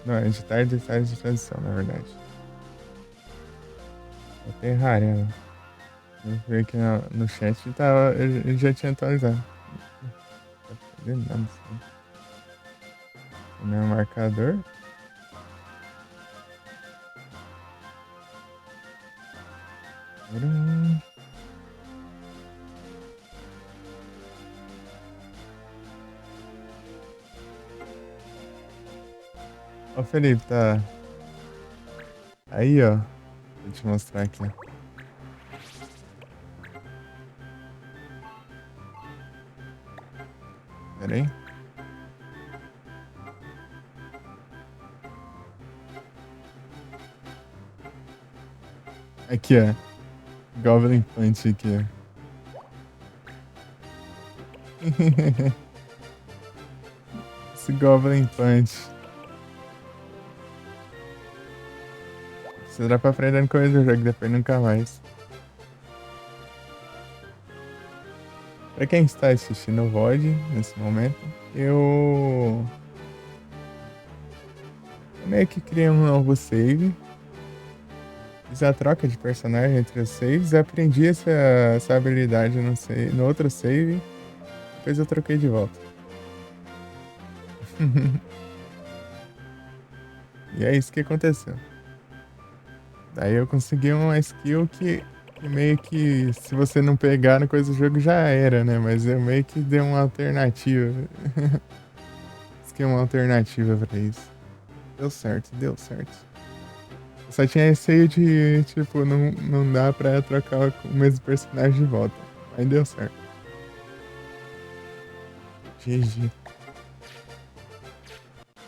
Não, é de tarde de transição, na verdade. É Terraria, ó. Eu vi aqui no chat e tava, ele já tinha atualizado. Não tá fazendo nada assim. Não é um marcador. Tcharam. Ó, Felipe, tá. Aí, ó. Vou te mostrar aqui. Pera aí. Aqui, ó. Goblin Punch aqui, ó. Esse Goblin Punch. Você dá pra aprender coisa do jogo, depois nunca mais. Pra quem está assistindo o VOD nesse momento, eu meio que criei um novo save. Fiz a troca de personagem entre os saves. Aprendi essa habilidade no outro save. Depois eu troquei de volta. E é isso que aconteceu. Daí eu consegui uma skill que meio que, se você não pegar no coisa do jogo, já era, né? Mas eu meio que dei uma alternativa. Busquei uma alternativa pra isso. Deu certo, deu certo. Eu só tinha receio de, tipo, não dá pra trocar o mesmo personagem de volta. Aí deu certo. GG.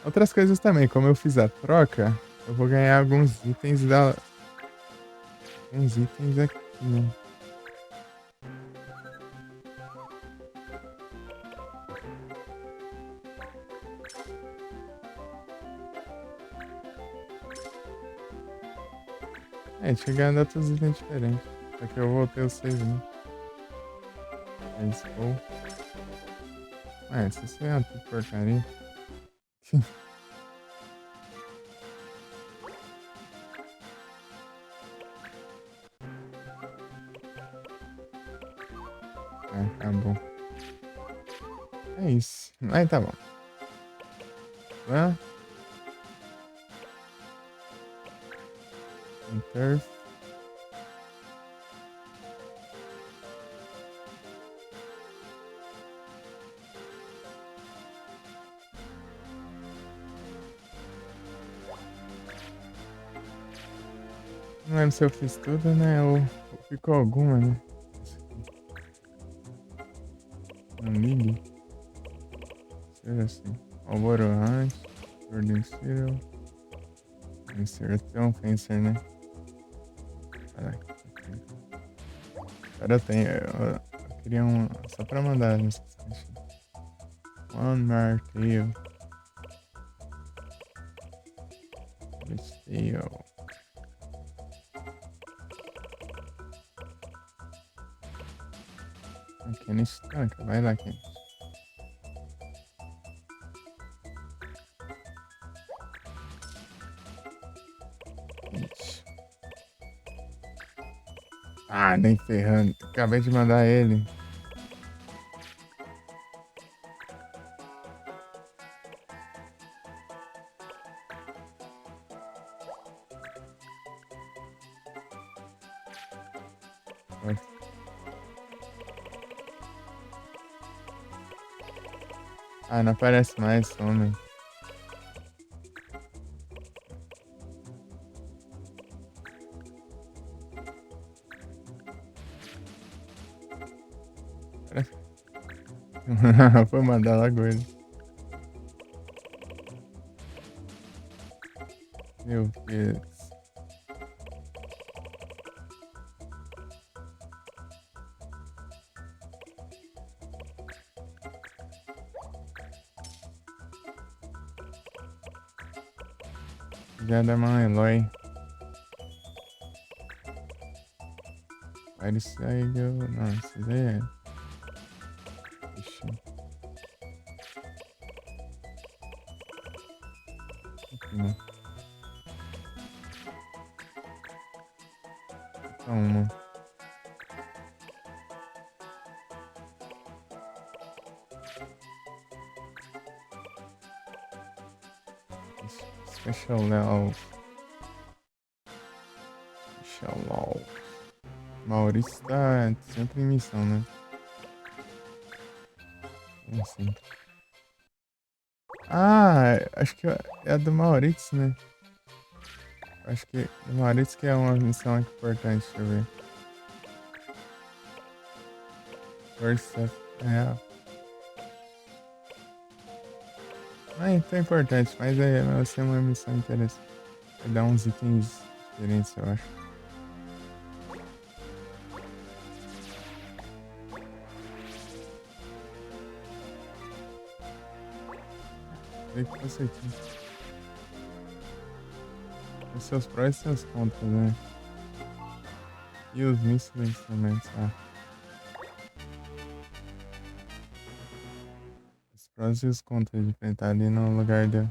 Outras coisas também, como eu fiz a troca, eu vou ganhar alguns itens da. Uns itens aqui, né? É, tinha ganhado outros itens diferentes. Só que eu voltei o save, né? É isso, pô. Ah, isso é uma puta porcaria. Ah, tá bom. É isso. Aí tá bom. Ah, Turf. Não lembro se eu fiz tudo, né? Ou ficou alguma, né? Um Lily. Seja assim. Alborante. Golden Cyril. Fencer. Tem um Fencer, né? Caraca. Agora eu tenho. Eu queria um. Só pra mandar nessa caixa. One Martail. Tail. Aqui no estanca. Vai lá, Ken. Ixi. Ah, nem ferrando. Acabei de mandar ele. Ah, não aparece mais, homem. Vou mandar logo ele. Meu Deus. Já da mãe, Eloy. Vai isso aí, eu. Não, isso daí é. Ixi. Aqui, né? Só uma. Special Level. Special Level. Maurício tá sempre em missão, né? Como assim? Ah, acho que é a do Maurício, né? Acho que do Maurício que é uma missão importante, deixa eu ver. Força. É. Não é tão importante, mas vai ser uma missão interessante. Vai dar uns itens diferentes, eu acho. Vê que você aqui. Os seus prós e seus contras, né? E os mísseis instrumentos, ah. Os prós e os contras de enfrentar ali no lugar da.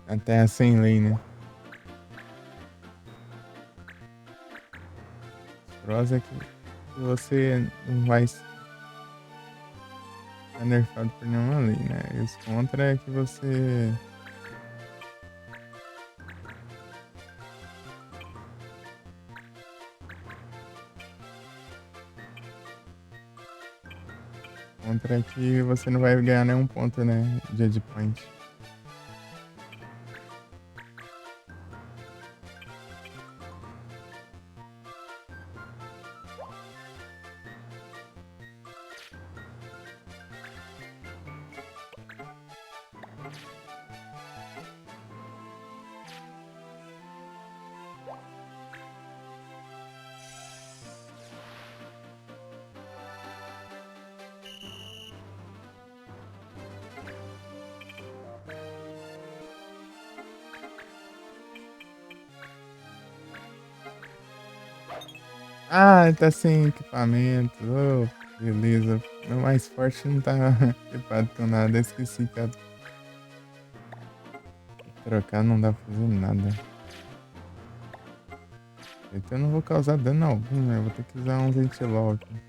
A terra sem lei, né? Os prós é que você não vai ser nerfado por nenhuma lei, né? E os contras é que você. Contra é que você não vai ganhar nenhum ponto, né? De Edge Point. Ah, tá sem equipamento. Oh, beleza. Meu mais forte não tá equipado com nada. Esqueci que trocar não dá pra fazer nada. Então eu não vou causar dano algum, né? Eu vou ter que usar um Ventilol aqui.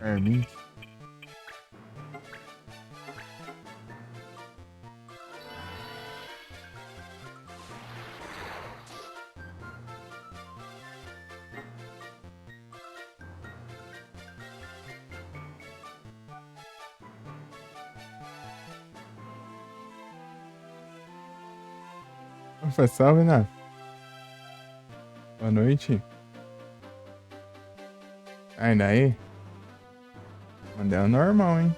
Carminte. Opa, salve, Nath. Boa noite. Ainda aí? Mandei normal, hein?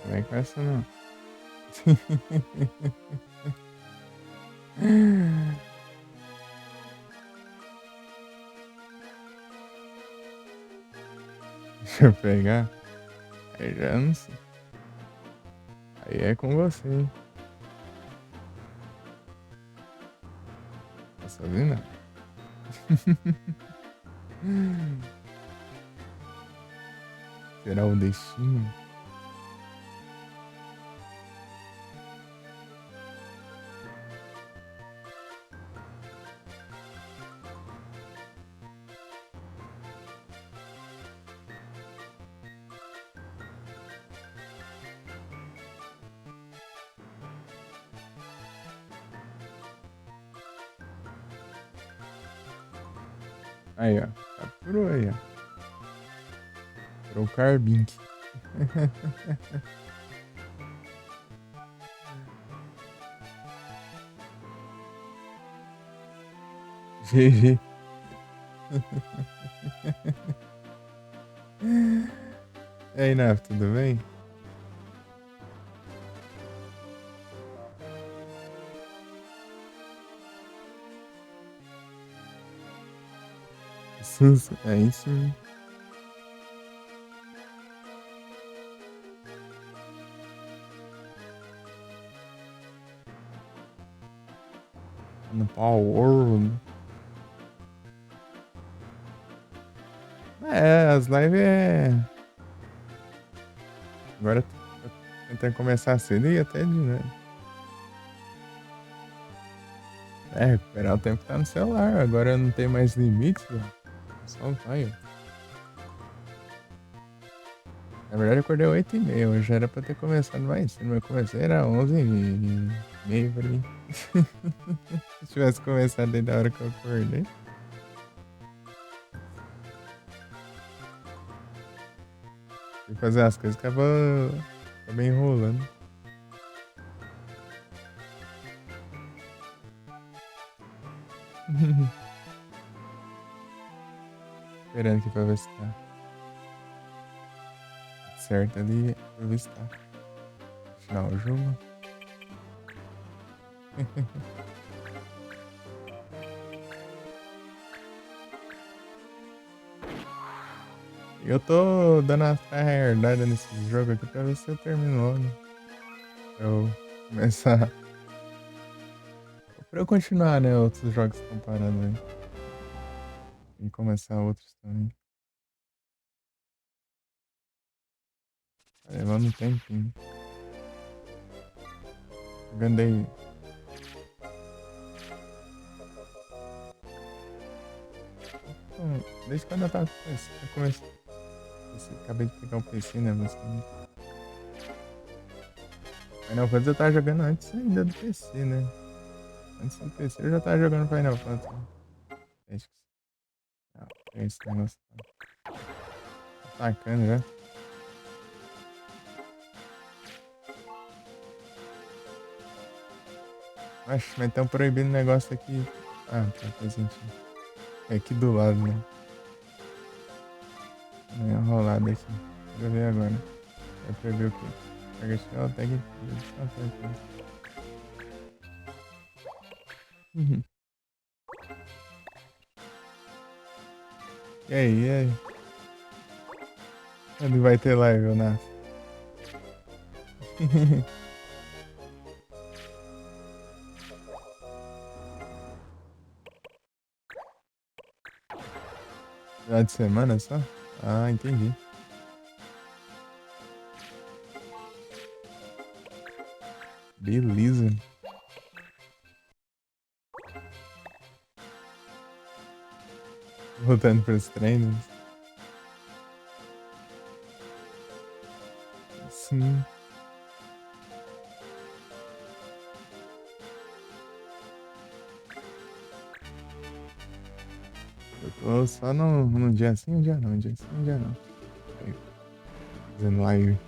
Não vem com essa, não. Deixa eu pegar. Aí já não sei. Aí é com você, hein? Tá sozinho, não? Será o destino? Aí, ó. Capturou aí, ó. Capturou o Carbink. GG. E aí, Naf, tudo bem? Sussa, é isso mesmo. No Power. É, as lives é. Agora tô tentando começar cedo e até de noite. É, recuperar o tempo que tá no celular. Agora não tem mais limites, ó. Só vai, ó. Na verdade, eu acordei 8h30. Hoje era pra ter começado mais cedo, mas eu comecei era 11h30 por aí. Se tivesse começado desde a hora que eu acordei. Fui fazer as coisas, acaba enrolando. Esperando aqui pra ver se tá certo ali. Pra ver se tá. Final o jogo. Eu tô dando a tryhardada nesse jogo aqui pra ver se eu termino logo. Pra eu começar. Pra eu continuar, né? Outros jogos que estão parados aí. E começar outros também. Tá levando um tempinho. Jogando aí. Desde quando eu tava comecei. Acabei de pegar o PC, né? Basicamente. Final Fantasy eu tava jogando antes ainda do PC, né? Antes do PC eu já tava jogando Final Fantasy. Acho que não, tem esse negócio. Tá atacando já. Acho, mas estão proibindo o negócio aqui. Ah, tá, faz sentido. É aqui do lado, né? É enrolado aqui. Deixa eu ver agora. Vai proibir o quê? Pega shell, tag. Uhum. E aí? Quando vai ter live, eu nasço? Final de semana só? Ah, entendi. Beleza. Voltando para os treinos. Sim. Eu tô só no dia sim, um dia não, um dia sim, um dia não. Aí, fazendo live.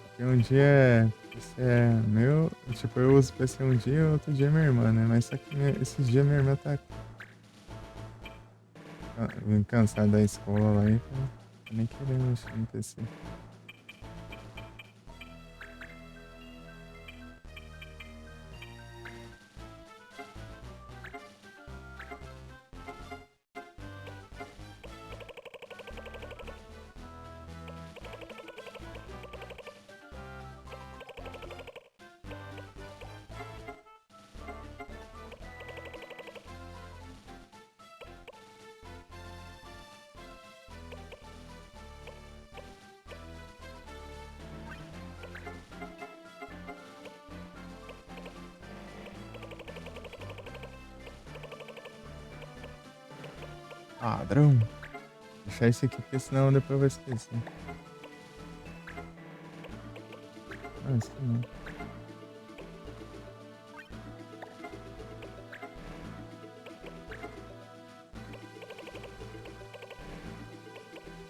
Porque um dia PC é meu, tipo, eu uso PC um dia, outro dia é minha irmã, né? Mas só que esses dias minha irmã tá cansada da escola lá, então tô nem querendo mexer no PC. Padrão. Deixar esse aqui, porque senão depois eu vou esquecer. Ah, sim.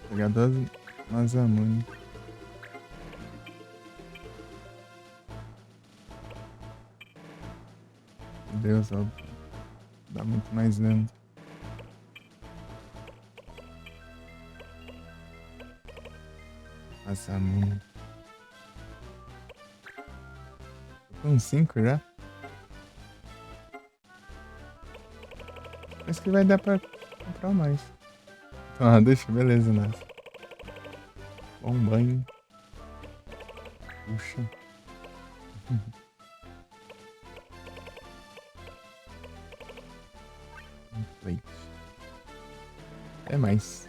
Pegar duas Mazamune. Meu Deus, ó, dá muito mais dano. Mazamune. Tô com 5 já. Acho que vai dar pra comprar mais. Ah, deixa, beleza, Nas. Bom banho. Puxa. Plate. É mais.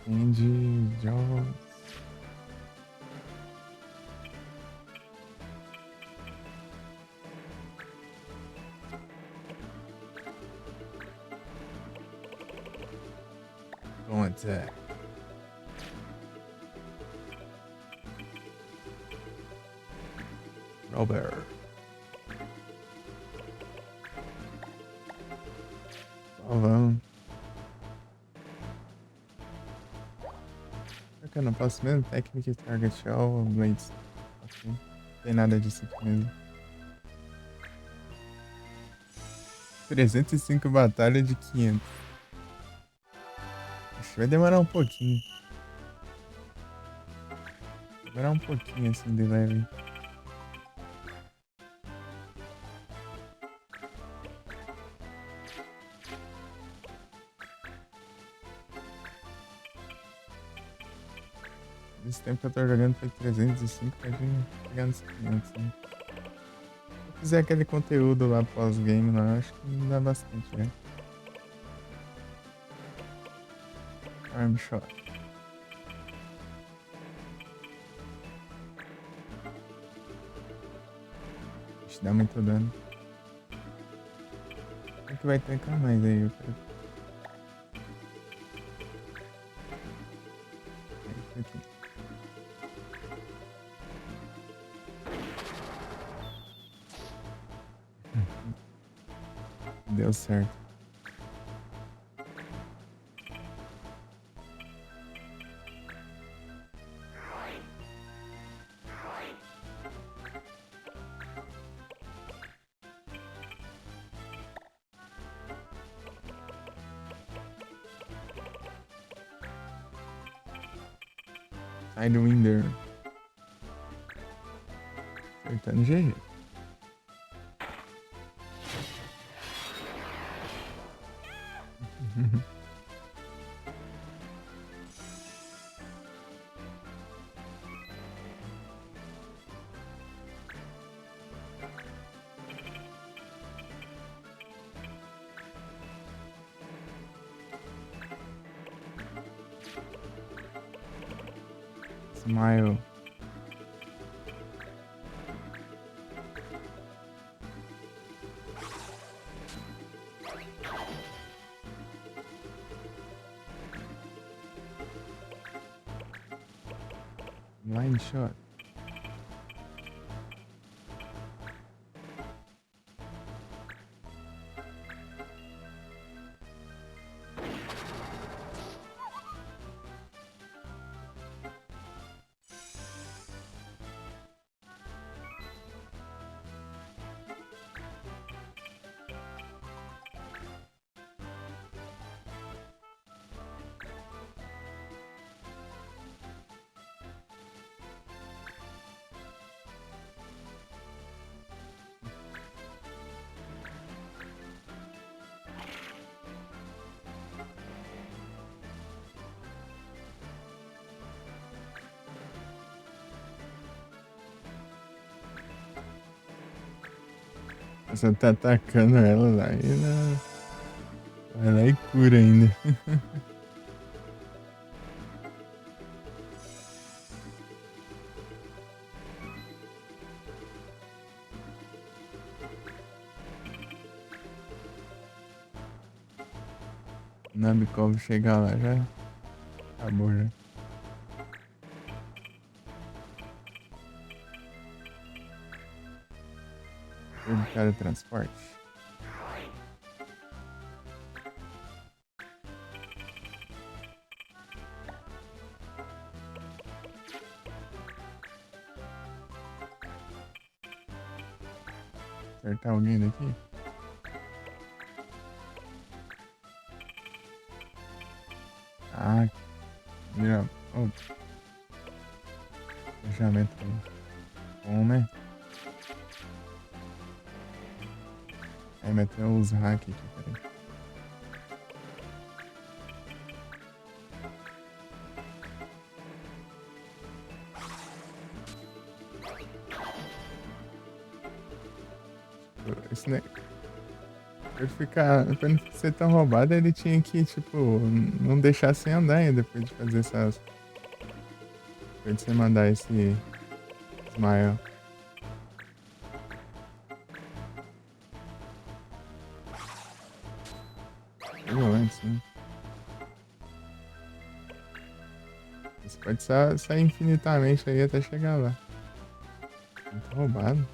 Andy Jones. Bom attack. Robert. Então vamos. Será que eu não posso mesmo? Técnica Target Shell, Blades. Ok. Não tem nada disso aqui mesmo. 305 batalha de 500. Acho que vai demorar um pouquinho. Demorar um pouquinho assim de leve. Esse tempo que eu tô jogando foi 305, pra gente chegar nos 500, né? Se eu fizer aquele conteúdo lá pós-game lá, acho que dá bastante, né? Arm Shot. Acho que dá muito dano. O que vai tancar mais aí? Eu quero... É isso aqui. Deu certo. Sidewinder. Acertando GG. Smile. Line shot. Você tá atacando ela lá e vai lá e cura ainda. Nabokov chegar lá já acabou já. Todo transporte. Acertar alguém daqui? Ah, vira. Oh, fechamento bom, né? Aí meteu uns hack aqui, peraí. Esse, né? Pra não ser tão roubado, ele tinha que, tipo, não deixar sem andar ainda depois de fazer essas. Depois de você mandar esse Smile. Pegou antes, né? Você pode sair infinitamente aí até chegar lá. Muito roubado.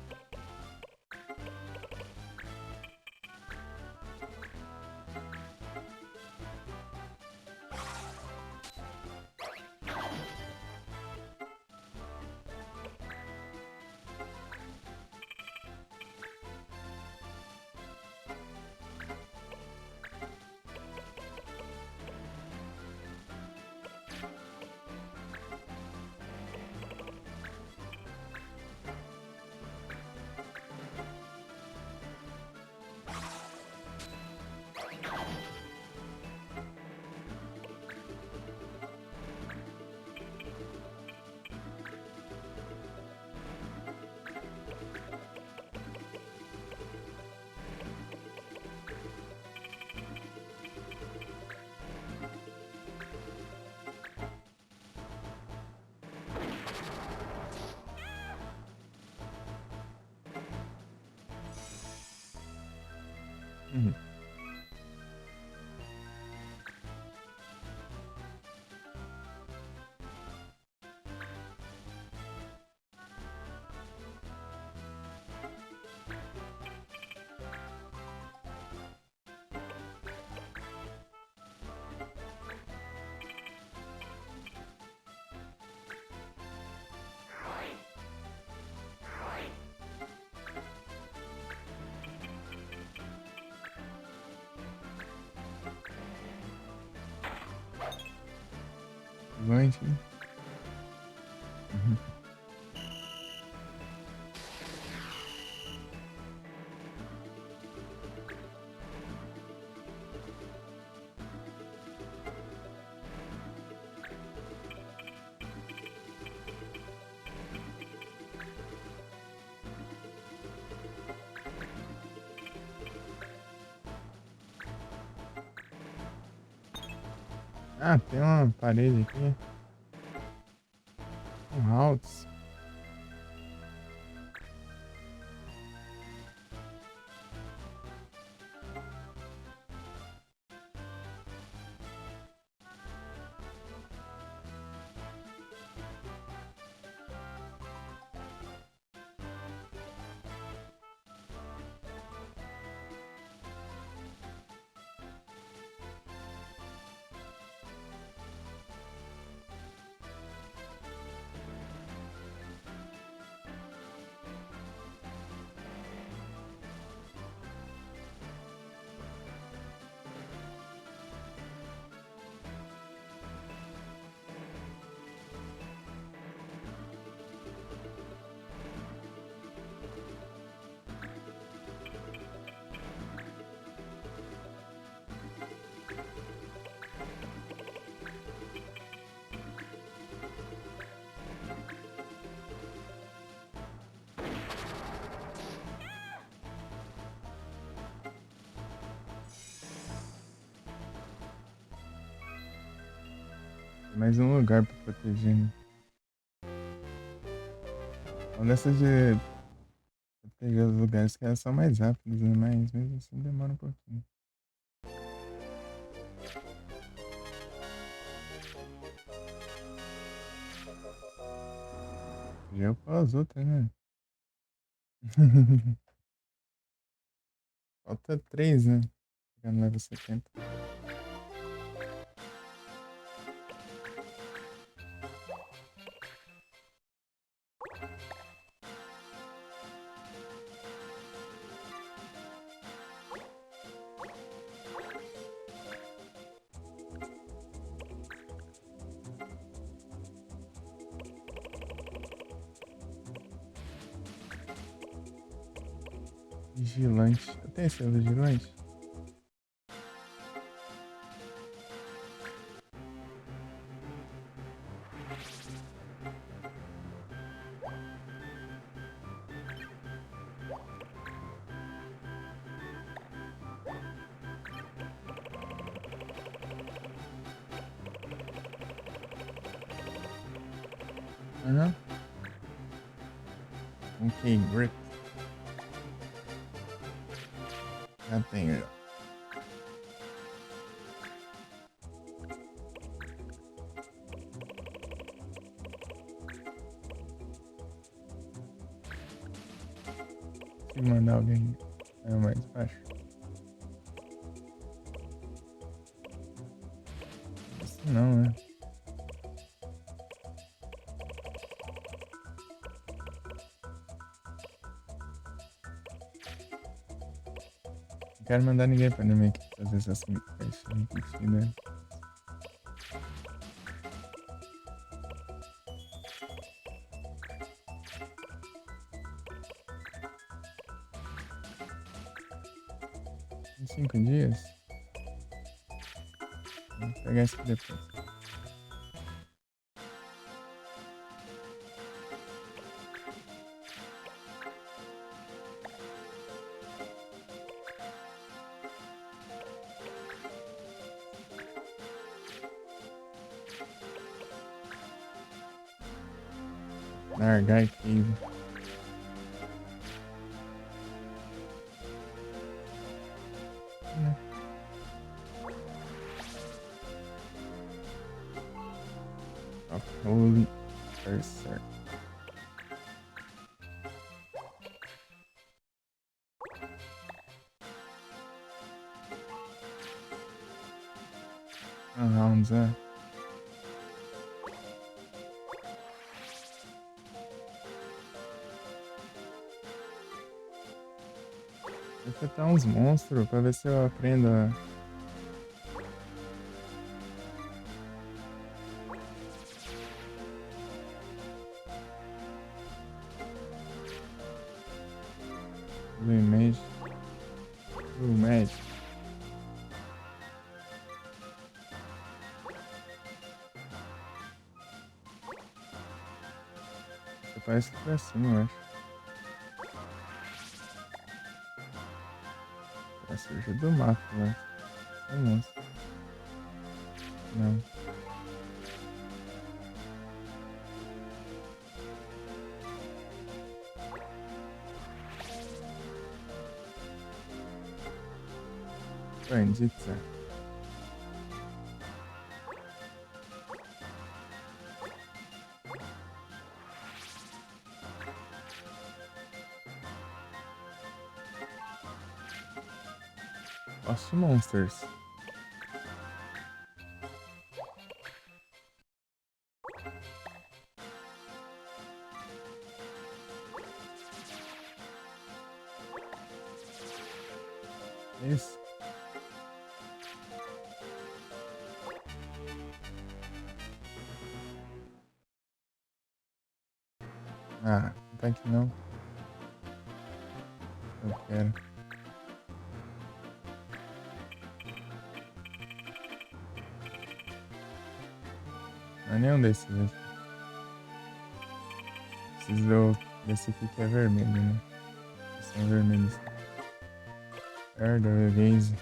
Uhum. Gigante, né? Uhum. Ah, tem uma parede aqui. Um Haltz. mais um lugar pra proteger, né? Uma dessas de proteger os lugares que elas são mais rápidos, né? Mas mesmo assim demora um pouquinho. Já upou as outras, né? Falta 3, né? Chegar no level 70. Vigilante. Eu tenho esse vigilante? Aham. Ok, grip. Já tenho. Se mandar alguém mais baixo. Isso não, né? Não quero mandar ninguém pra mim aqui fazer essas caixinhas repetidas. Em 5 dias? Vou pegar isso aqui depois. Largar aqui. Holy Cursor. Rounds, é. Vou enfrentar uns monstros pra ver se eu aprendo a... Blue Mage. Blue Mage. Você parece que pra cima, eu acho. Pra surgir do mato, né? É monstro. Não. Bandita. Lost Monsters. Isso. Ah, não tá aqui não. Eu quero. Não é nenhum desses. Preciso desse aqui que é vermelho, né? São vermelhos. Ardor, Gaze.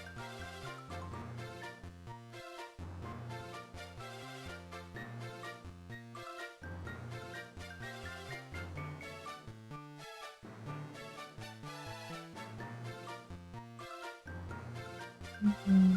É.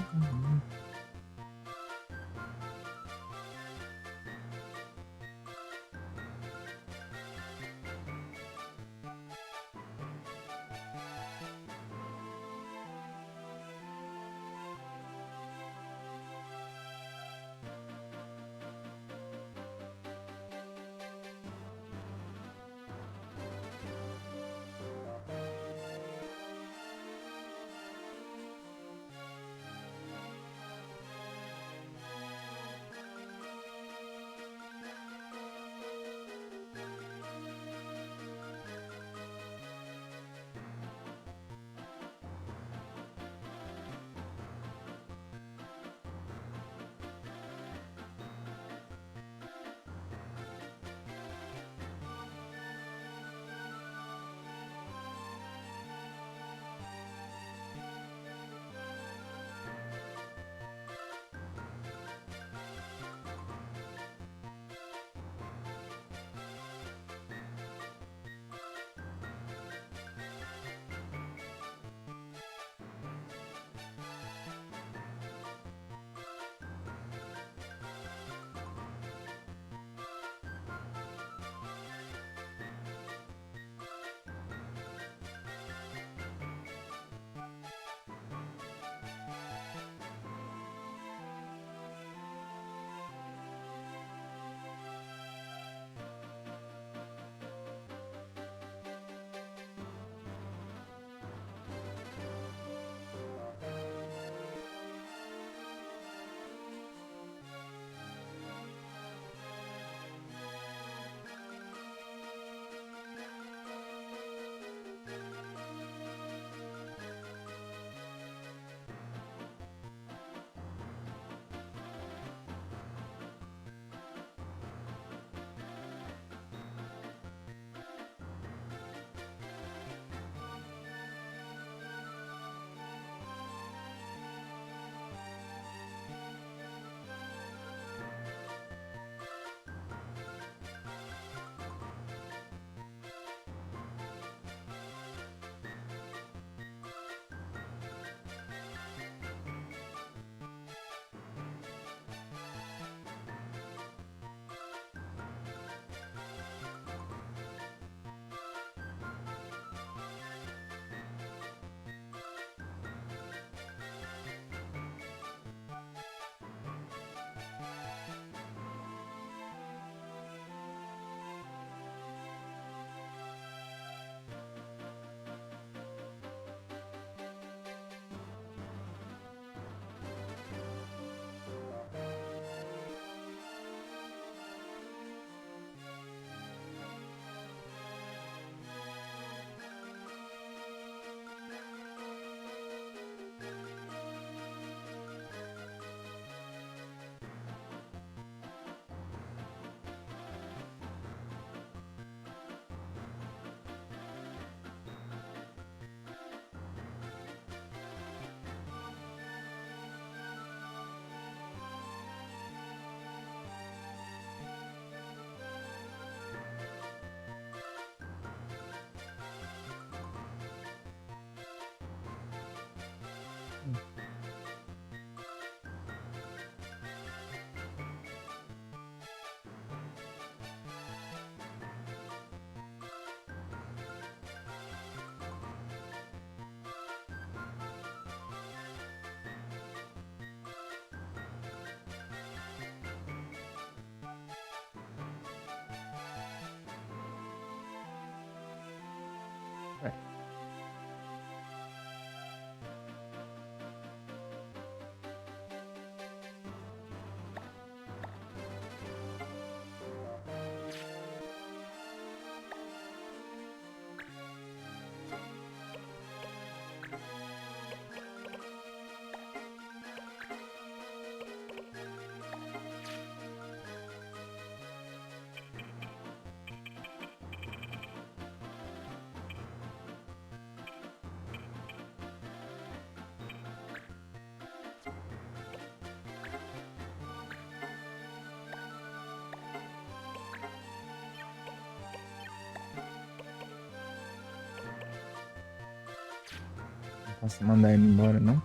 Não posso mandar ele embora, não?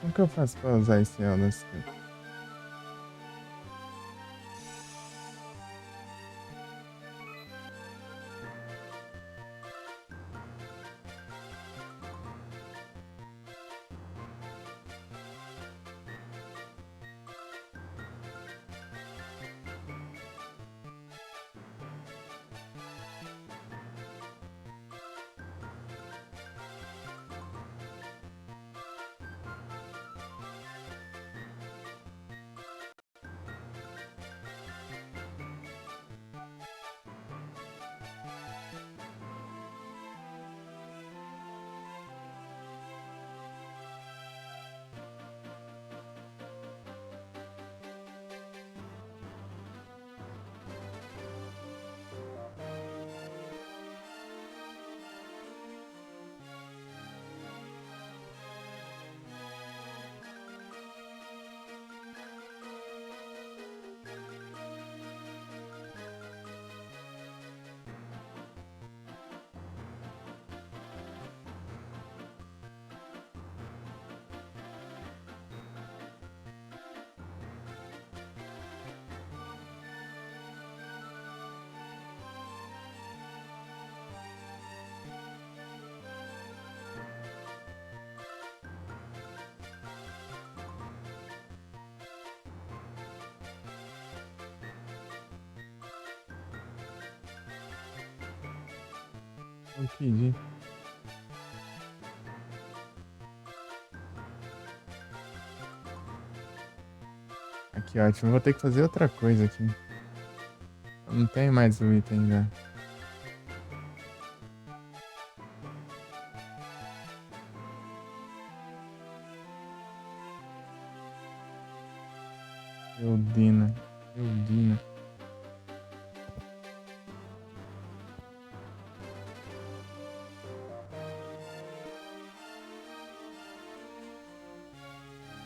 Como que eu faço pra usar esse Elder Skill? Eu pedi. Aqui, ótimo. Vou ter que fazer outra coisa aqui. Não tem mais o item já. Eudina. Eudina.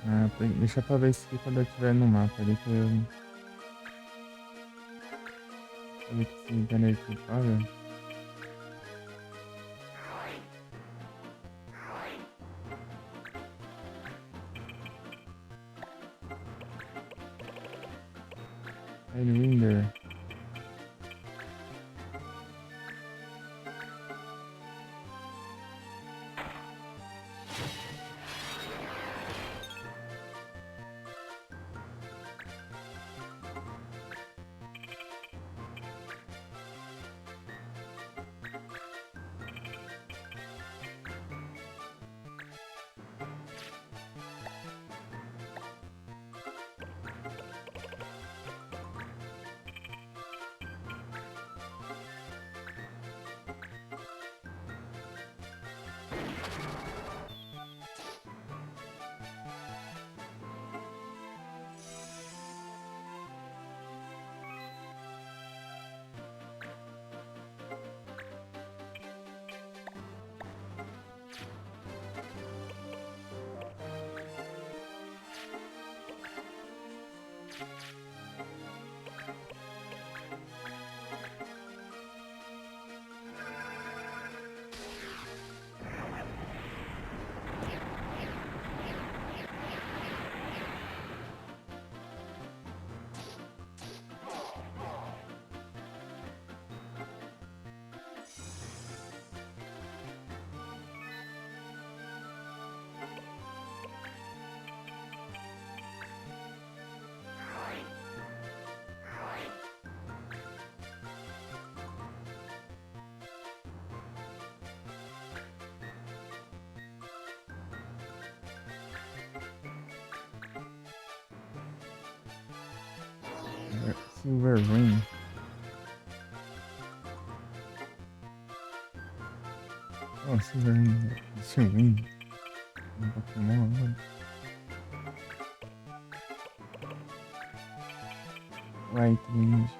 Ah, deixa pra ver se quando eu estiver no mapa ali que eu. Deixa eu ver que se já equipar, velho. Sidewinder. Silver Ring. Oh, Silver Ring. Silver Ring. Um Pokémon agora. White Wind.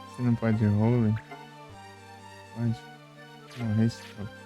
Você não pode roller? Pode. Não, stop.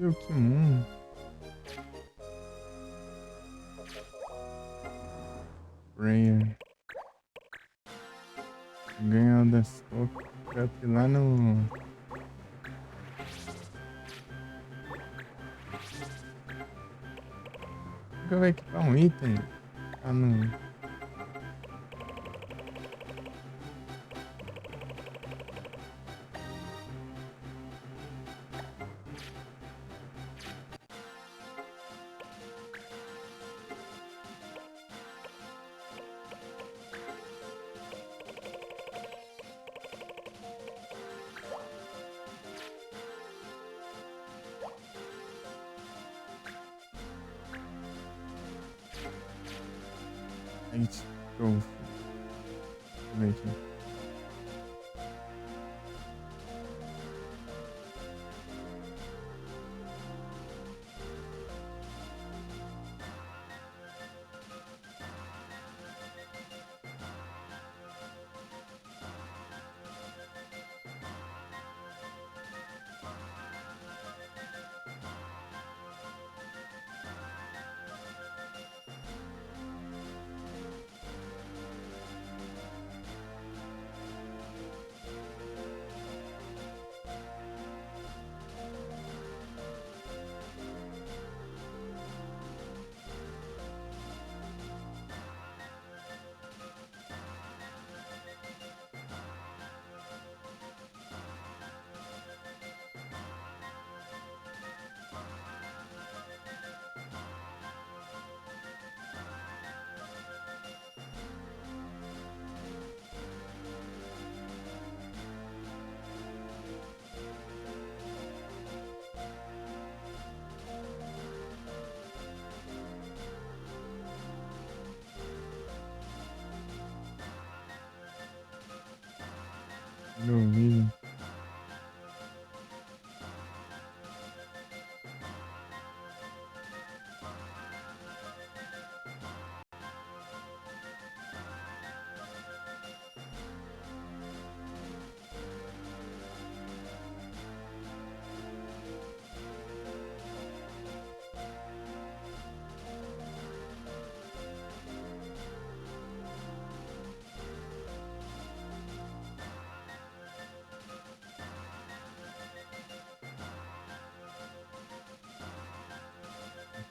Que mundo. Prayer. Ganhar o das Cup lá no... Nunca vai equipar um item. Ah, no... Eight Trophy. Deixa eu ver aqui. Duvido.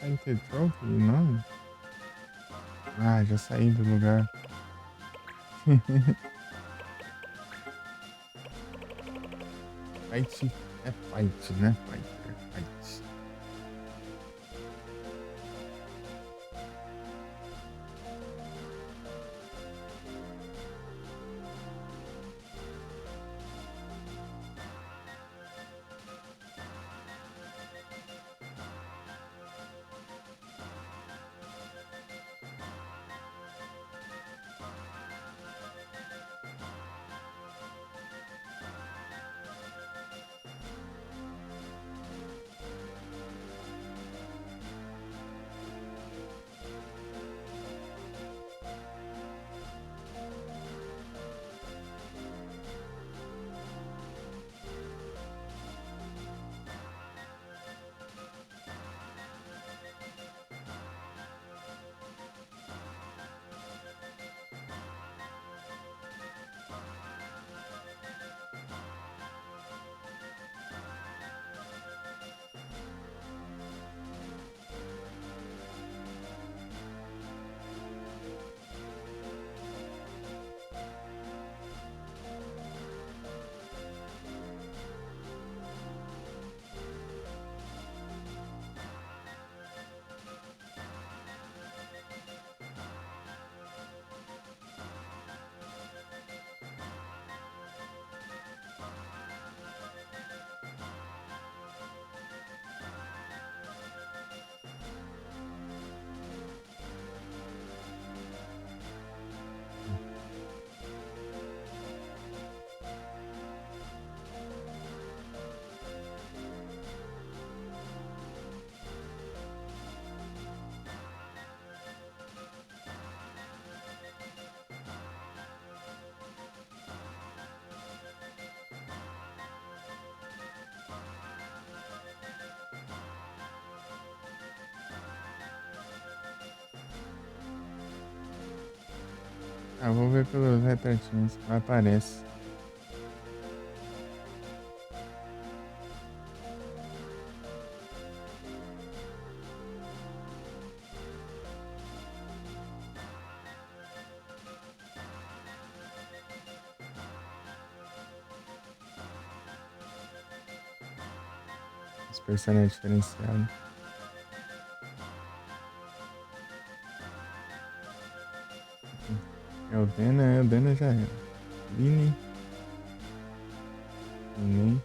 Vai ter trophy? Não. Ah, já saí do lugar. Fight é fight, né? Fighter, fight. Ah, vou ver pelos retratinhos. Não aparece. Os personagens diferenciados. É o Dena já era. Vini. Nem.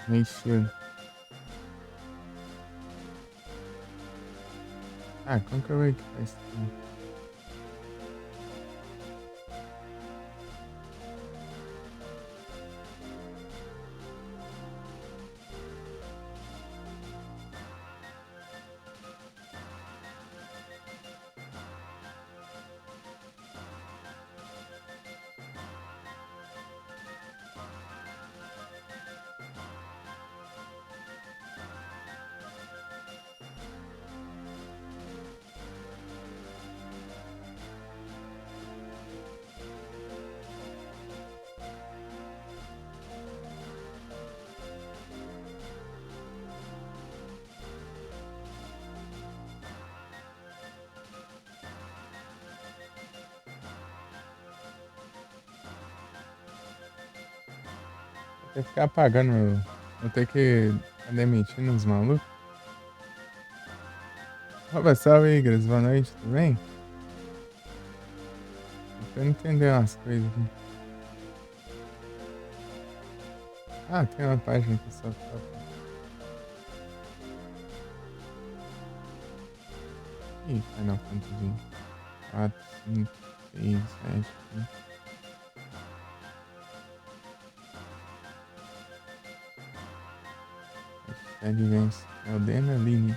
Nem cheiro. Ah, como que eu vou equipar isso aqui? Vou ter que ficar apagando. Vou ter que ficar demitindo os malucos. Opa, salve, Igras. Boa noite, tudo bem? Eu não entendendo umas coisas aqui. Ah, tem uma página aqui só pra... Ih, Final Fantasy 4, 5, 6, 7, 8. Advance. É o Dena Line.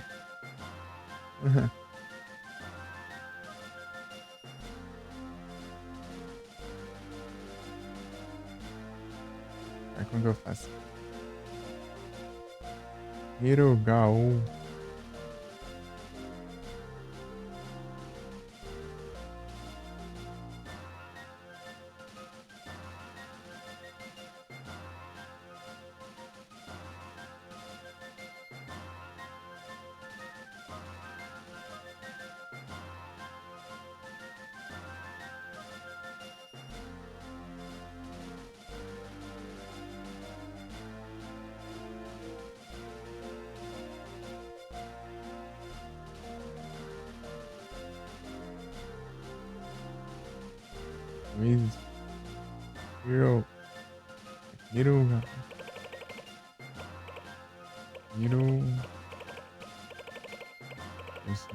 Aí como que eu faço? Hirogao. Wiz. Hero. Hero. Hero. Isso.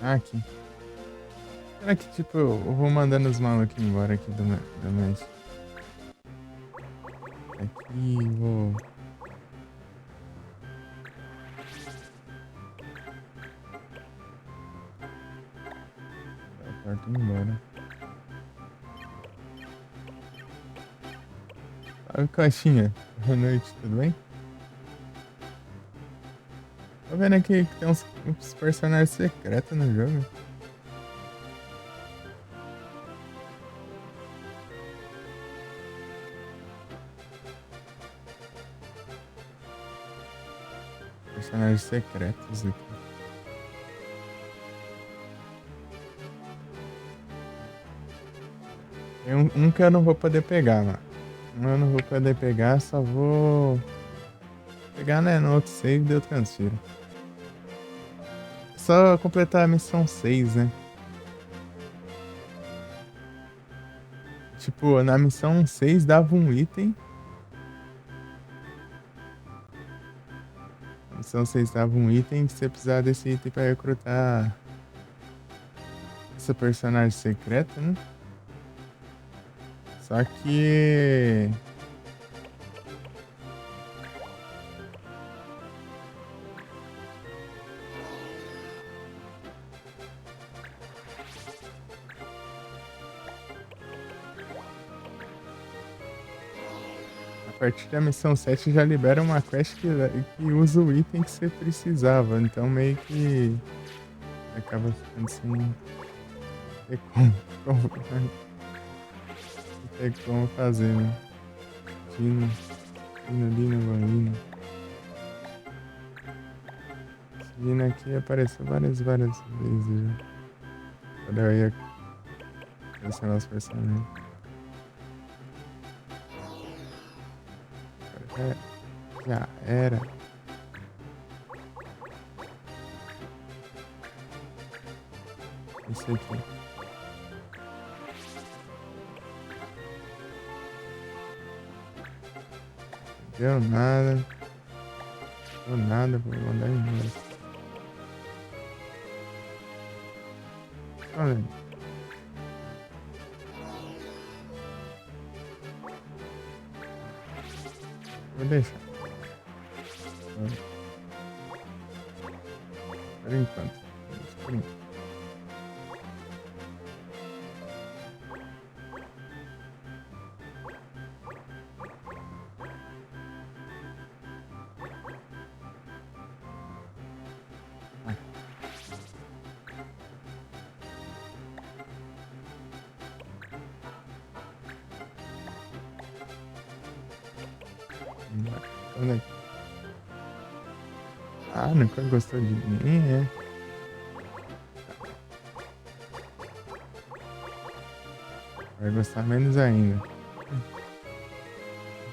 Ah, aqui. Será que, tipo, eu vou mandando os malucos embora aqui do mestre? Aqui, vou... dar a porta e ir embora. Salve, Coxinha. Boa noite, tudo bem? Tô vendo aqui que tem uns personagens secretos no jogo. Personagens secretos aqui. Tem um que eu não vou poder pegar, mano. Um eu não vou poder pegar, só vou pegar, né, no outro save e eu transfiro. Só completar a missão 6, né? Tipo, na missão 6 dava um item. missão vocês davam um item que você precisava desse item pra recrutar essa personagem secreta, né? Só que a partir da missão 7 já libera uma quest que usa o item que você precisava. Então meio que acaba ficando sem ter como fazer, né? Dino, Dino, Valino. Esse Dino aqui apareceu várias vezes já. Quando eu ia selecionar os personagens. Já era. Esse aqui. Deu nada. Deu nada, vou mandar embora. Olha. Vou deixar. Por enquanto. Por enquanto. Olha aqui. Ah, nunca gostou de mim, é? Vai gostar menos ainda.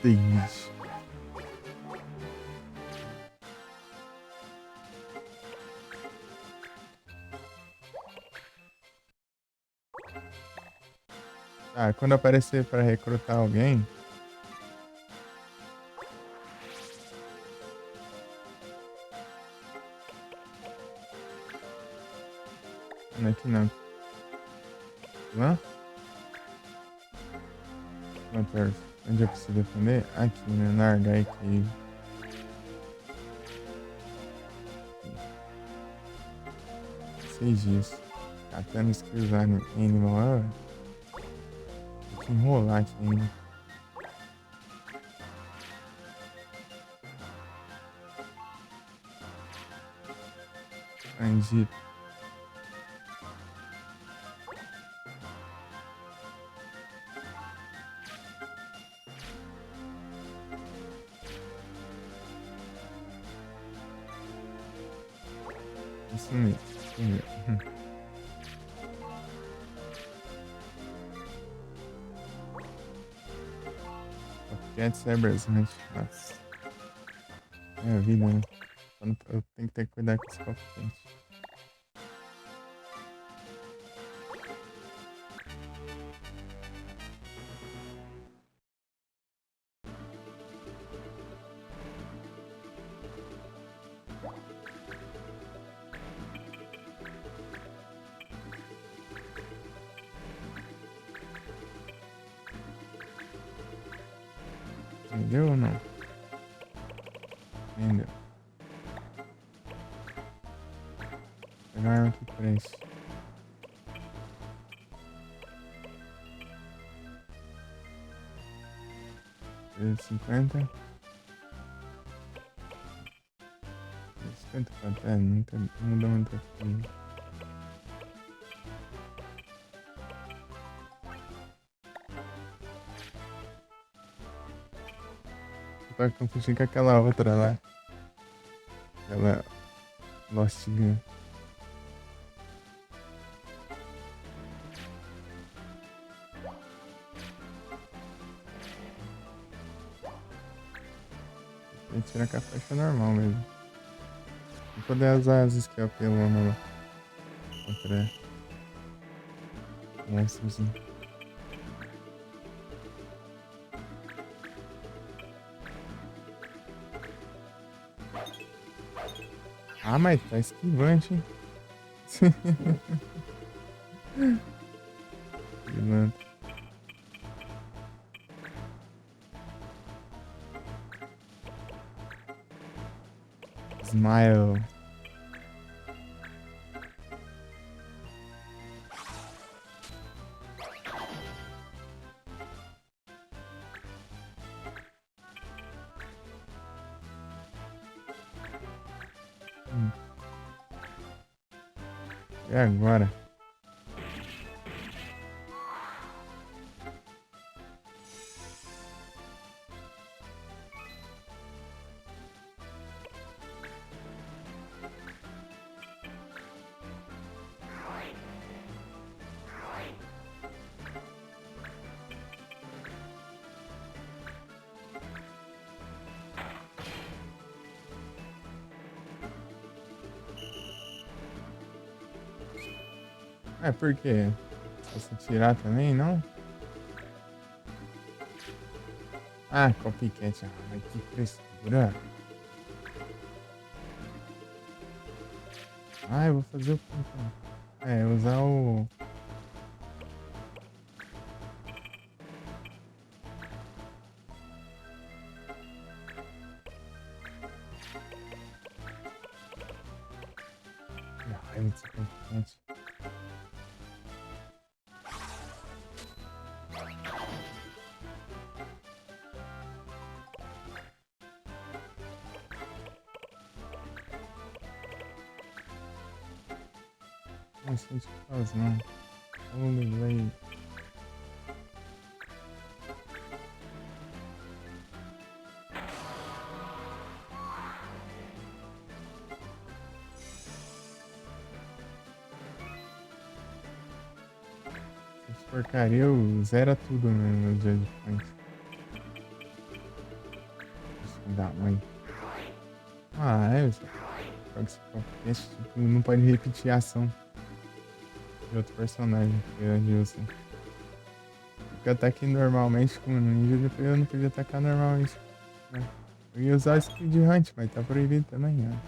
Deus. Ah, quando aparecer pra recrutar alguém. Não, aqui não. Lá? Onde eu preciso defender? Aqui, né? Largar aqui. Seis dias. Catando skills lá no Animal. Tem que enrolar aqui ainda. Angie. Isso mesmo. Isso mesmo. Cat Cybersmith. Nossa. É a vida, né? Eu tenho que ter que cuidar com esse copo quente. Entendeu ou não? Entendeu? Pegar uma arma que preste. De 50. 50 quanto? É, não muda muita coisa. Eu tava confundindo com aquela outra lá. Aquela Lost Gun. Tem que tirar com a faixa normal mesmo. Vou poder usar as skills pelona lá. Contra monstrozinho. Ah, mas tá esquivante, hein? Pilantra. Smile. Hum, E agora? É porque se você tirar também, não? Ah, copycat. Ah, mas que frescura. Ah, eu vou fazer o quê, então? É, usar o... Que raiva desse copycat. Não sei de causa, não. Vamos ver. Essa porcaria, eu zera tudo no dia de frente. Isso da mãe. Ah, é, só joga esse copycat, tipo, não pode repetir a ação de outro personagem que é de você. Porque eu ataquei normalmente com o ninja, depois eu não podia atacar normalmente, né? Eu ia usar o Speed Hunt, mas tá proibido também, né?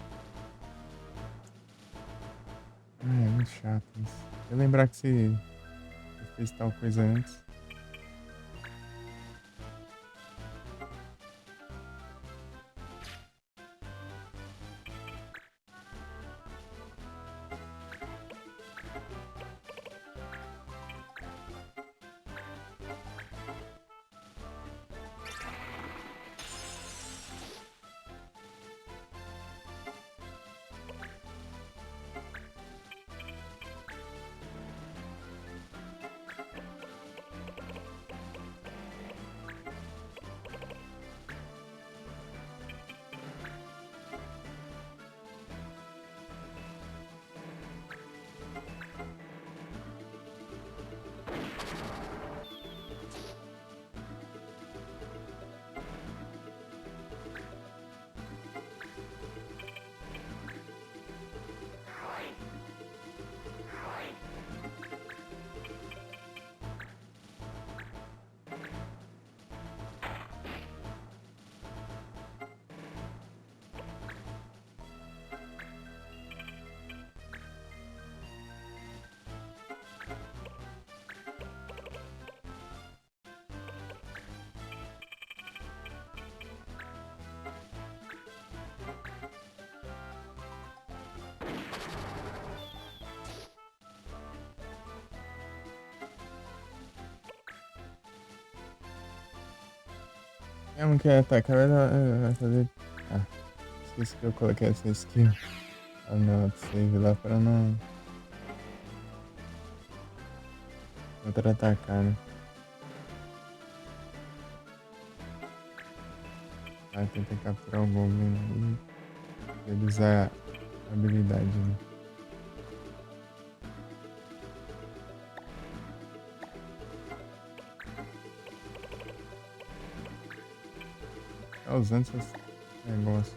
Ah, é muito chato isso. Eu lembrar que você fez tal coisa antes. Eu não quero atacar, vai fazer. Ah, esqueci que eu coloquei essa skill. Ah, não, save lá pra não contra-atacar, né? Ah, tenta capturar o Goblin e ele usar a habilidade, né? Tá usando esses negócios.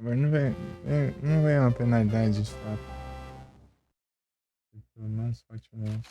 Mas não vem uma penalidade de fato. Tipo, não só ultimamente.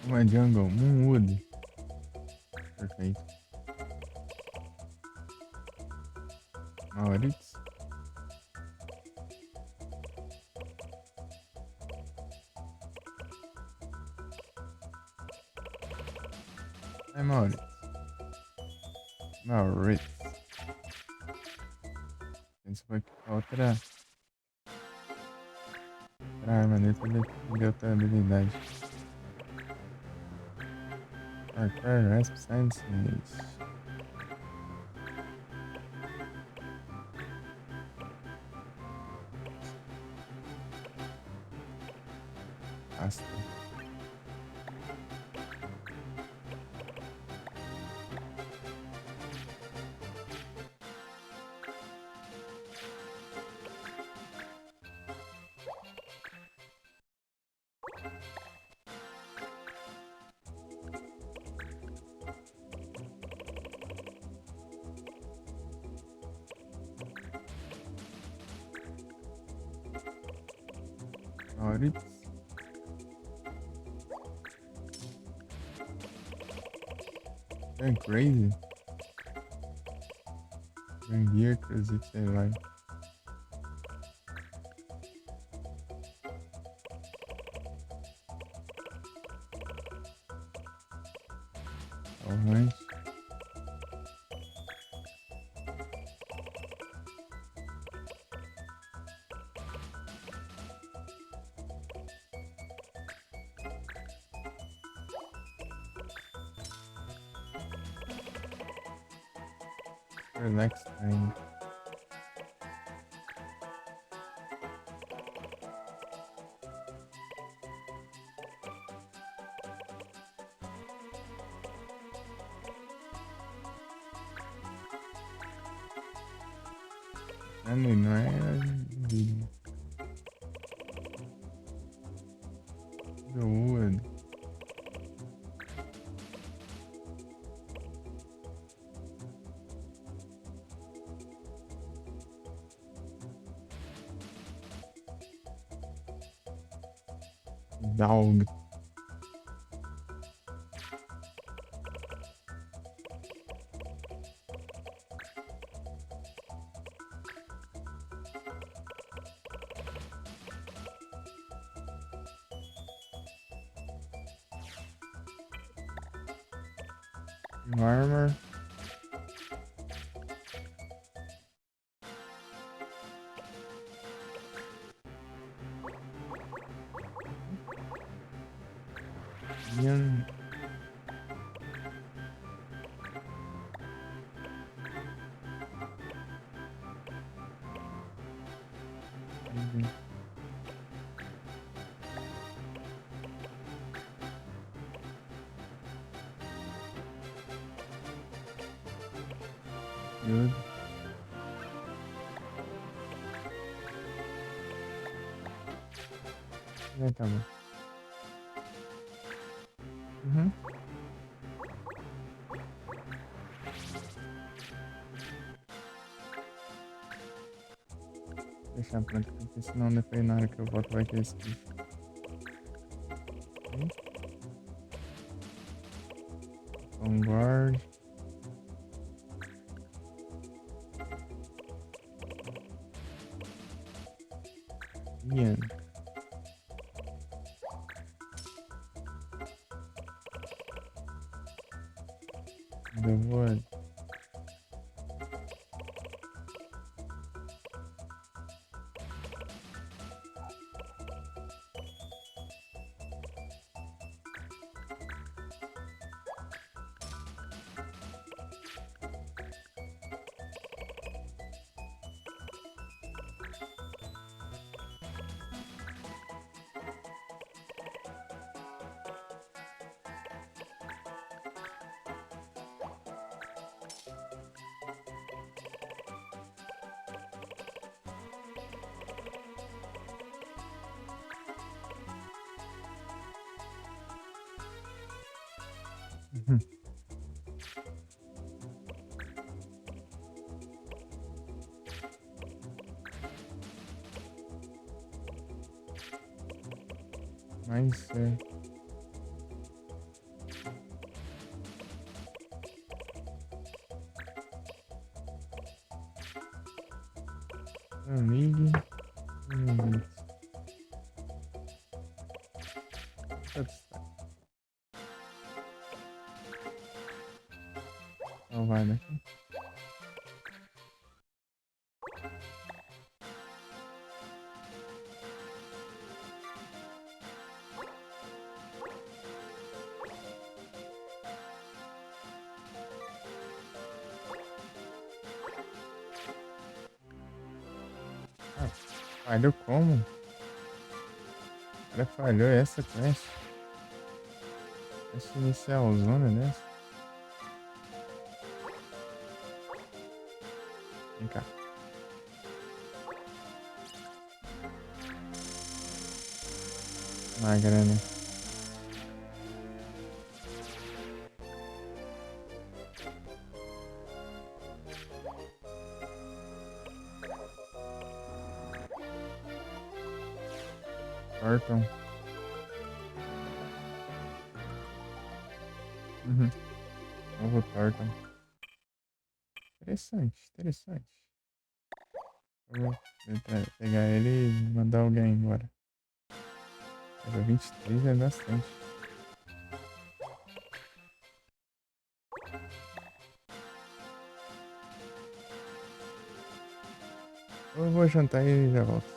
Uma jungle, Moonwood. Perfeito. Maurício. É Maurício. Maurício. Isso foi outra arma dele pra defender outra habilidade. Parkour, Rasp Science. Asta. Maurício. É crazy. Gear, Crazy, sei lá. Orange. Relax time. Não é vídeo. Wood. Dog. Armor. Ian. Good. Tá bom. Uhum. Deixar pronto, porque senão depois na hora que eu volto vai ter skill. Okay. Vanguard. Ian. The Wood. Uhum. Mas é. Não ligue. Não ligue. Tudo certo. Salvar daqui. Ah, falhou como? O cara falhou essa quest. Quest inicial zona dessa. Vem cá. Magra, né? Thornton. Uhum. Novo Thornton. Interessante, interessante. Eu vou tentar pegar ele e mandar alguém embora. Level 23 é bastante. Eu vou jantar e já volto.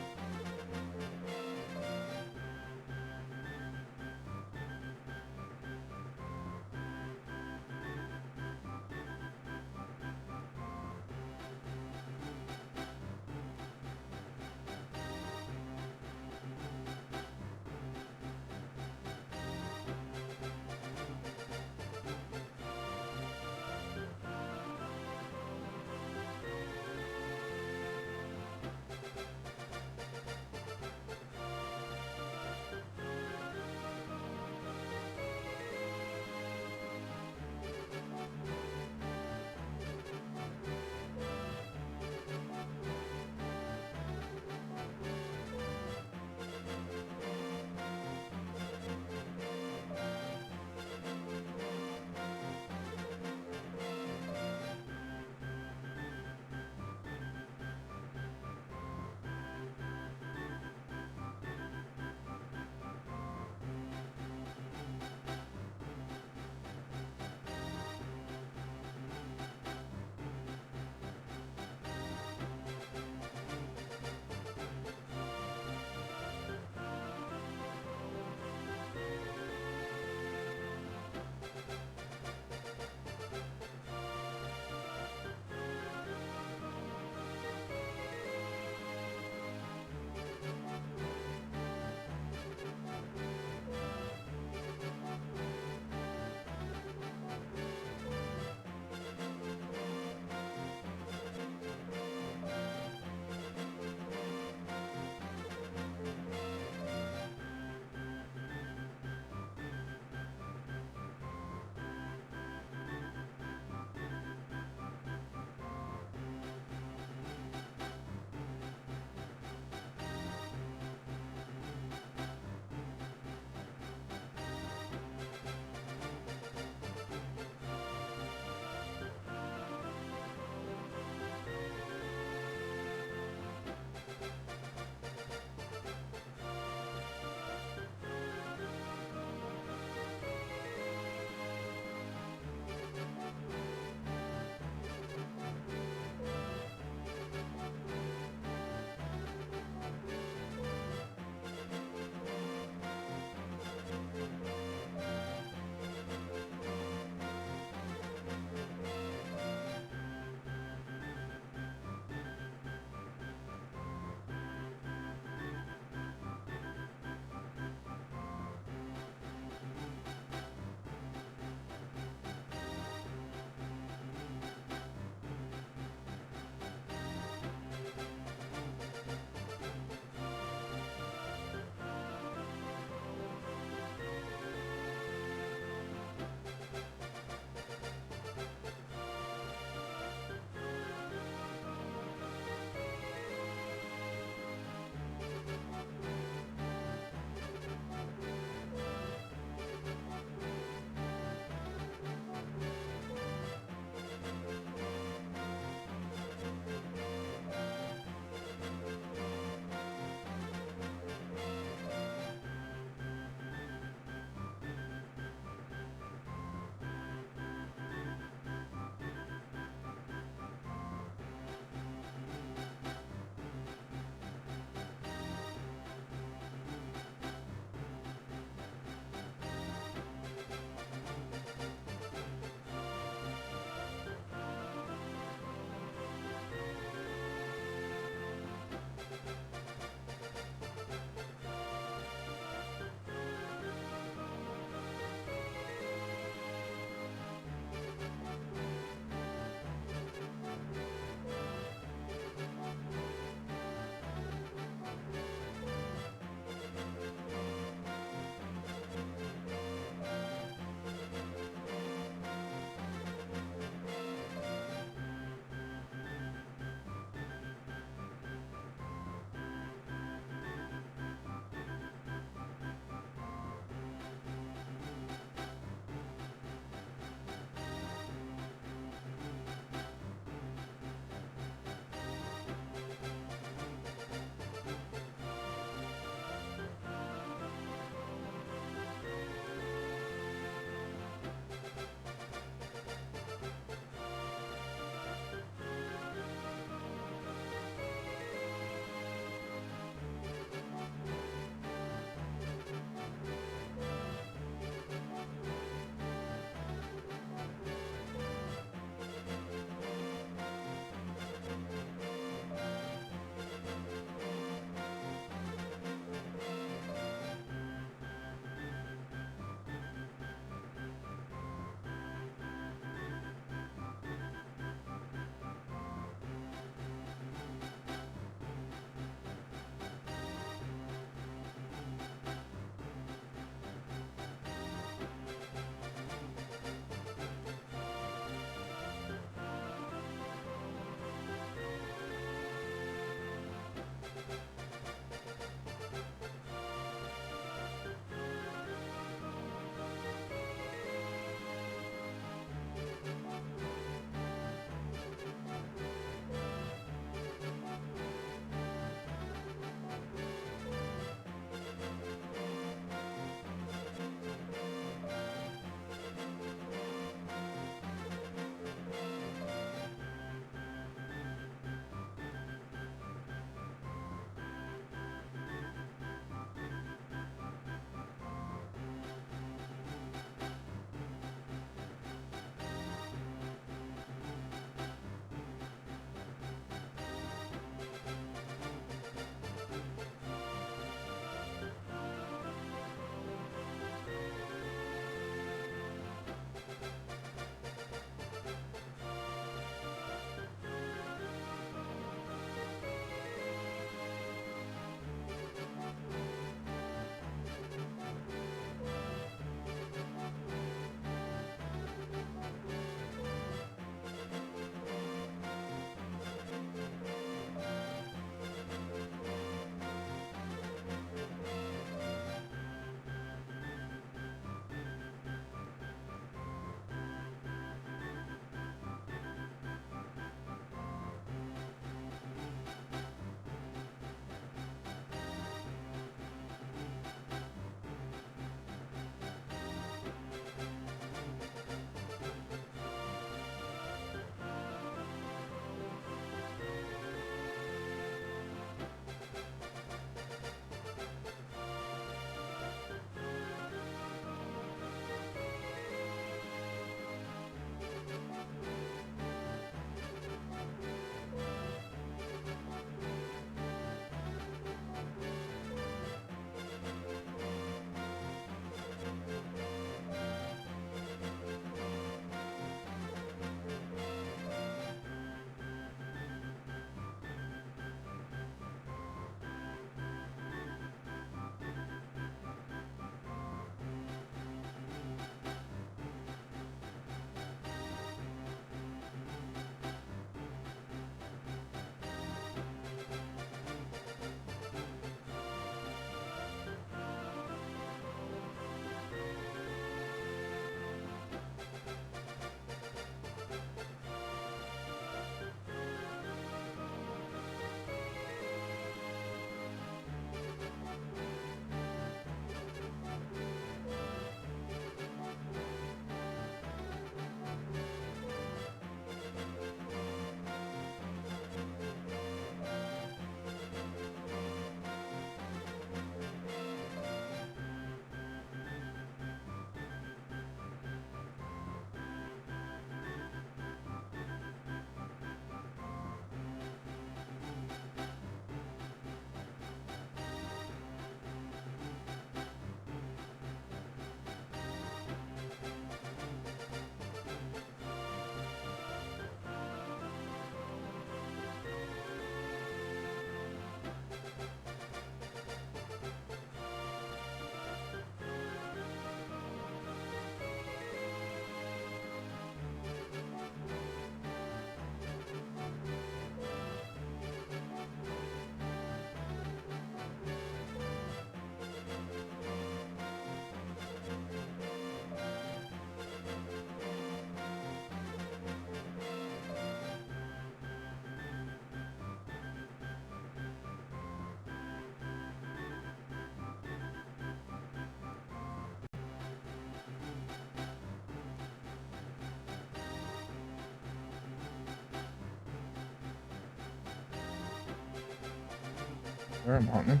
Normal, né?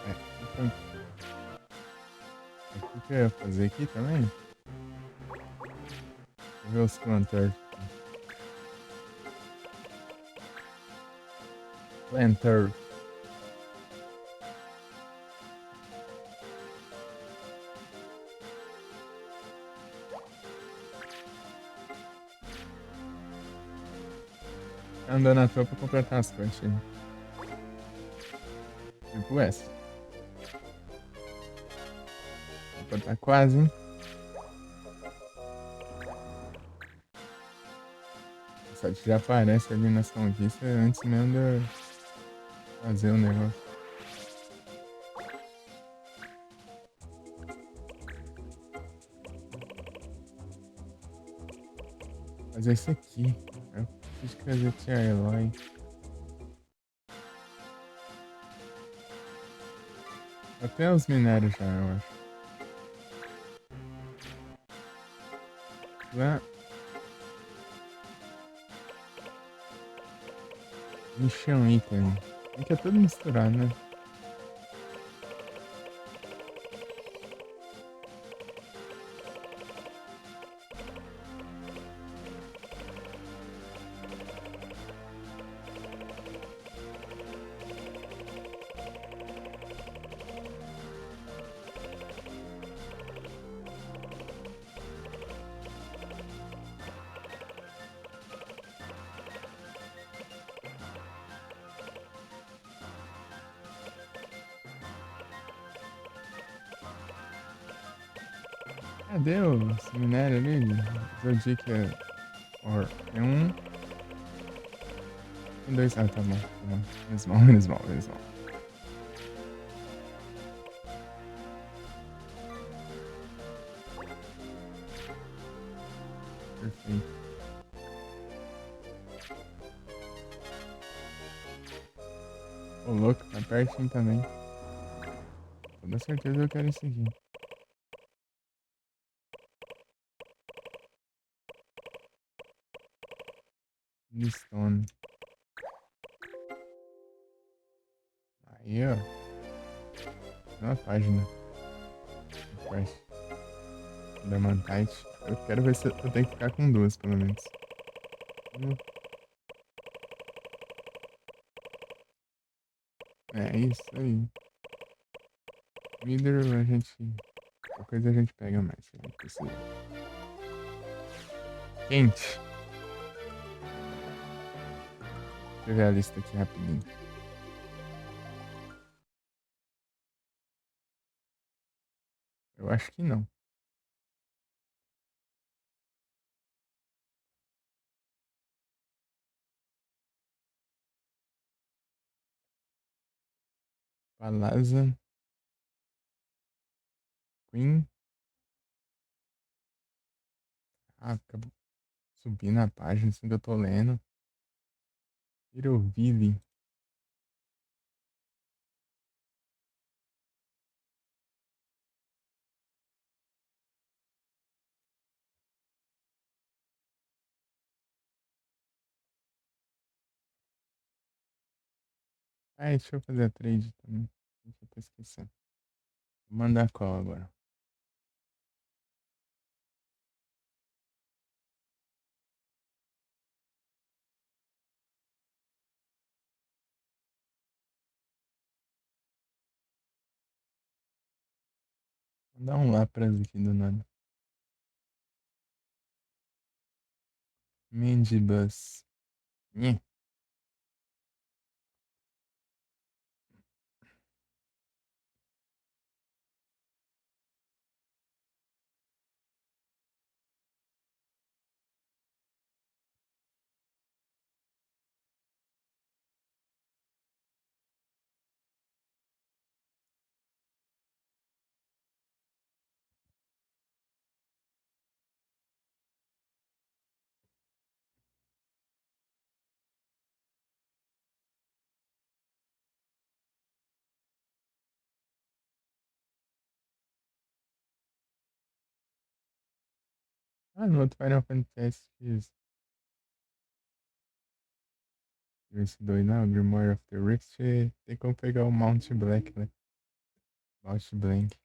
É, então, o que eu ia fazer aqui também? Deixa eu ver os planters. Planter. Andando à toa pra completar as quests. Tipo essa. Opa, tá quase, hein? Só que já aparece ali nas conquistas antes mesmo de eu fazer o negócio. Fazer isso aqui. Eu preciso escrever Tia Eloy. Até os minérios já, eu acho. Lá. Mission item. Aqui é tudo misturado, né? Cadê os minérios ali? Zodiac Ore. Tem um. Tem dois. Ah, tá bom. Tá bom. Menos mal, menos mal, menos mal. Perfeito. Ô, louco, tá pertinho também. Com toda certeza eu quero esse aqui. Listone. Aí, ó. Uma página. Quest. Da Mantite. Eu quero ver se eu tenho que ficar com duas, pelo menos. Hum, É isso aí. Wither a gente. Qualquer coisa a gente pega mais, se a gente precisar. Quente. Deixa eu ver a lista aqui rapidinho. Eu acho que não. Palazzo. Queen. Ah, acabou subindo a página assim que eu tô lendo. Iroville. Ah, deixa eu fazer a trade também. Deixa eu tô esquecendo. Vou mandar qual agora? Vou dar um Lapras aqui do nada. Mandibus. Nhê. Ah, no outro Final Fantasy Esse dois não, Grimoire of the Rift, tem como pegar o Mount Black, né? Mount Blank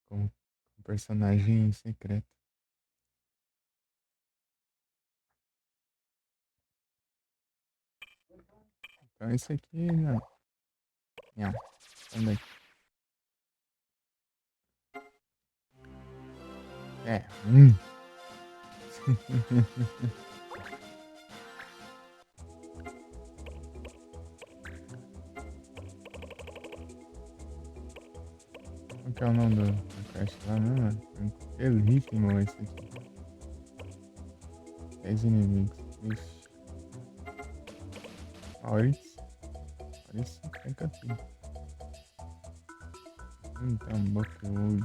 com personagem secreto. Então esse aqui, não. Não, anda aqui. É, Qual que é o nome da quest lá mesmo? Elífimo esse aqui. 10 inimigos. Ixi. Maurício. Maurício fica tudo. Então, Buckwood.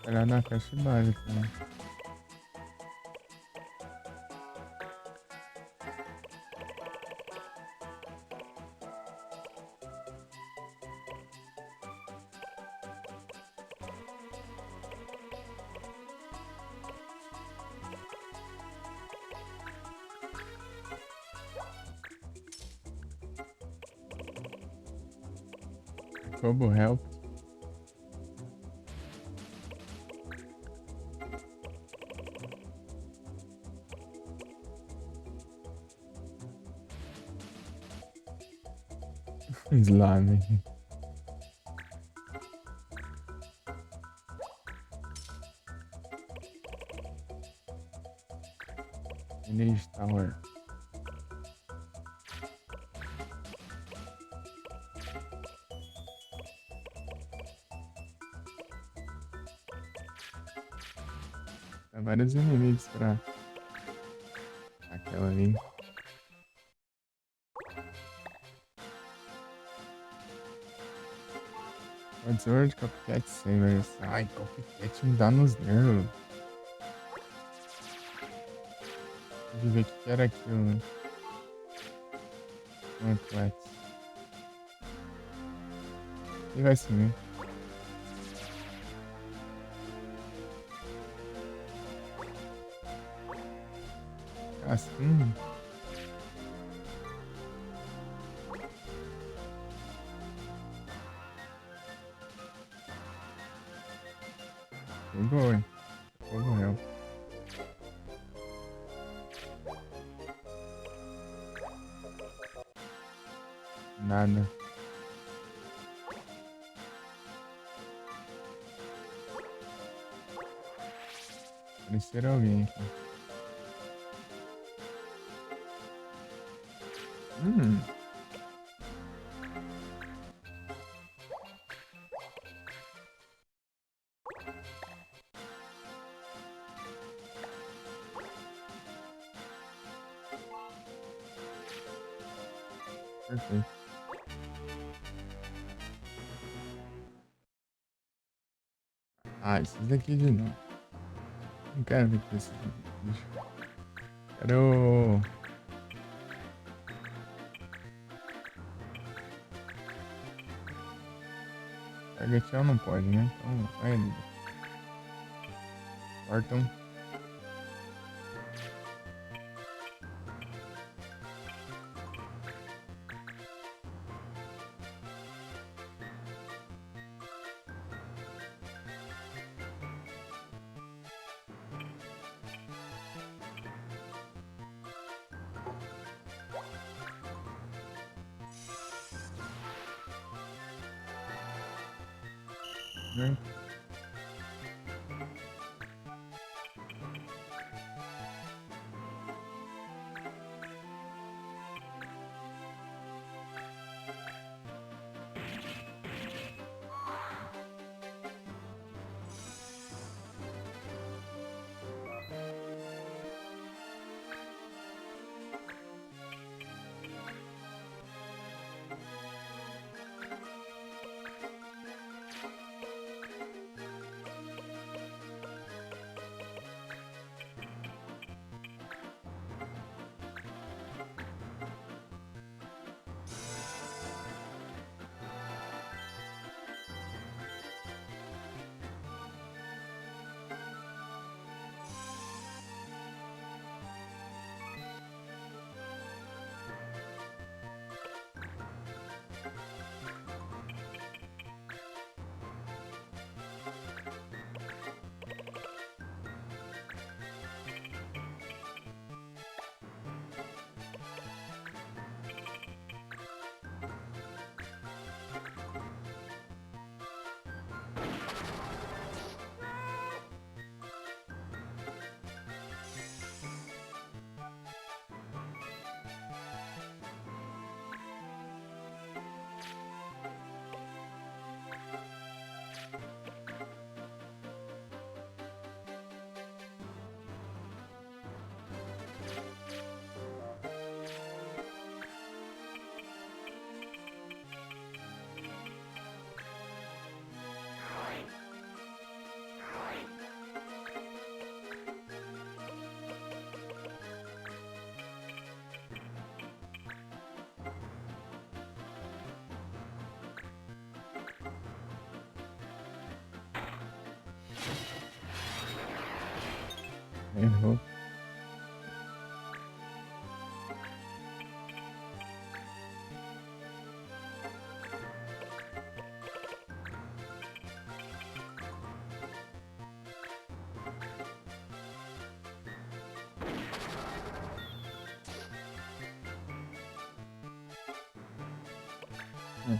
Olhar na caixa básica, né? Kobo Help. Slave. Village Tower. Tem vários inimigos pra aquela ali. Sword, Copycat Savers. Ai, Copycat me dá nos nervos. Deixa eu ver o que era aquilo, né? Complex. E vai sumir. Assim. Pegou, hein? Morreu. Nada. Parecer alguém aqui. Hum. Perfeito. Ah, esses daqui de novo. Não quero ver esses bichos. Quero. Targetear não pode, né? Então, vai ali. Cortam. Né? Errou. Hum.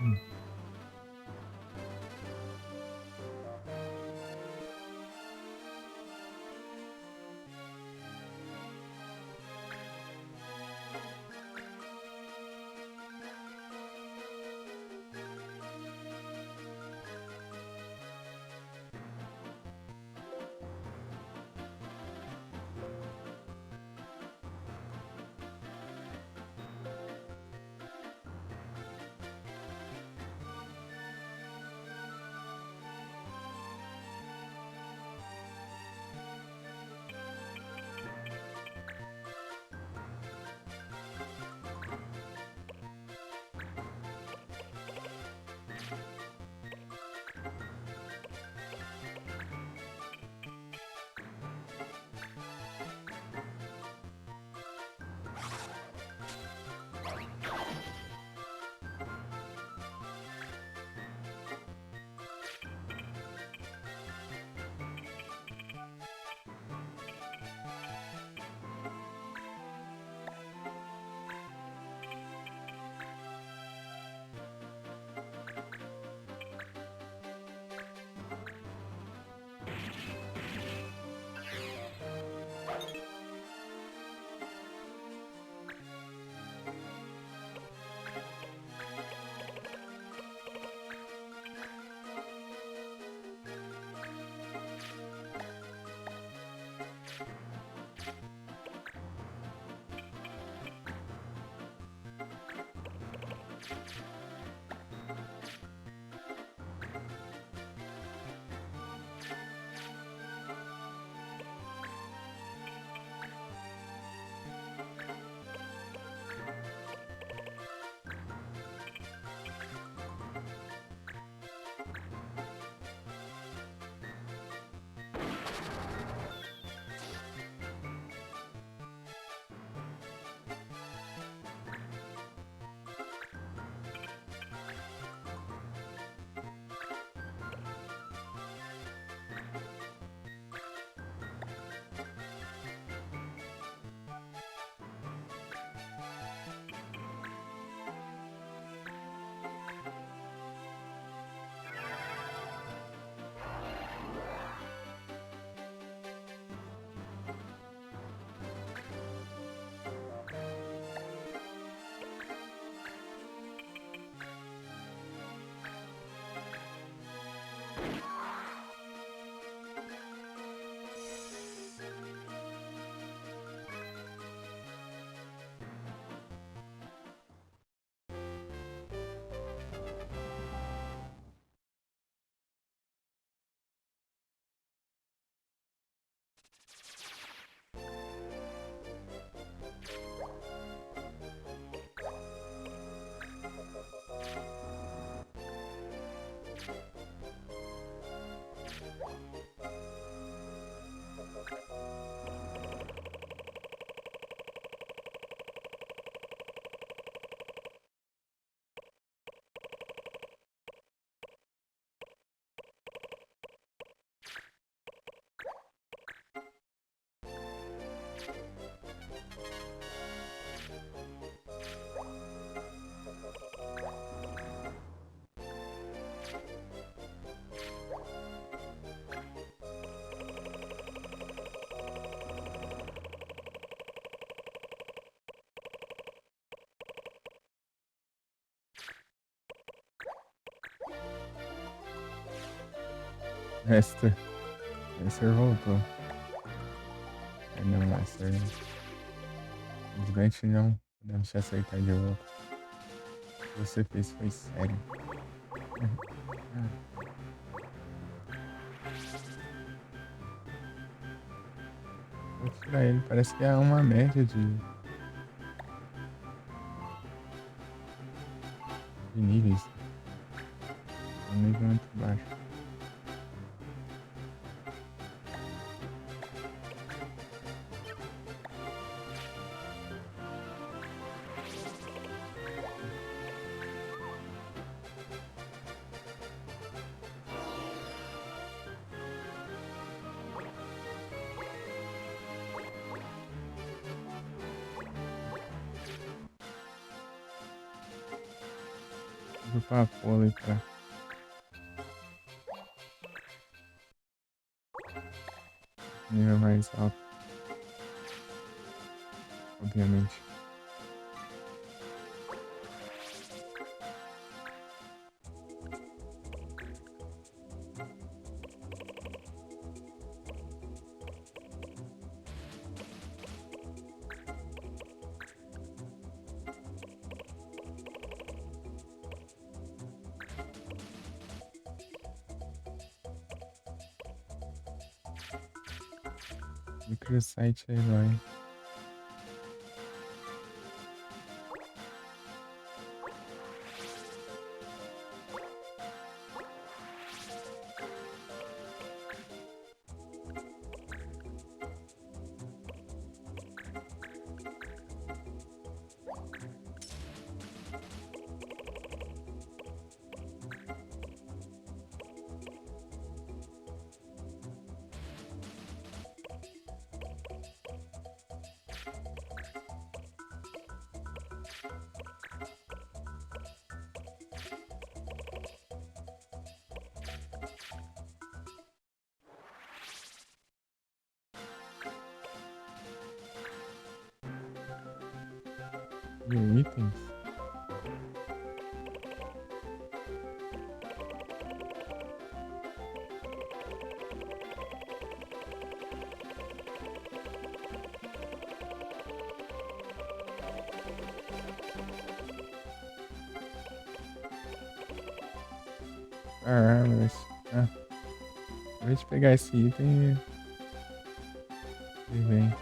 Hum. Esther. Esther voltou. Não, Esther. Infelizmente não podemos te acertar de volta. O que você fez foi sério. Vou tirar ele. Parece que é uma média de níveis. É um nível muito baixo. Vou pra pole pra nível mais alto, obviamente. Microsite herói. E itens. Armas. Ah, acabei de pegar esse item e vem.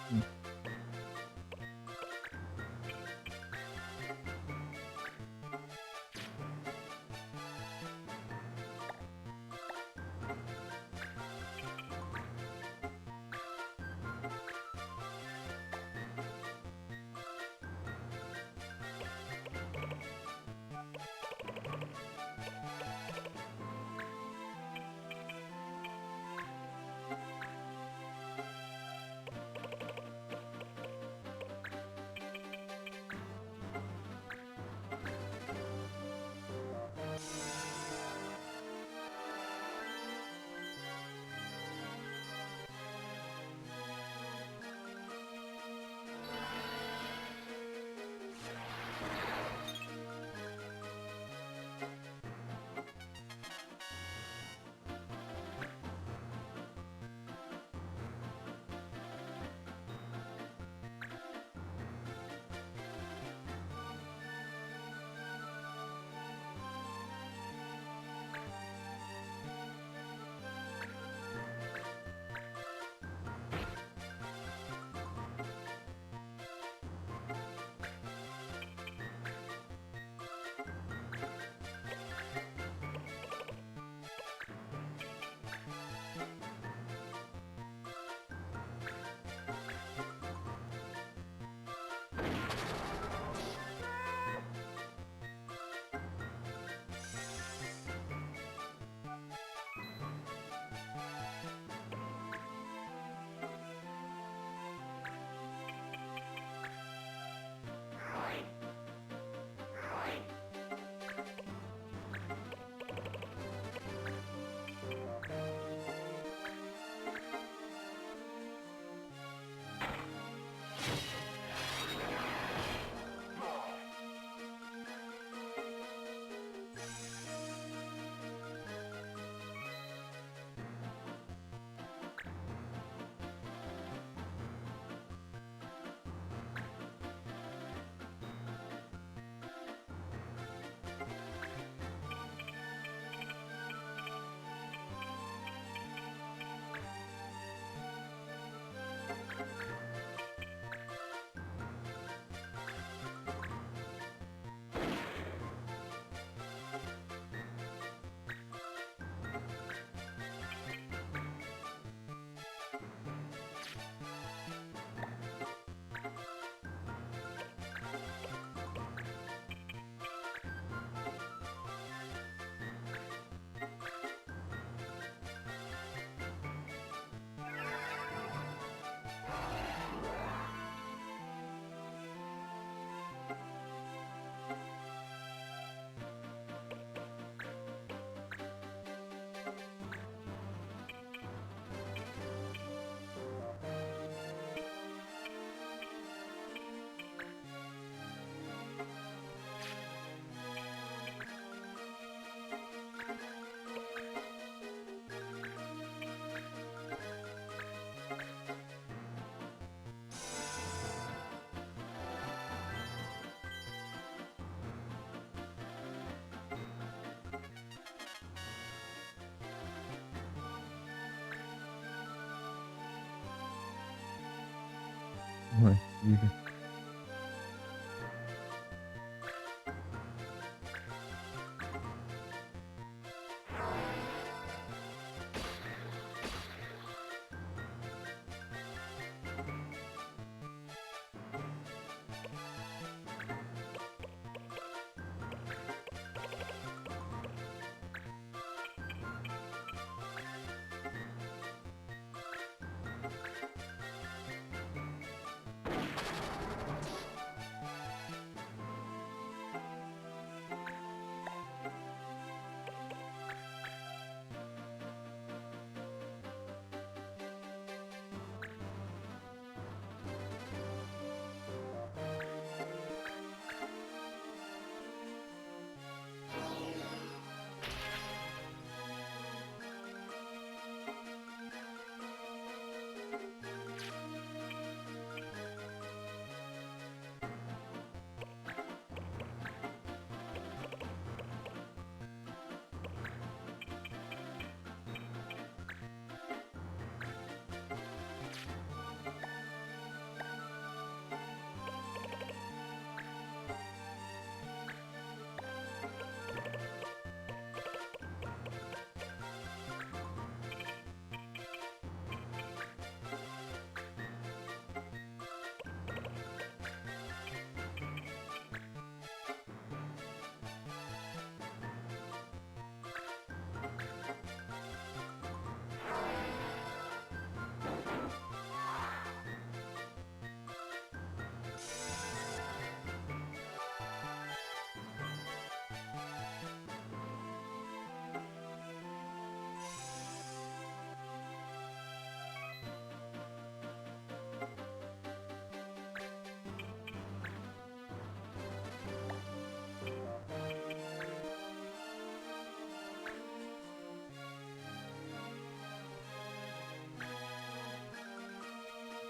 Hum. Artiga.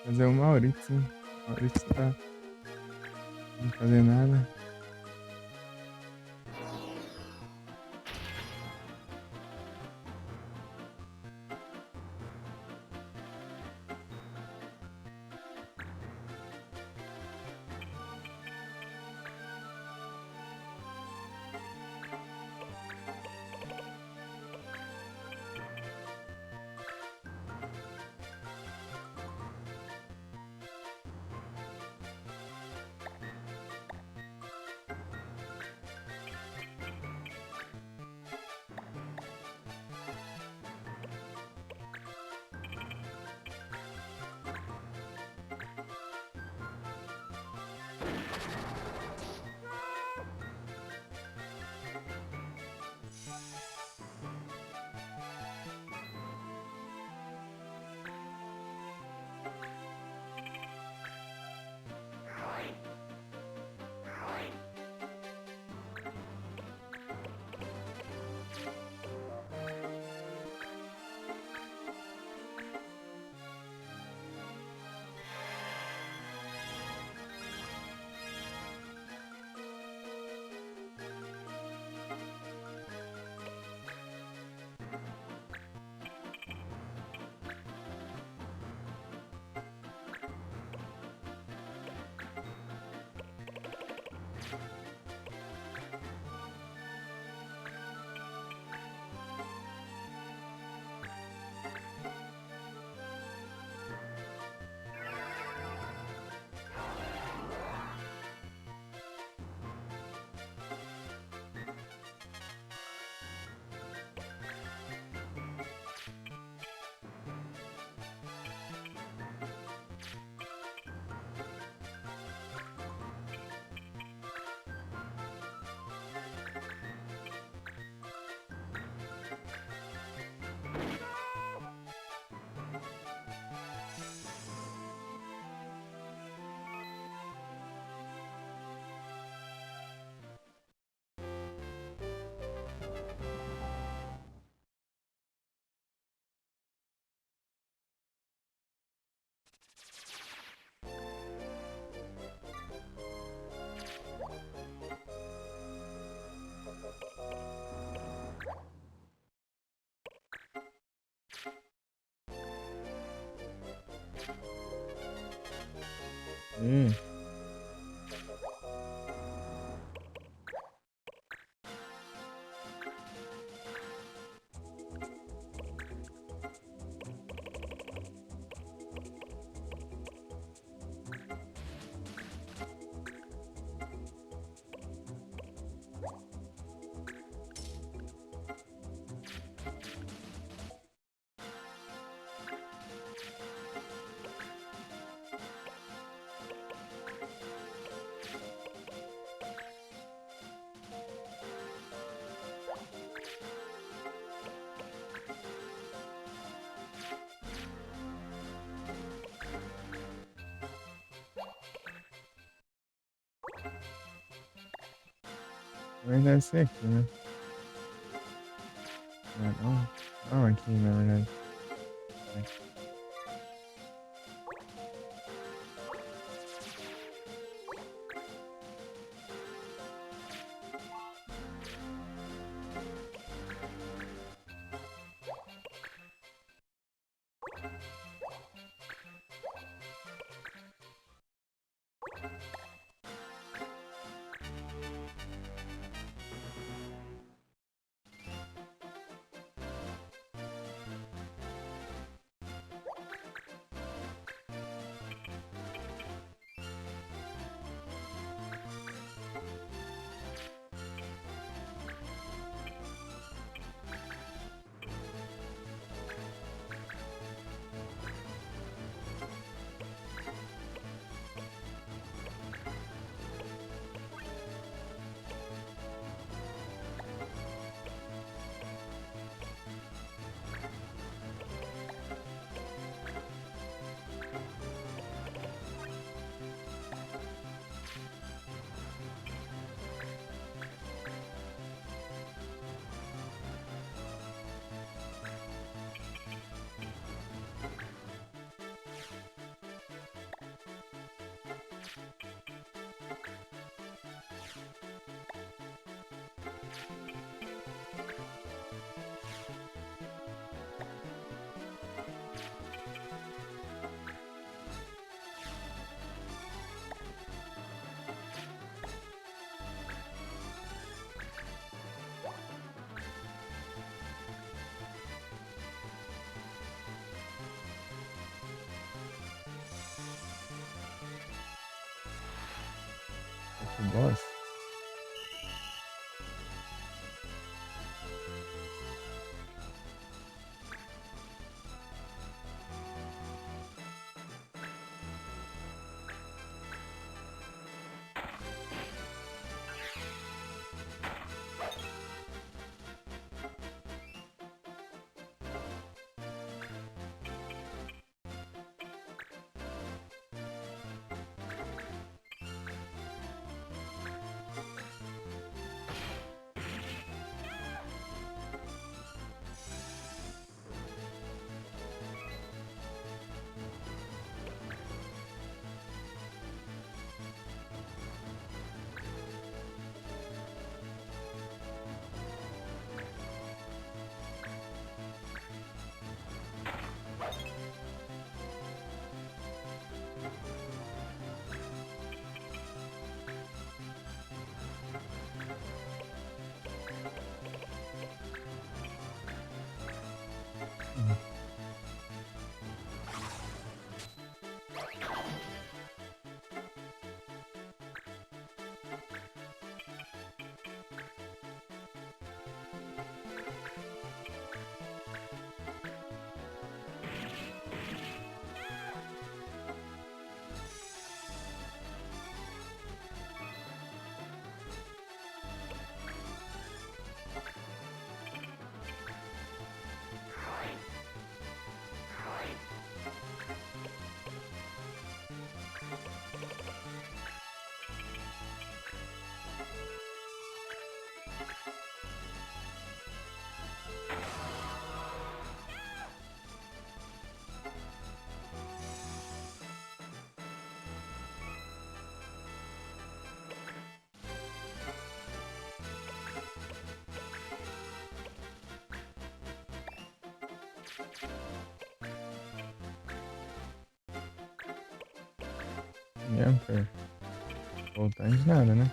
Fazer o Maurício, hein? O Maurício tá sem fazer nada. Hum. Mas deve ser aqui, né? Não, não aqui, na verdade. Que boss. Mesmo pra voltar de nada, né?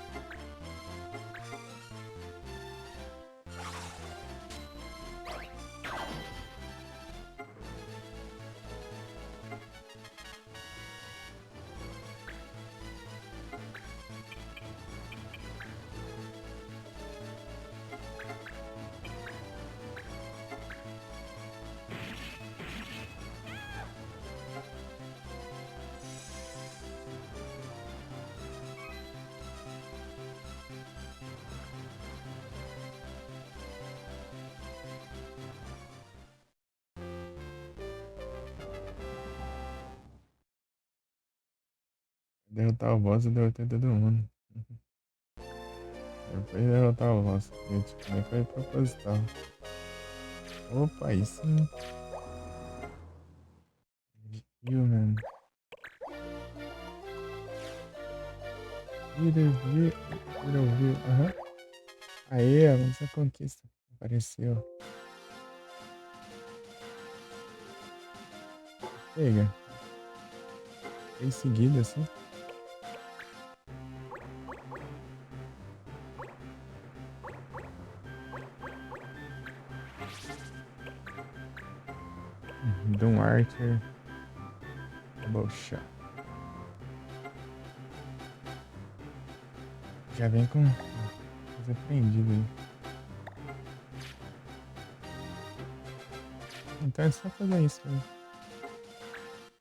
Derrotar o boss e derrotar todo mundo. Depois de derrotar o boss. Gente, nem foi proposital. Opa, aí sim. Human. Little view. Aham. Aê, a conquista. Apareceu. Pega. Em seguida, assim. Doom Archer. Double shot. Já vem com coisa prendida aí. Então é só fazer isso, né?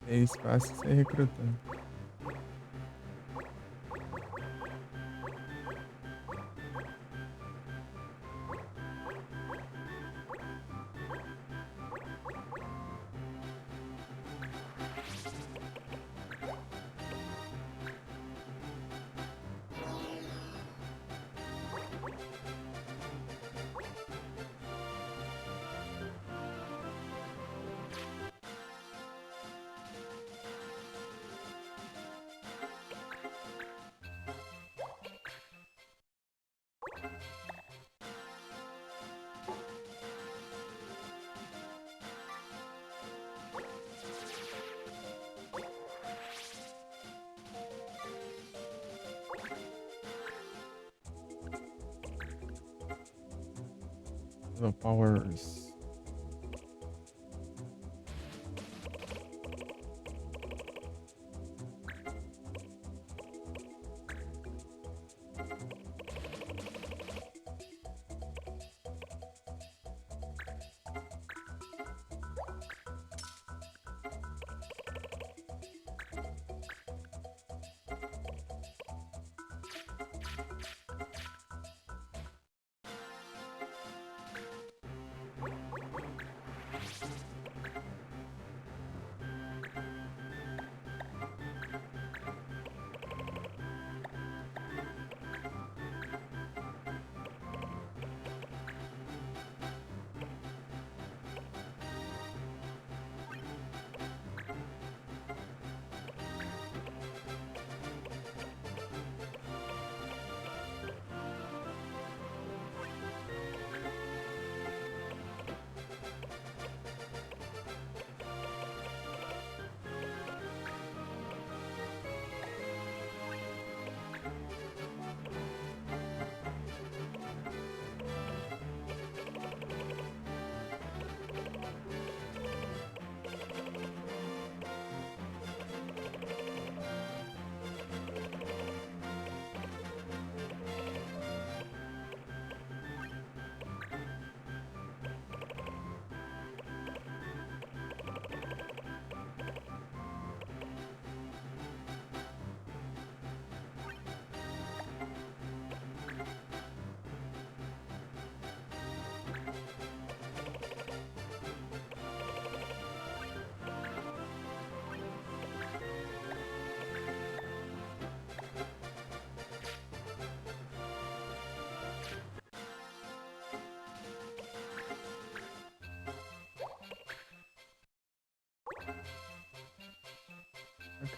Ter espaço e sair recrutando. The Powers.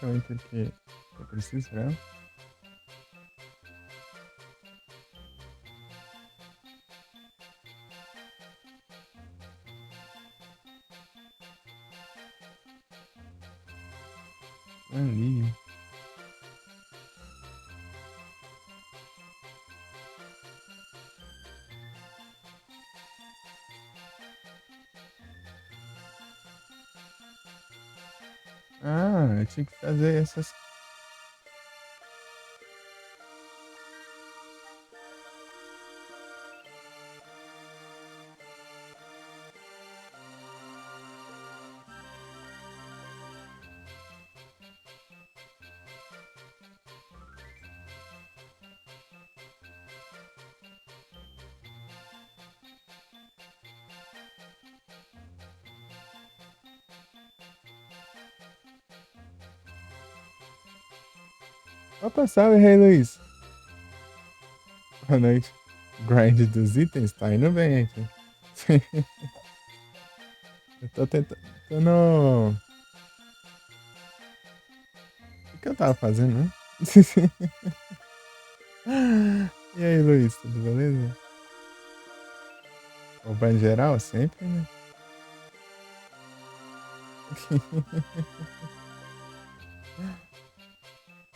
Qual que é o item que eu preciso pra ela? Ali. Ah, eu tinha que fazer essas. Opa, salve, Rei Luiz. Boa noite. Grind dos itens tá indo bem aqui. Eu tô tentando. O que eu tava fazendo, né? E aí, Luiz, tudo beleza? O ban geral sempre, né?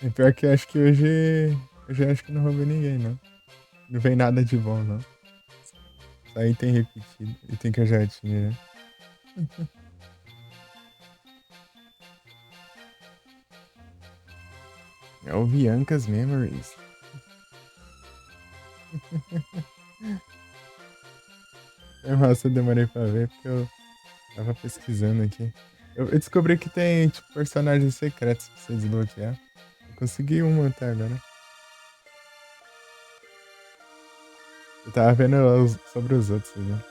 E pior que eu acho que hoje. Hoje eu acho que não roubei ninguém, não. Não vem nada de bom, não. Só item repetido. Item que eu já tinha, né? É o Bianca's Memories. É massa, eu demorei pra ver porque eu tava pesquisando aqui. Eu descobri que tem, tipo, personagens secretos pra você desbloquear. Eu consegui uma até agora. Eu tava vendo sobre os outros, né?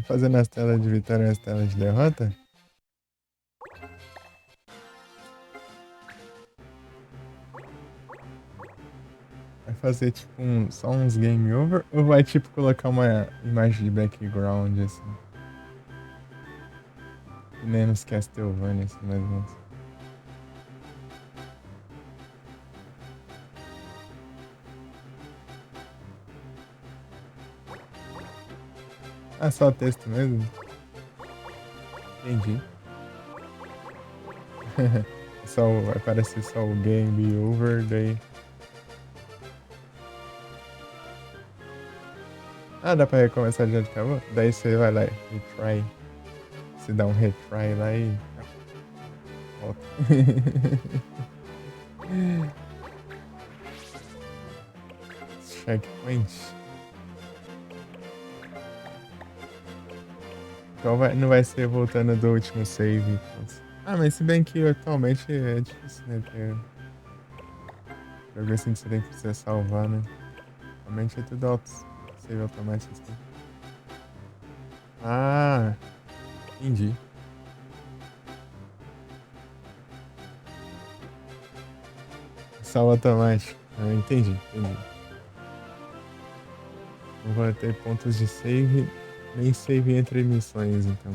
Fazendo as telas de vitória e as telas de derrota. Vai fazer, tipo, só uns game over? Ou vai, tipo, colocar uma imagem de background, assim? Que nem nos Castlevania, assim, mais ou menos. Ah, só texto mesmo? Entendi. Vai aparecer só o game over, daí. Ah, dá pra recomeçar de onde acabou? Daí você vai lá e retry. Você dá um retry lá e volta. Checkpoint. Então não vai ser voltando do último save. Então. Ah, mas se bem que atualmente é difícil, né? Ter jogo assim que você tem que precisar salvar, né? Atualmente é tudo auto save automático assim. Ah, entendi. Salva automático. Ah, entendi. Não vai ter pontos de save, nem save entre missões, então.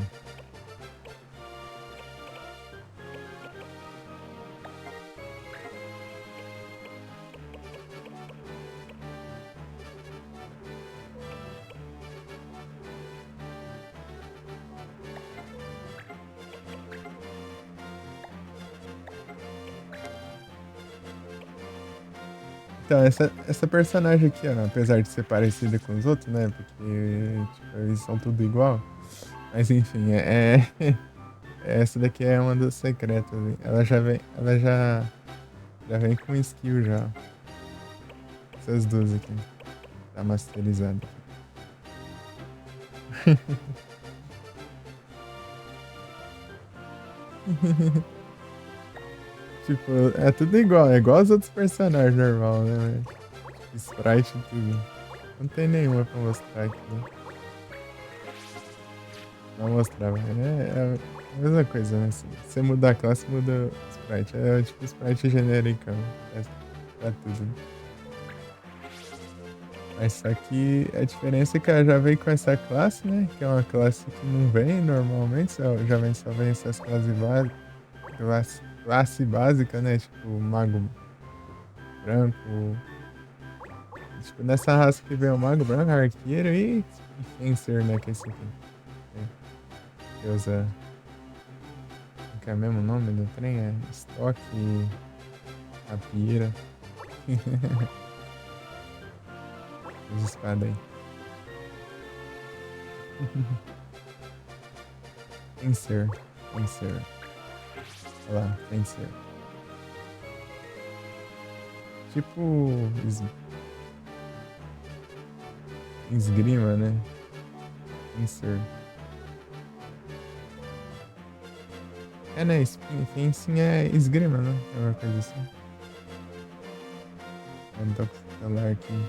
Então, essa personagem aqui, ó, apesar de ser parecida com os outros, né? Porque tipo, eles são tudo igual. Mas enfim, essa daqui é uma das secretas. Hein? Já vem com skill já. Essas duas aqui. Tá masterizada. Tipo, é tudo igual, é igual aos outros personagens normal, né? Velho? Sprite e tudo. Não tem nenhuma pra mostrar aqui. Não mostrava. É a mesma coisa, né? Se você mudar a classe, muda o sprite. É tipo sprite genérico. É pra tudo. Né? Mas só que a diferença é que ela já vem com essa classe, né? Que é uma classe que não vem normalmente, só vem essas classes básicas. Classe básica, né? Tipo, mago branco. Tipo, nessa raça que vem o mago branco, arqueiro e fencer, né? Que é esse aqui. Que usa. Que é o mesmo nome do trem? É estoque, rapieira. As espadas aí. Fencer. Fencer. Olha lá, Fencer. Tipo. Esgrima, né? Fencer. É, né? Fencing é esgrima, né? É uma coisa assim. Eu não tô com o celular aqui.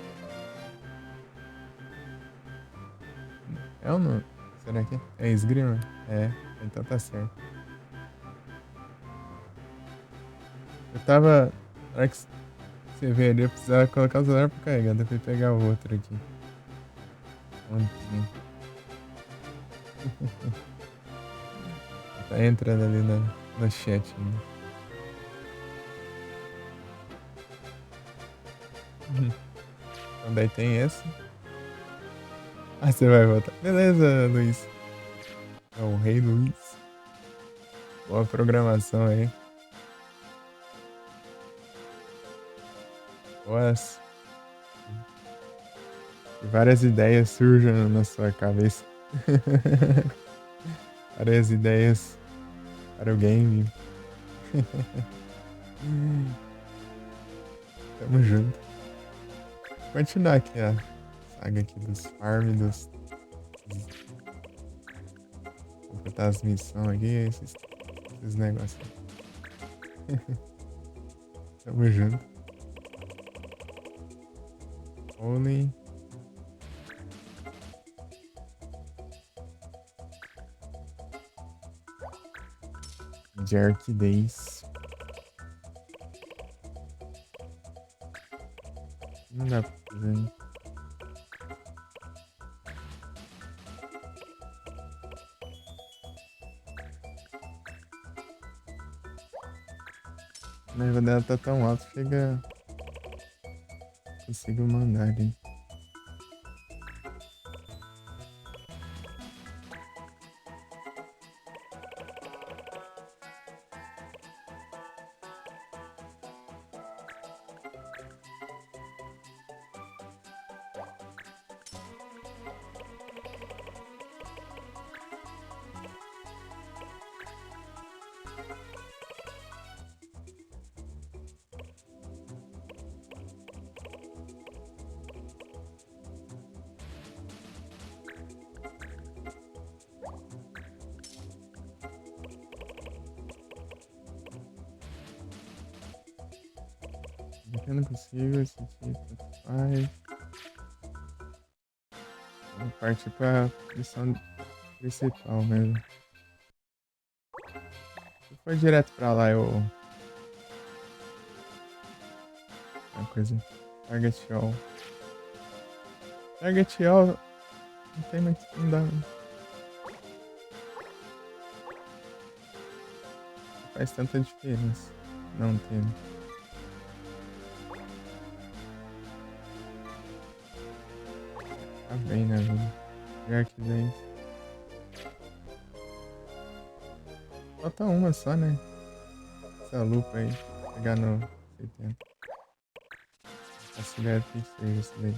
É ou não? Será que é? É esgrima? É, então tá certo. Eu tava. Na hora que você vê ali, eu precisava colocar o celular pra carregar, depois pegar o outro aqui. Ontem. Tá entrando ali no chat ainda. Então daí tem esse. Ah, você vai voltar. Beleza, Luiz. É o Rei Luiz. Boa programação aí. Boas. Que várias ideias surjam na sua cabeça. Várias ideias para o game. Tamo junto. Vou continuar aqui a saga aqui dos farm, completar as missões aqui, esses negócios. Tamo junto. Only. Jerk Days. Não dá pra fazer, hein? A nível dela tá tão alto, chega. Consigo mandar ali. Aqui eu não consigo, esse aqui tanto faz. Vou partir pra missão principal mesmo. Se for direto pra lá, eu... Uma coisa... Target all. Target all... Não tem muito... Não dá... Não faz tanta diferença. Não tem. Tá bem na vida. Pior que vem. Falta uma só, né? Essa lupa aí. Pegar no 70. Auxiliar tem que ser isso daí.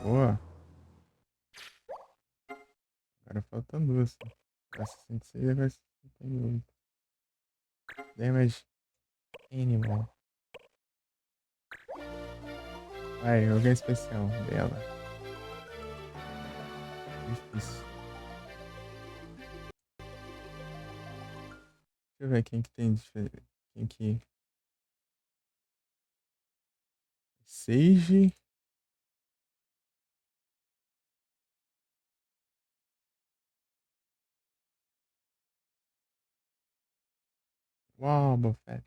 Boa. Agora faltam duas. Agora 66 e agora 68. Damage Animal. Vai, jogo especial. Bela. Difícil. Deixa eu ver quem que tem diferença. Quem que... Sage. Uau, Bofet.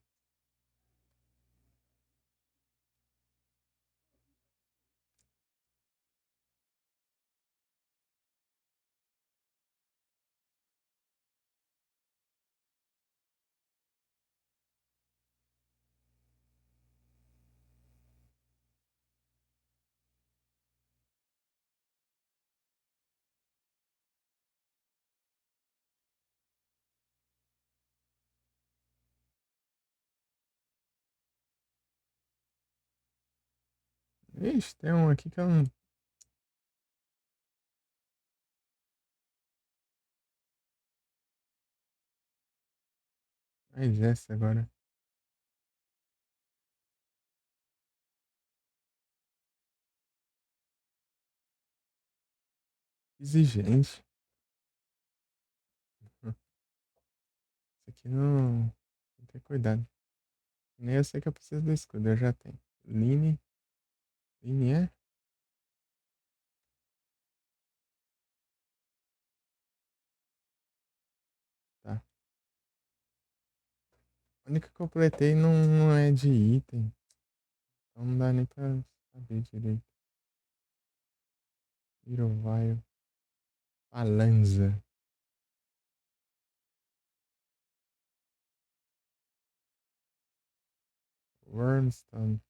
Ixi, tem um aqui que eu não... Mas essa agora. Exigente. Isso aqui não... Tem que ter cuidado. Nem eu sei que eu preciso do escudo, eu já tenho. Line. Line é? Tá. A única que eu completei não é de item. Então não dá nem pra saber direito. Irovile. Alanza. Wormstone.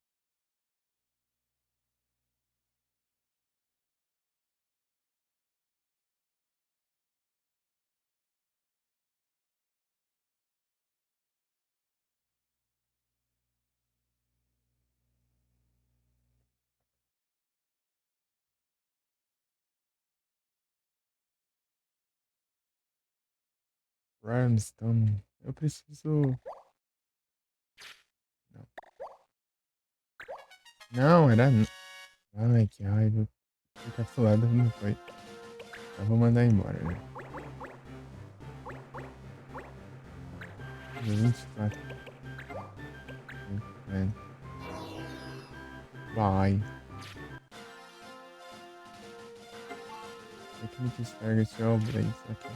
Wormstone. Eu preciso... Não, não era... Ai, que raiva. Encapsulado não foi. Eu vou mandar embora, né? 24. É. Vai. Technic Target All Blaze. Ok.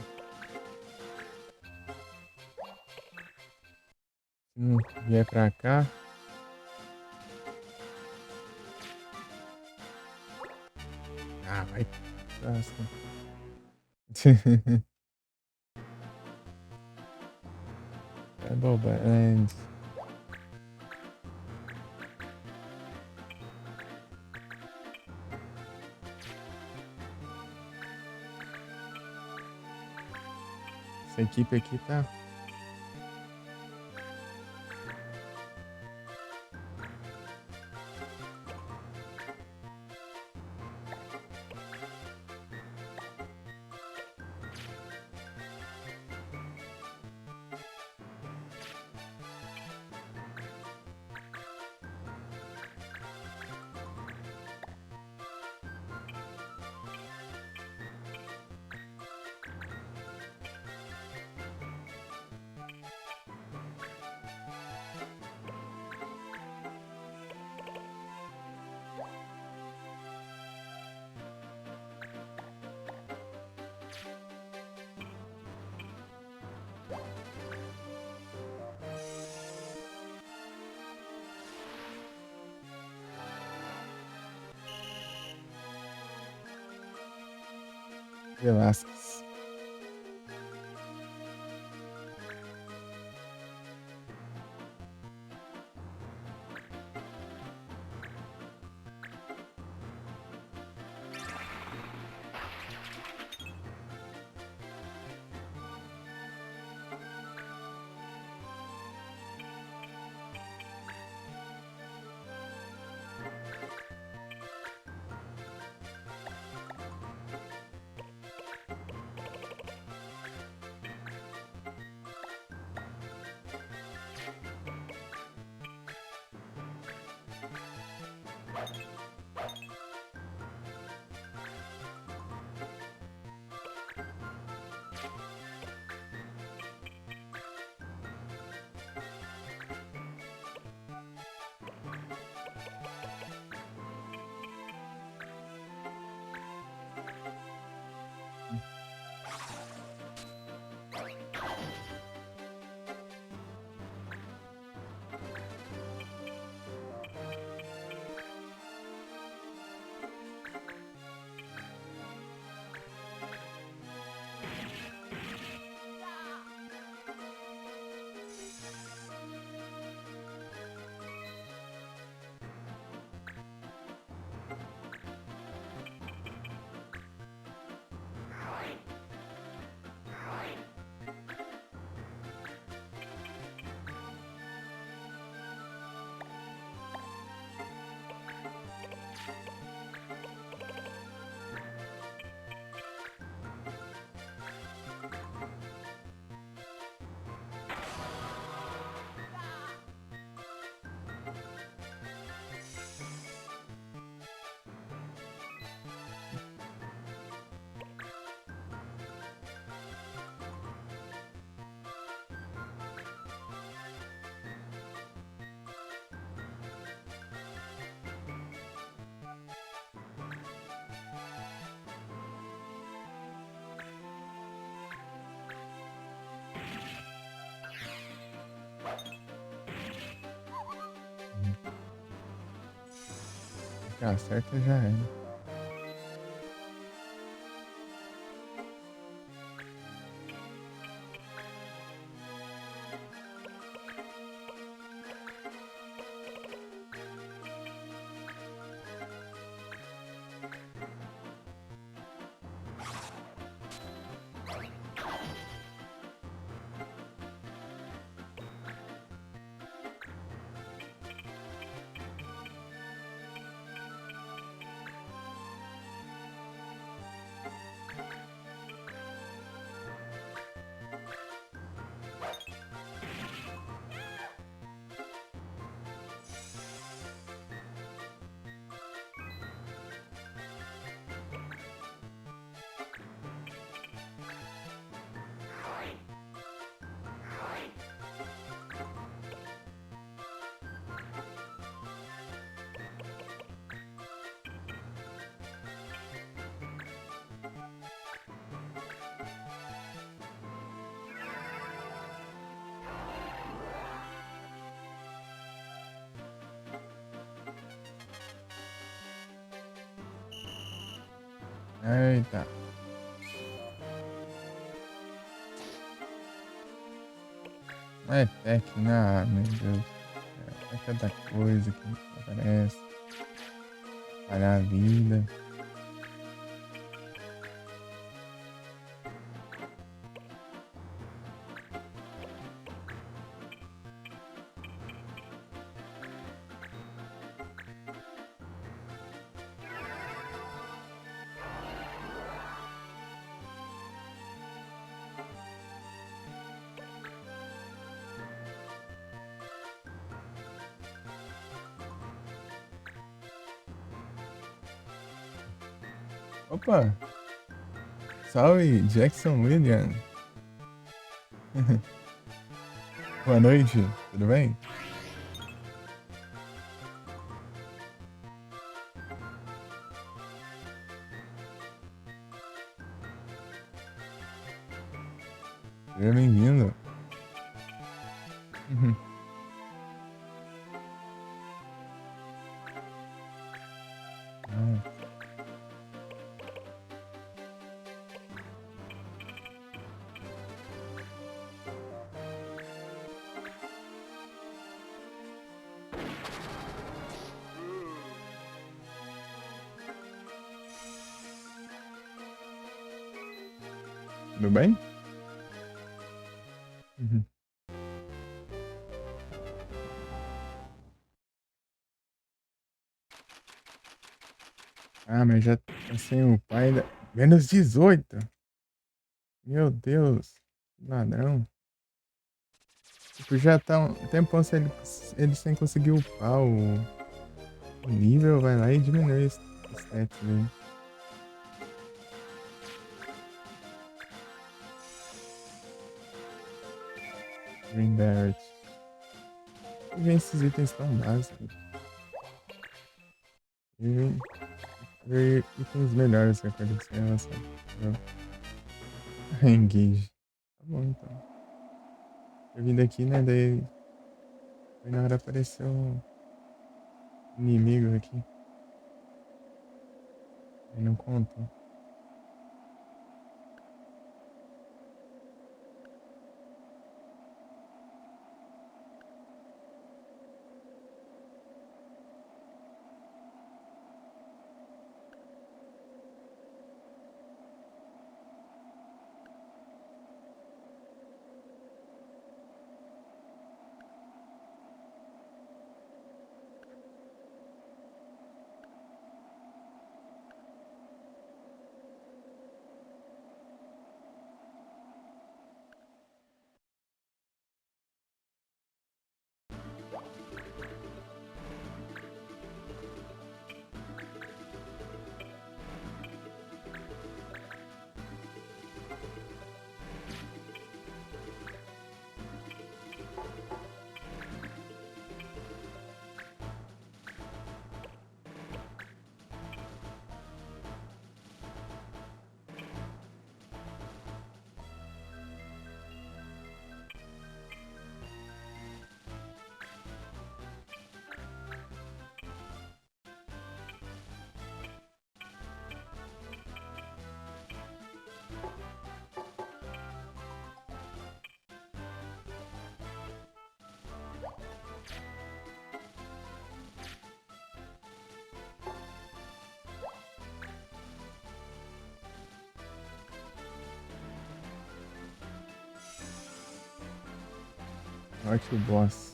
Se não vier pra cá... Ah, vai. Lasca. Double Balance. Essa equipe aqui tá... Velasquez. Acerta já era. Eita. É técnica, meu Deus. É cada coisa que aparece. Falhar a vida. Opa! Salve, Jackson William! Boa noite, tudo bem? Seja bem-vindo. Ah, Tudo bem? Uhum. Ah, mas já tá sem o pai da... Menos 18. Meu Deus. Ladrão. Tipo, já tá um tempão sem ele sem conseguir upar o nível, vai lá e diminui o stat dele. Green Barret. E vem esses itens tão básicos. E vem itens melhores que a coisa de relação. Engage. Tá bom, então. Eu vim daqui, né? Daí foi na hora apareceu um inimigo aqui. Aí não contou. Norte o boss.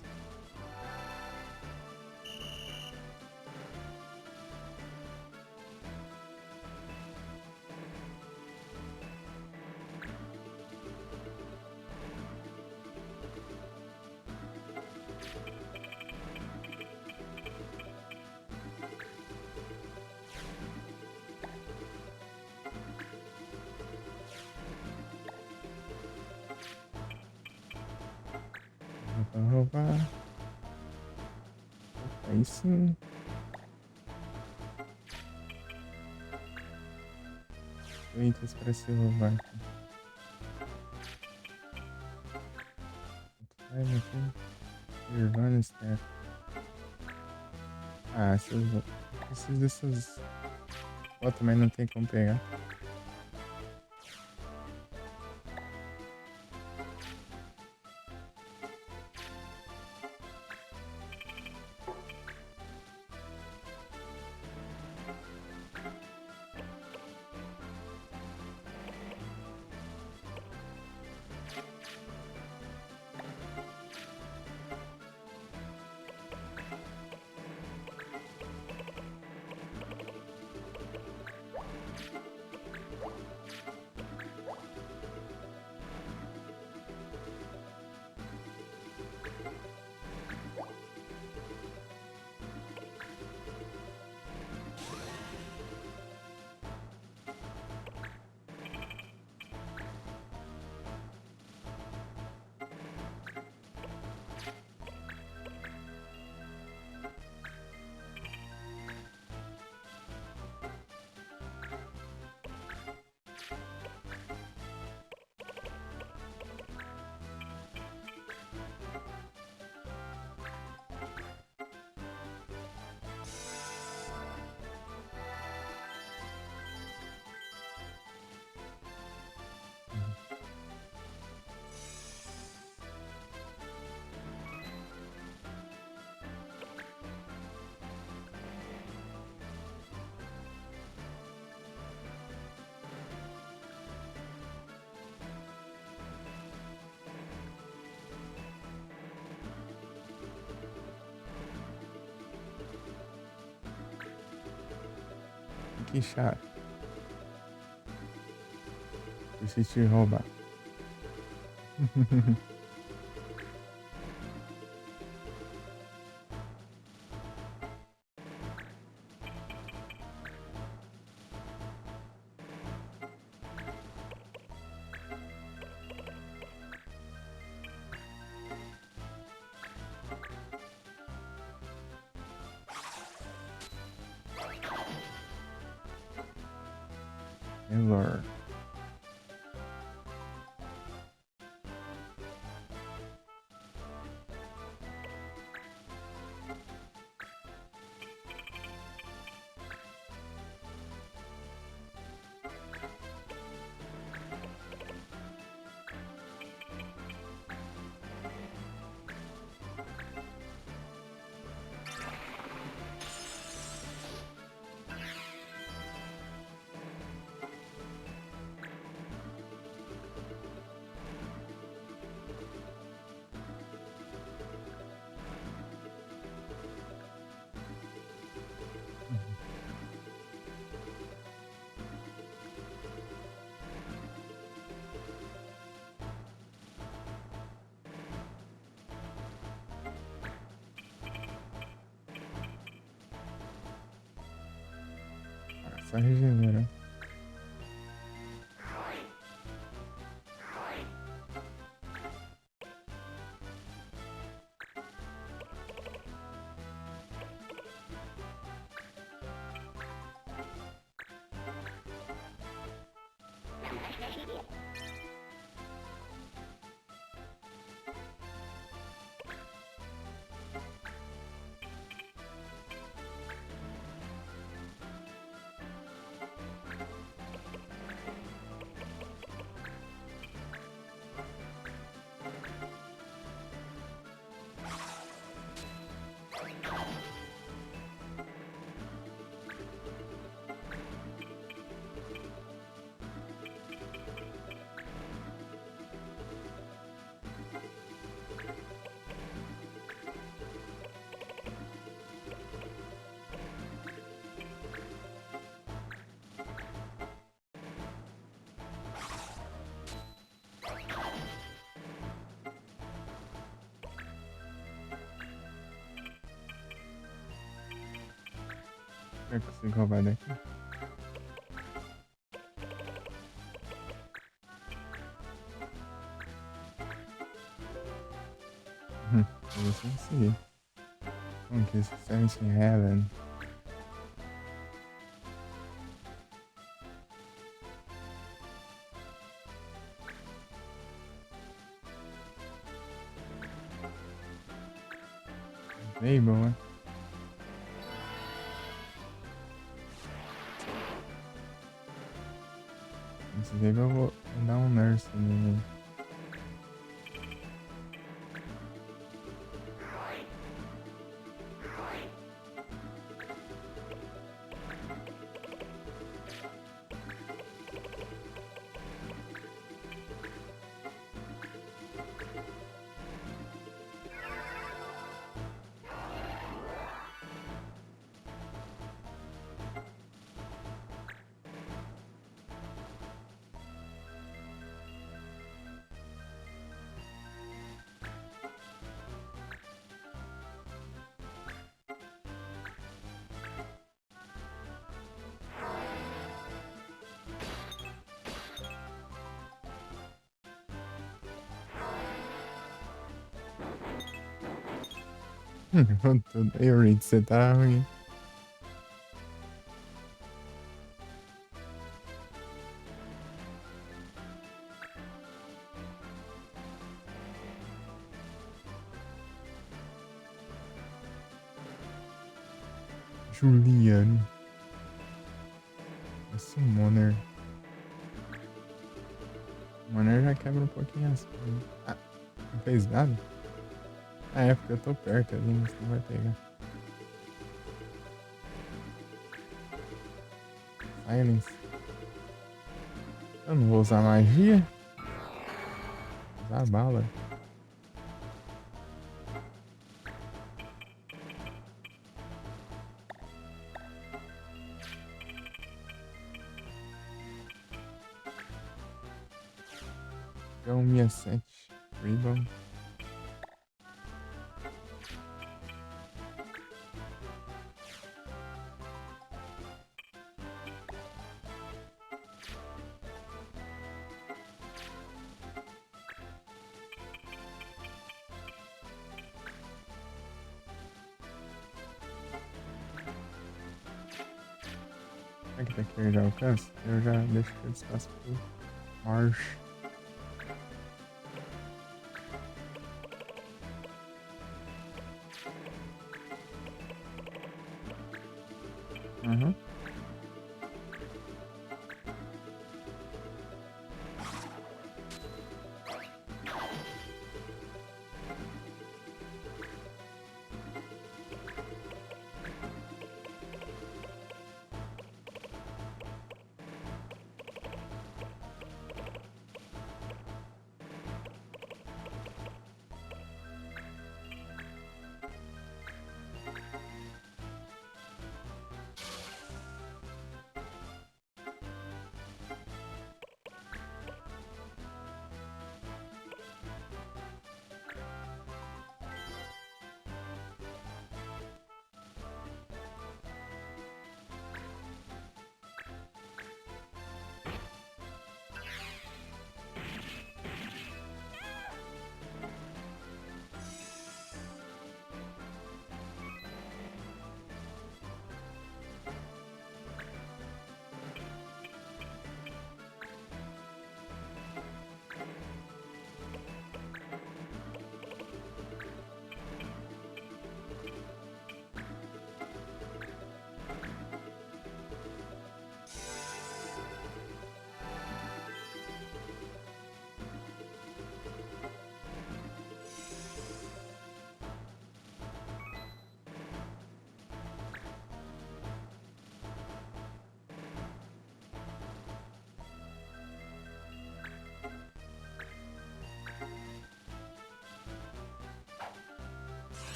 Pra roubar. Aí sim. Itens para se roubar aqui. Time aqui. Nirvana Staff. Ah, essas. Preciso dessas. Ó, também não tem como pegar. que chato. Deixa eu te roubar. Melhor. Só regenera. Eu consigo roubar daqui. Eu vou conseguir. Como que esse Seventh Heaven? Bem bom, né? Esse daí eu vou dar um nurse nele. Eu, Reed, você tá ruim. Juliano. Esse Monner. O Monner já quebra um pouquinho as coisas. Ah, não fez nada? Ah, é porque eu tô perto ali, mas não vai pegar. Silence. Eu não vou usar magia. Vou usar bala. Então, 67. Ribbon. Será que daqui eu já alcanço? Eu já deixo aquele espaço pro Marsh. Uhum.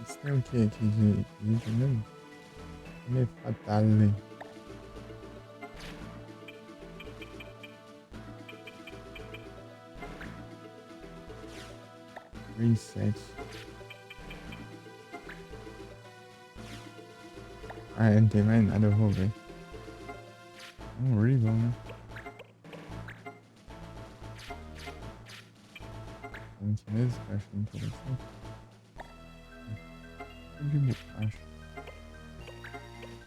Isso tem o que aqui de vídeo mesmo? Ele é fatal, né? Reset. Ah, não tem mais nada, eu vou ver. Um Ribbon, né? Antes mesmo, que eu acho interessante. De borracha.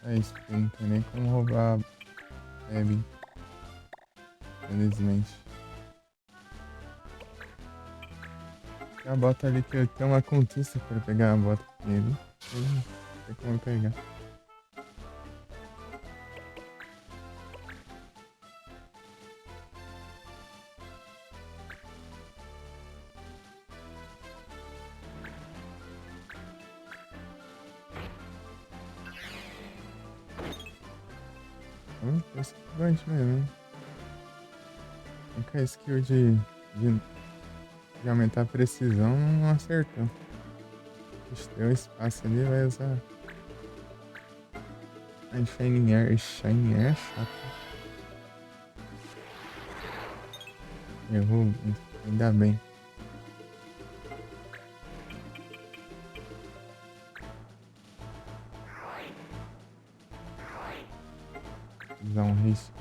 É isso, porque não tem nem como roubar a Abby. Felizmente. Tem a bota ali que eu tenho uma conquista para pegar a bota dele. Não tem como pegar. Tô esquivante mesmo, hein? Com a skill de aumentar a precisão, não acertou. Ixi, deu espaço ali, vai usar. A Shining Air. Shining Air é chato. Errou, ainda bem. Vou dar um risco.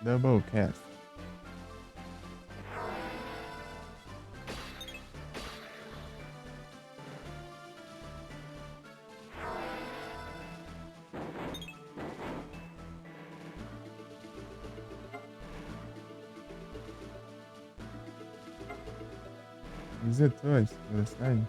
Double cast. Resetou a velocidade?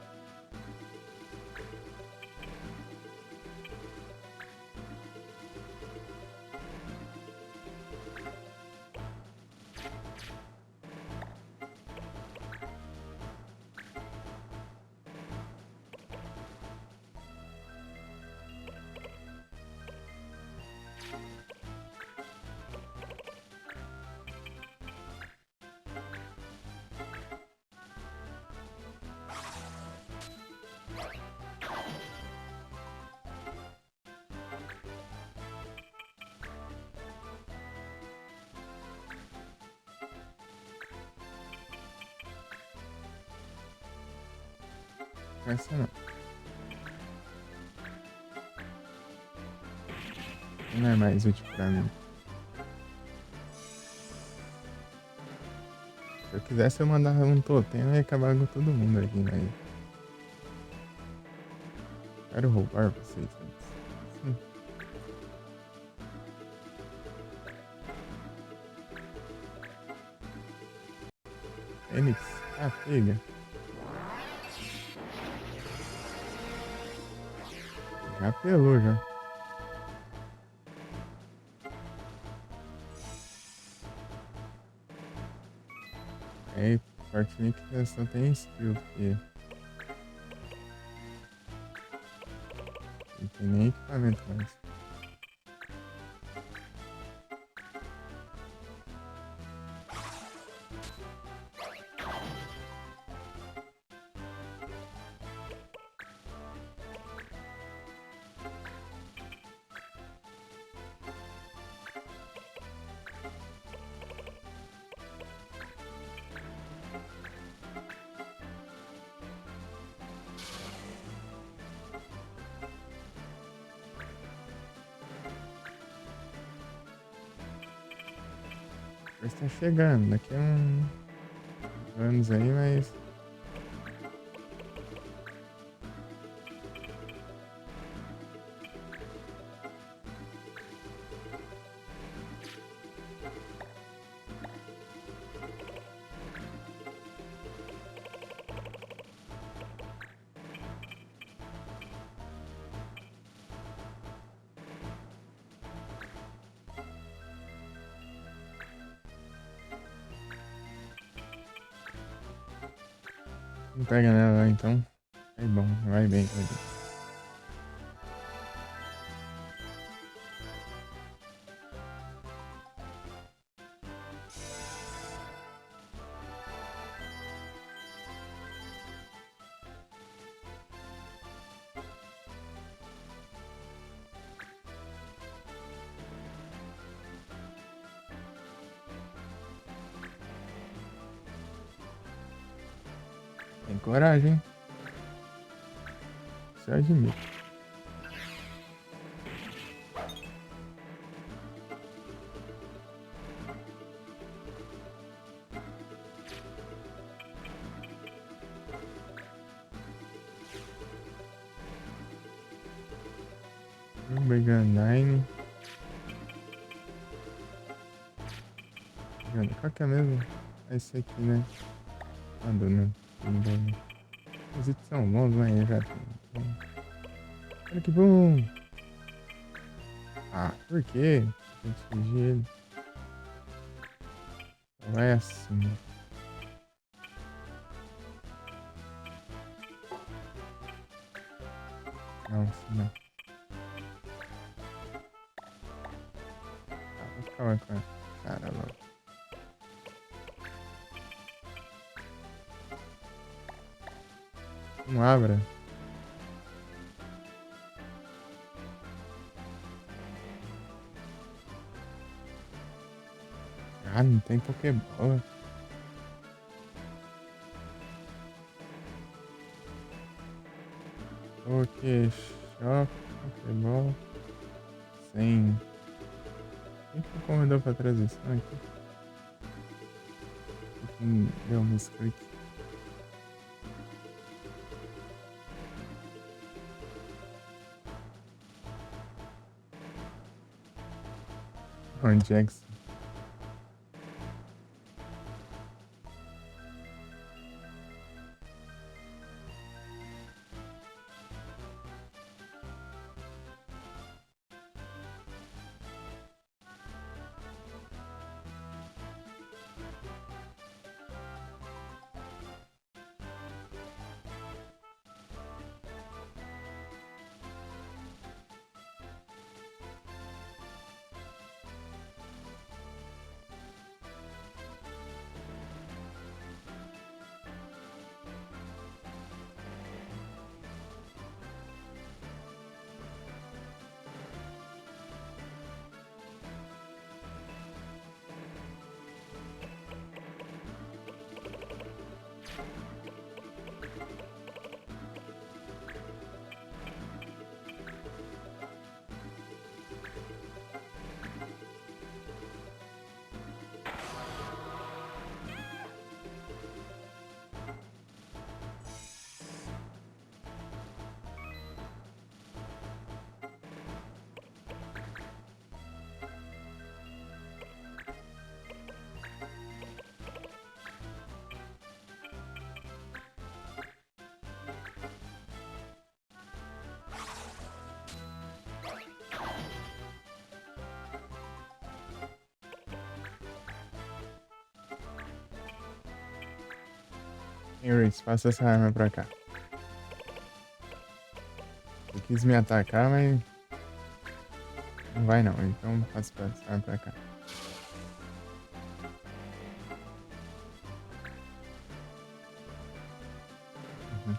Essa não. Não é mais útil pra mim. Se eu quisesse, eu mandava um totem e acabar com todo mundo aqui, mas... Quero roubar vocês antes. Fênix, pega. Já apelou, já. É, Fortnite só tem skill, porque... Não tem nem equipamento mais. Mas tá chegando, daqui a anos aí, mas... Não pega nela então. É bom, vai bem, vai bem. Tem coragem, hein? Isso eu admito. Mega Nine. Qual que é mesmo? É esse aqui, né? Ah, dona. Os itens são bons, mas eu já tenho. Olha que bom! Ah, por quê? Tem que fingir ele. Vai assim. Não, assim não. Ah, vou ficar com a cara logo. Não abra. Ah, não tem Pokébola. Pokéshop, Pokébola. Sem. Quem que convidou pra transição aqui? Quem deu um misclick? Onde é que... Iris, passa essa arma pra cá. Eu quis me atacar, mas não vai não. Então passa essa arma pra cá. Uhum.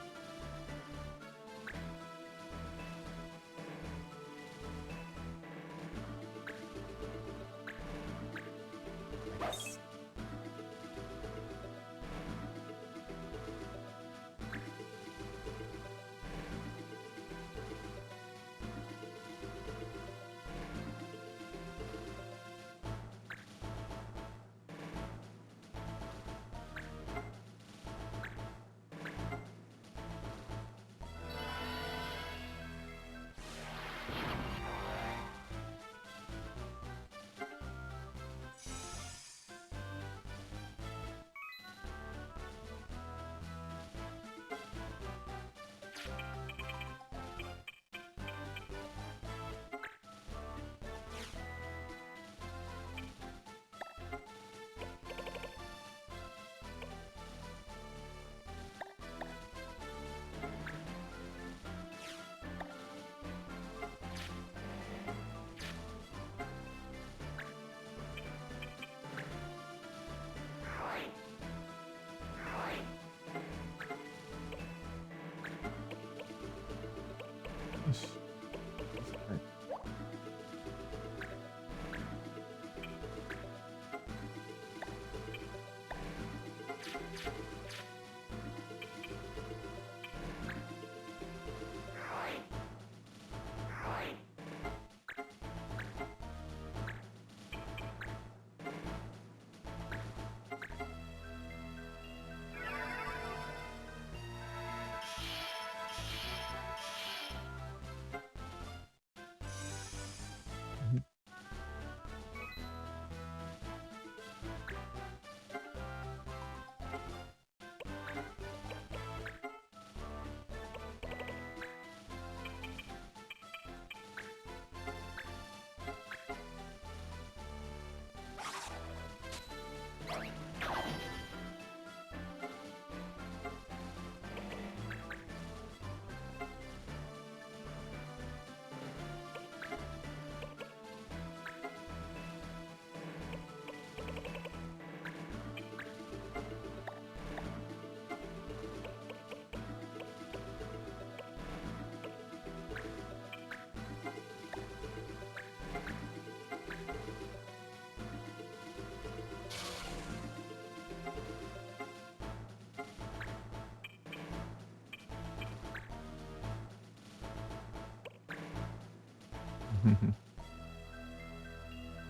Ixi.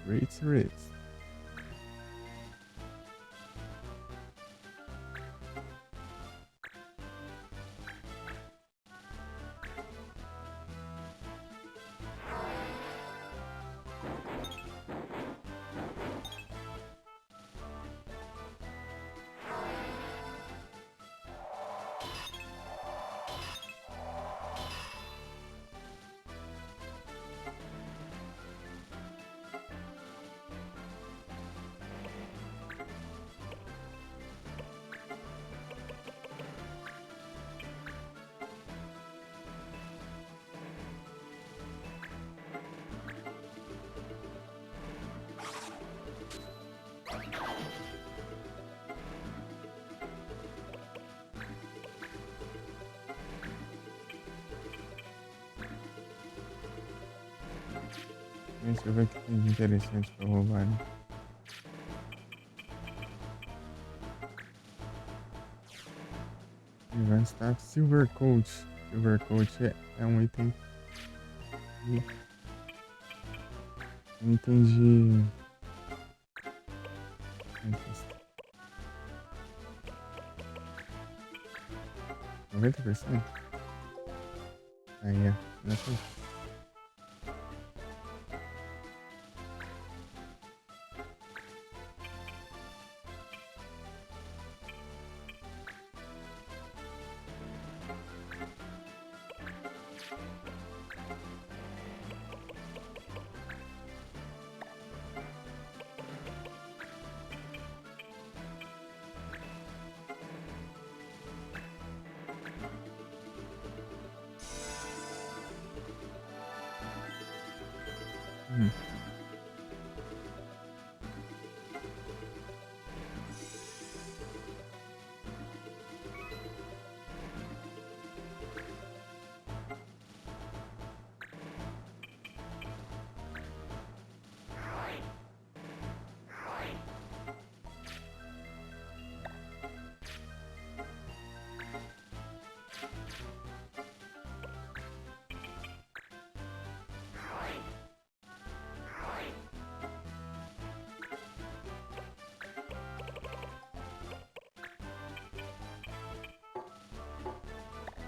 Ritz, Ritz. Deixa eu ver o que tem de interessante pra roubar, né? Divine Staff Silver Coat. Silver Coat é um item de... Um item de... 90%? Aí, é. Não é tudo. Hum.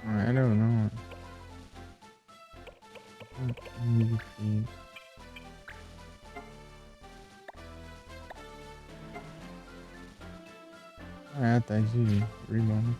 Não era ou não? Enfim. Ah, é, tá de rebound.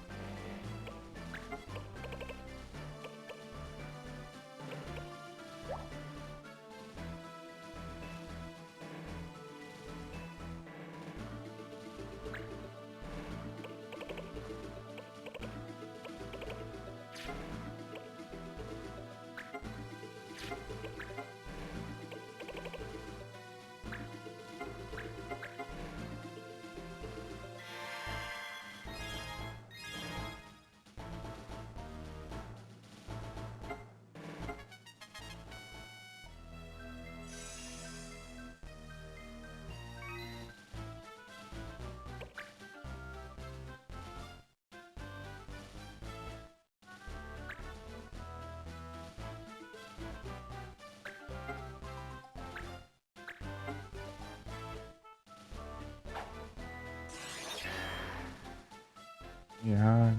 Yeah.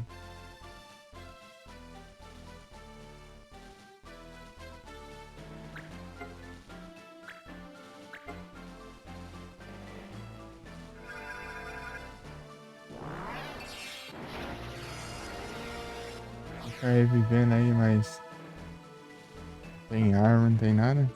Ficar revivendo aí, mas tem arma, não tem nada.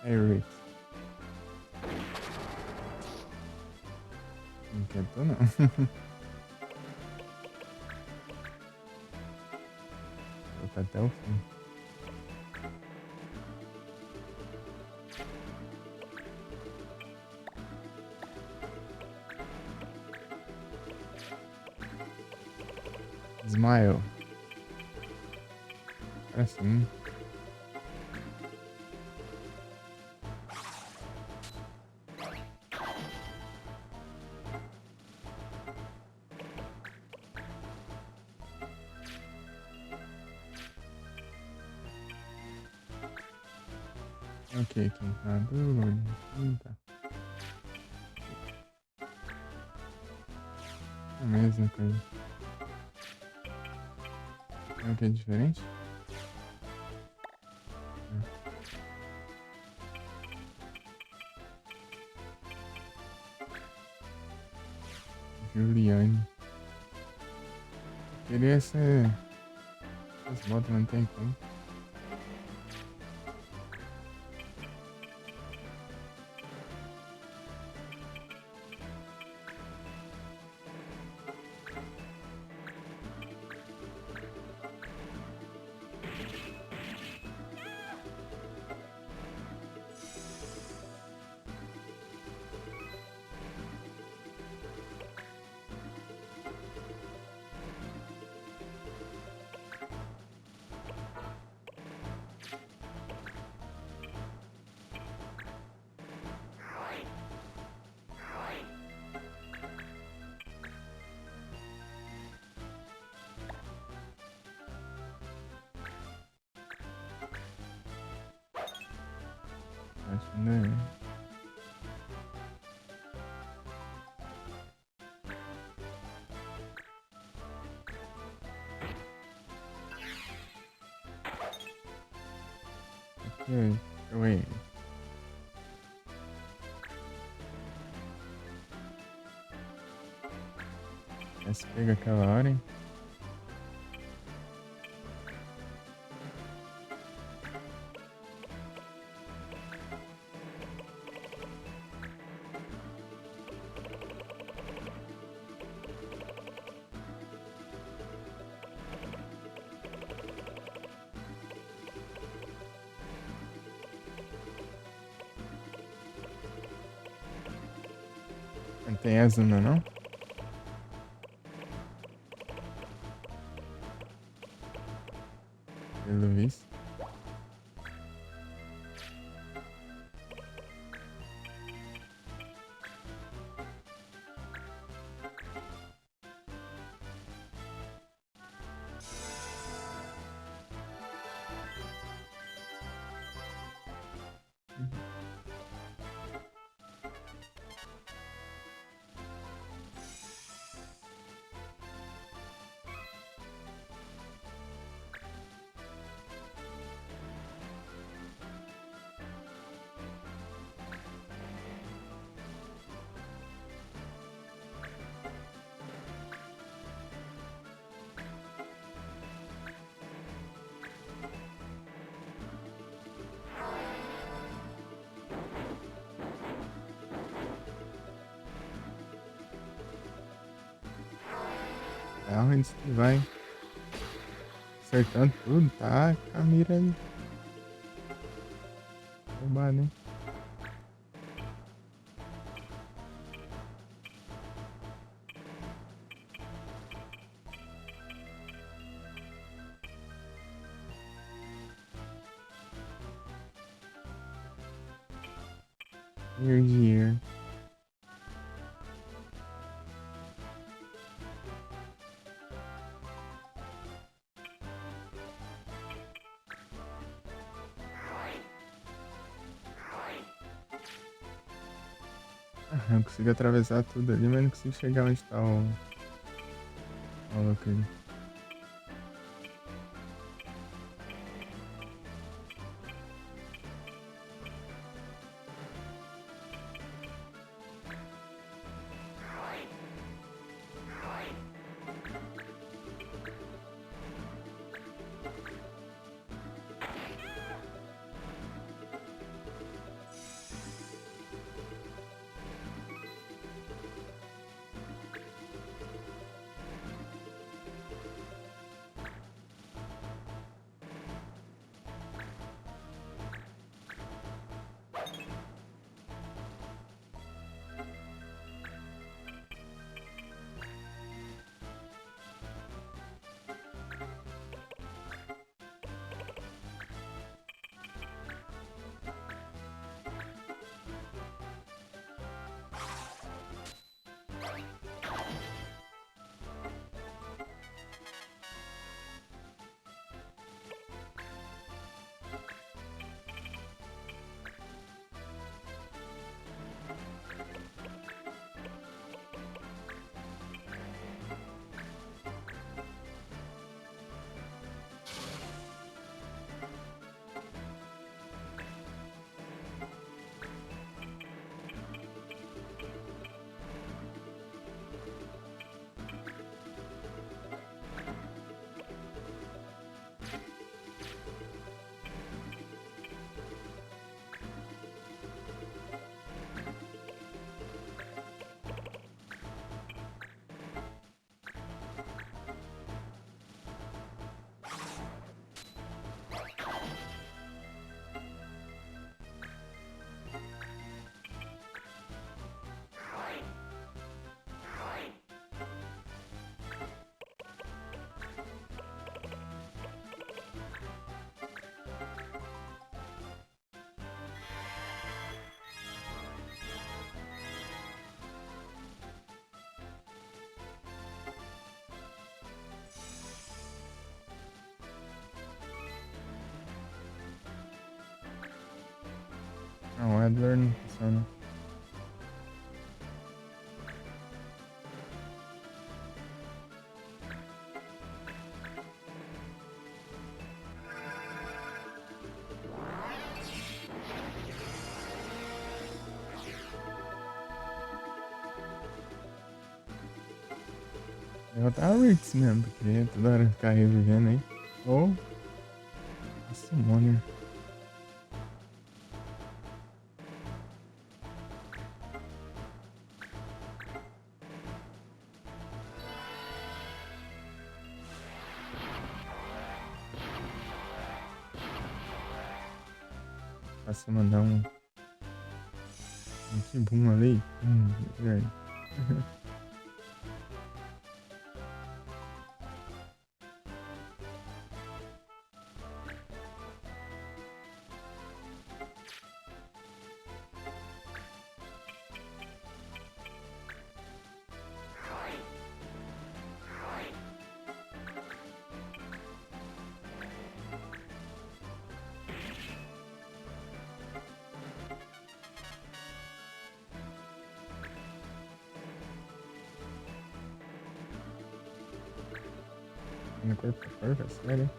Rick. Não quieto, não. Vou botar até o fim. Smile. Assim. Ok, queimado. Tá. A mesma coisa. É o que é diferente? Juliane. Queria ser. As botas não tem como. Acho que não é. Ok, wait. Essa pega aquela hora, hein? Não tem asa ainda não? Pelo visto. Onde você vai? Acertando tudo, tá? Com a mira ali. Roubado, hein? Year year. Eu consigo atravessar tudo ali, mas não consigo chegar onde tá o maluco ali. Adler não funciona. Derrotar a Ritz mesmo, porque toda hora ficar revivendo aí. Ou a Summoner. Posso mandar um Kibum ali? Verdade. No corpo a corpo, é sério?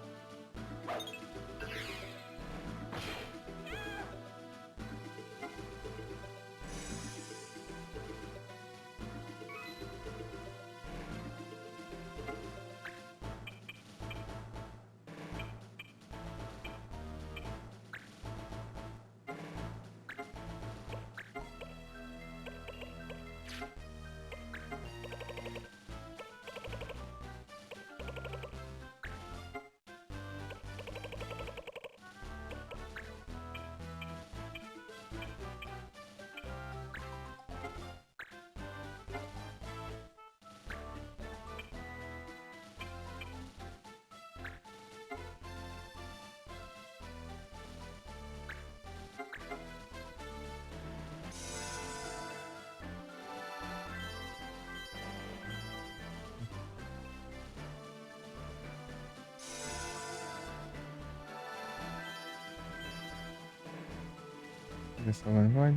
Ver se ela vai.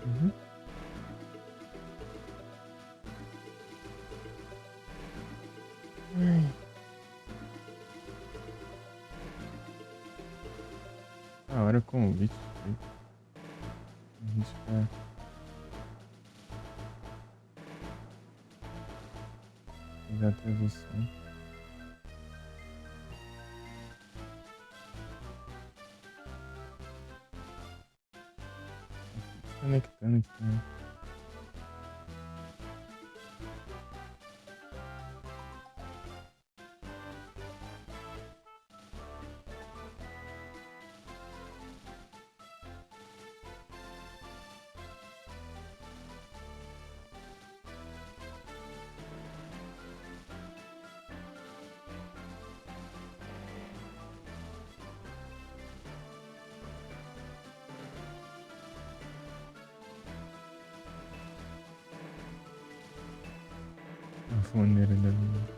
Uhum. Ai. A hora com o bicho. A gente vai pegar a evolução. Conectando aqui também. A foneira da vida.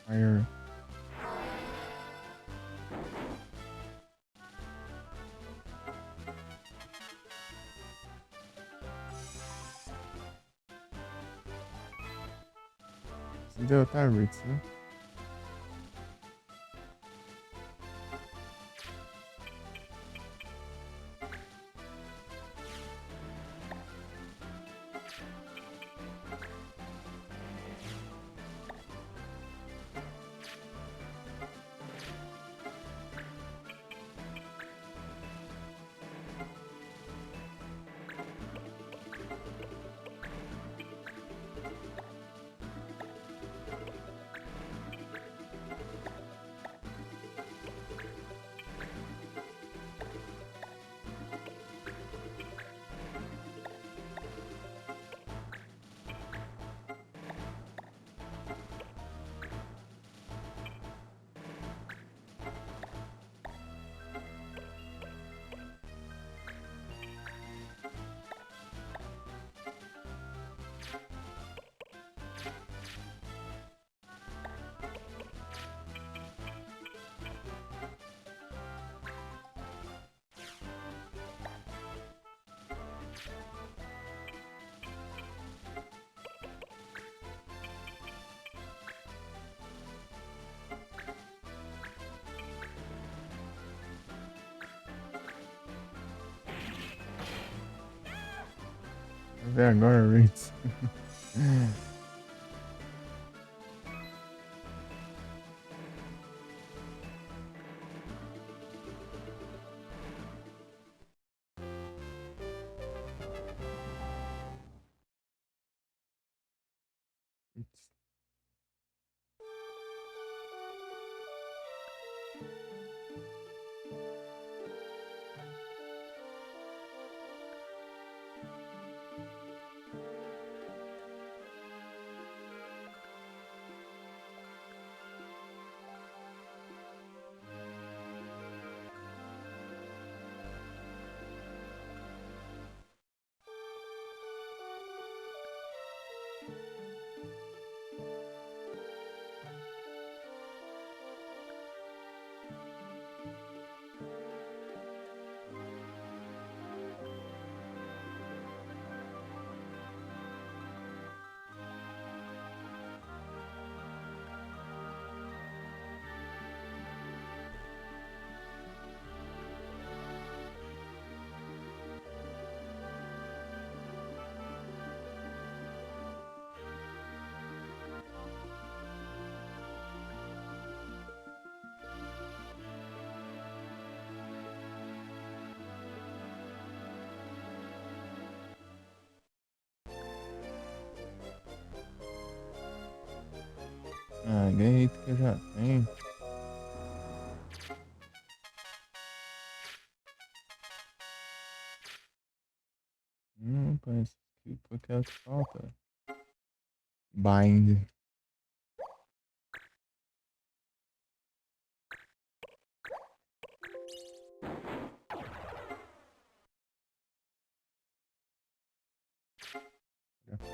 Fire. Se derrotar a Ritz, né? ver agora, Ritz. Ah, ganhei item que eu já tenho. Parece que foi aquela que falta. Bind.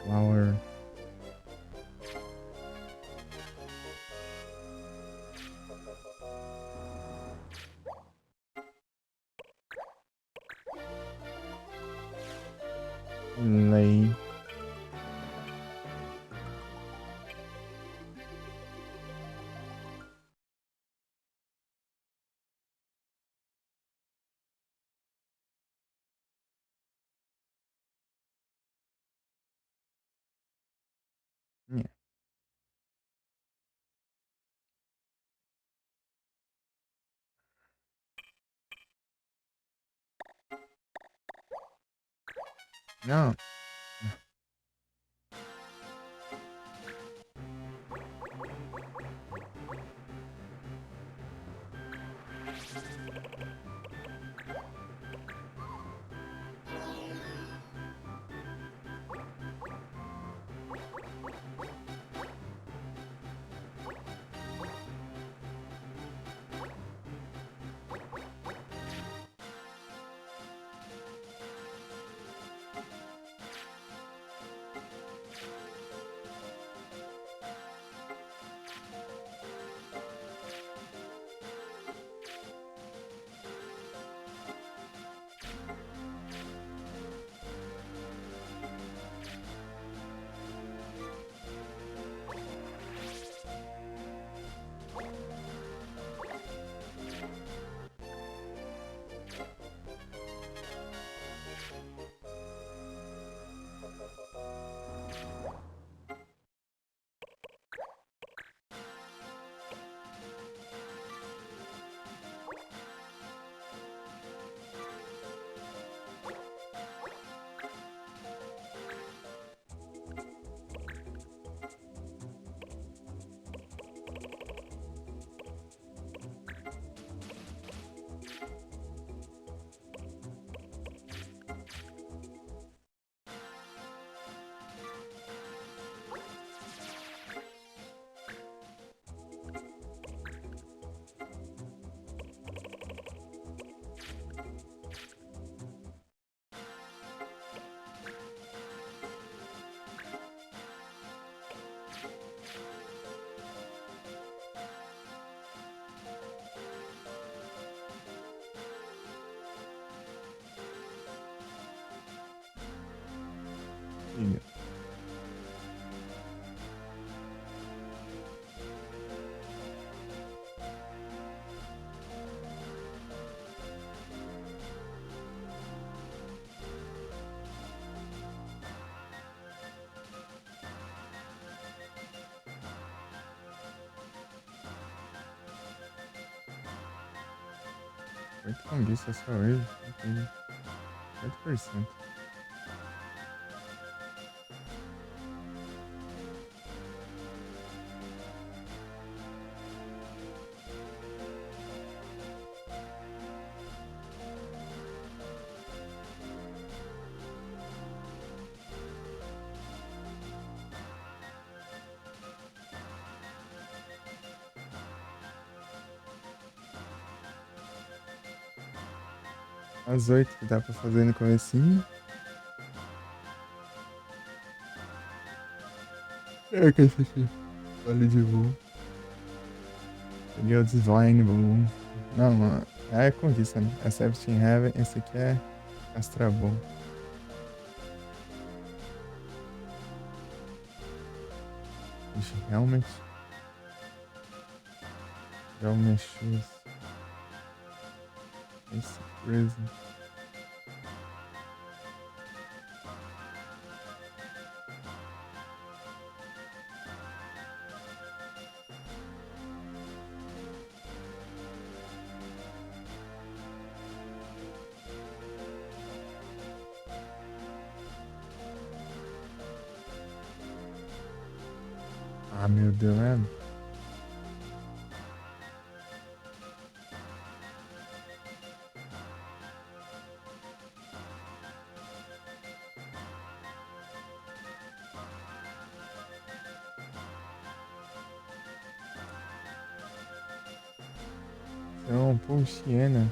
Flower. Lei. Yeah. Não. 8 conquistas só hoje. Entendi. 8%. As 8 que dá pra fazer no comecinho. É que esse aqui. Olha de voo. Peguei o Divine Boom. Não, mano. É conquista, né? É Seventeen Heaven. Esse aqui é Castrabon. Ixi, realmente. Já mexeu. Esse Prison. Ah, meu Deus, é. Então, Pulsiena.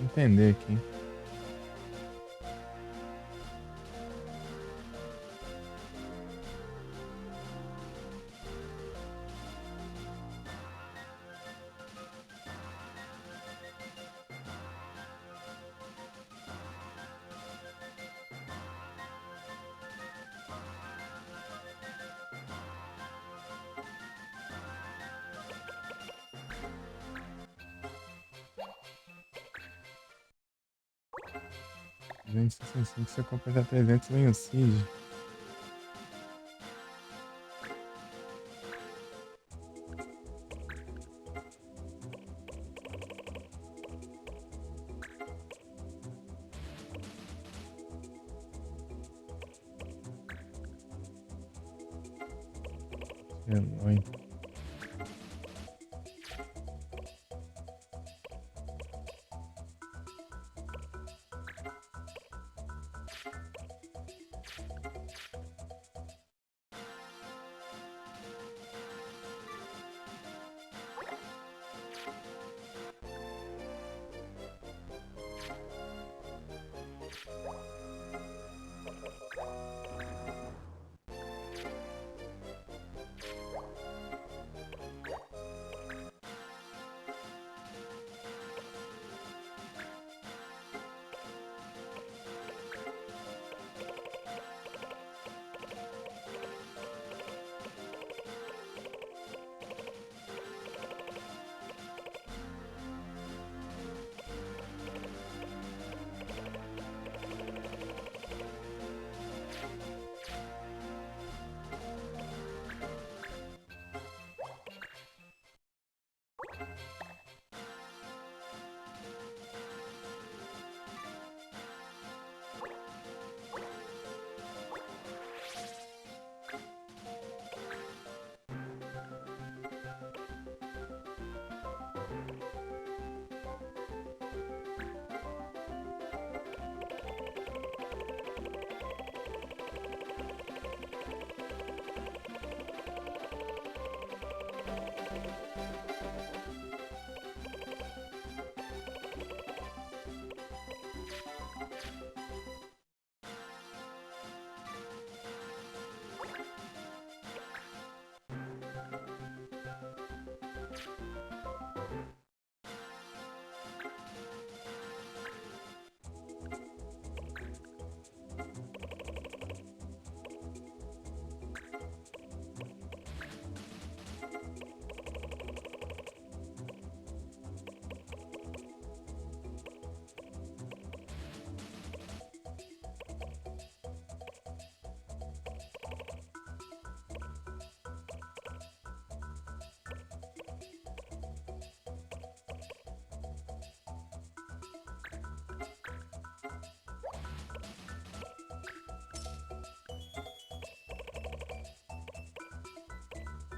entender aqui. Gente, se você completar 300 vem o Cid. Eloy.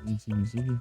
Entendi.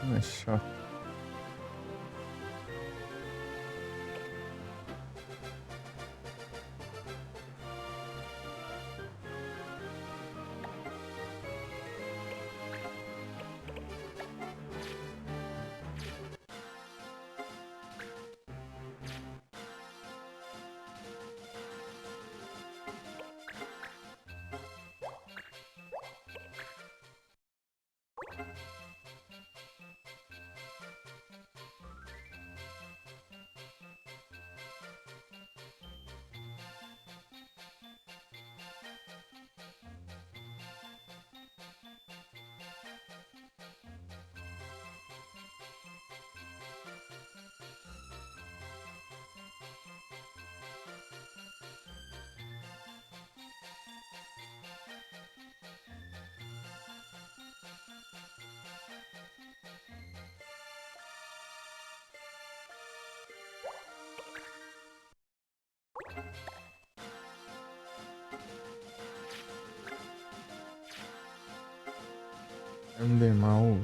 Não é choque. Andei mal.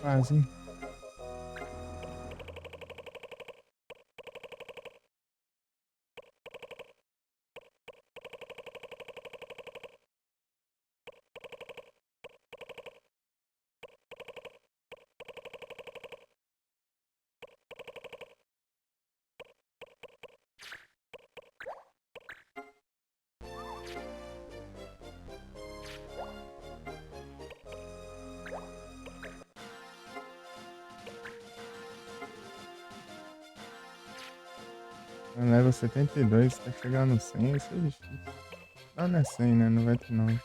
Quase. No level 72, tá chegando no 100, isso é difícil. Não, não é 100, né? 99.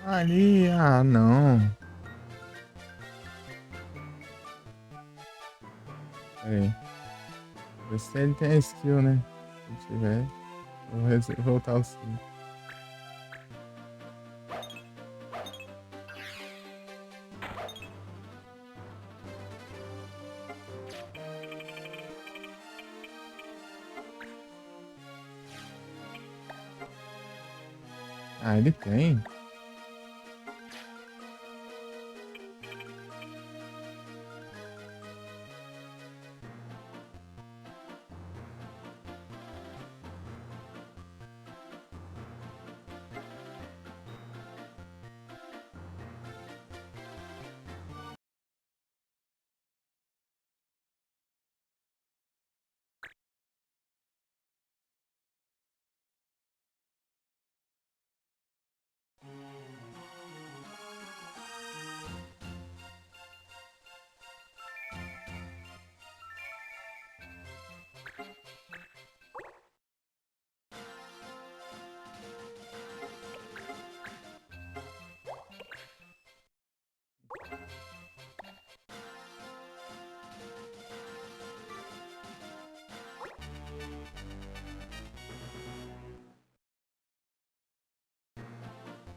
Ali, ah, não. Pera aí. Ver se ele tem a skill, né? Se tiver, vou voltar ao 5. Ah, ele tem.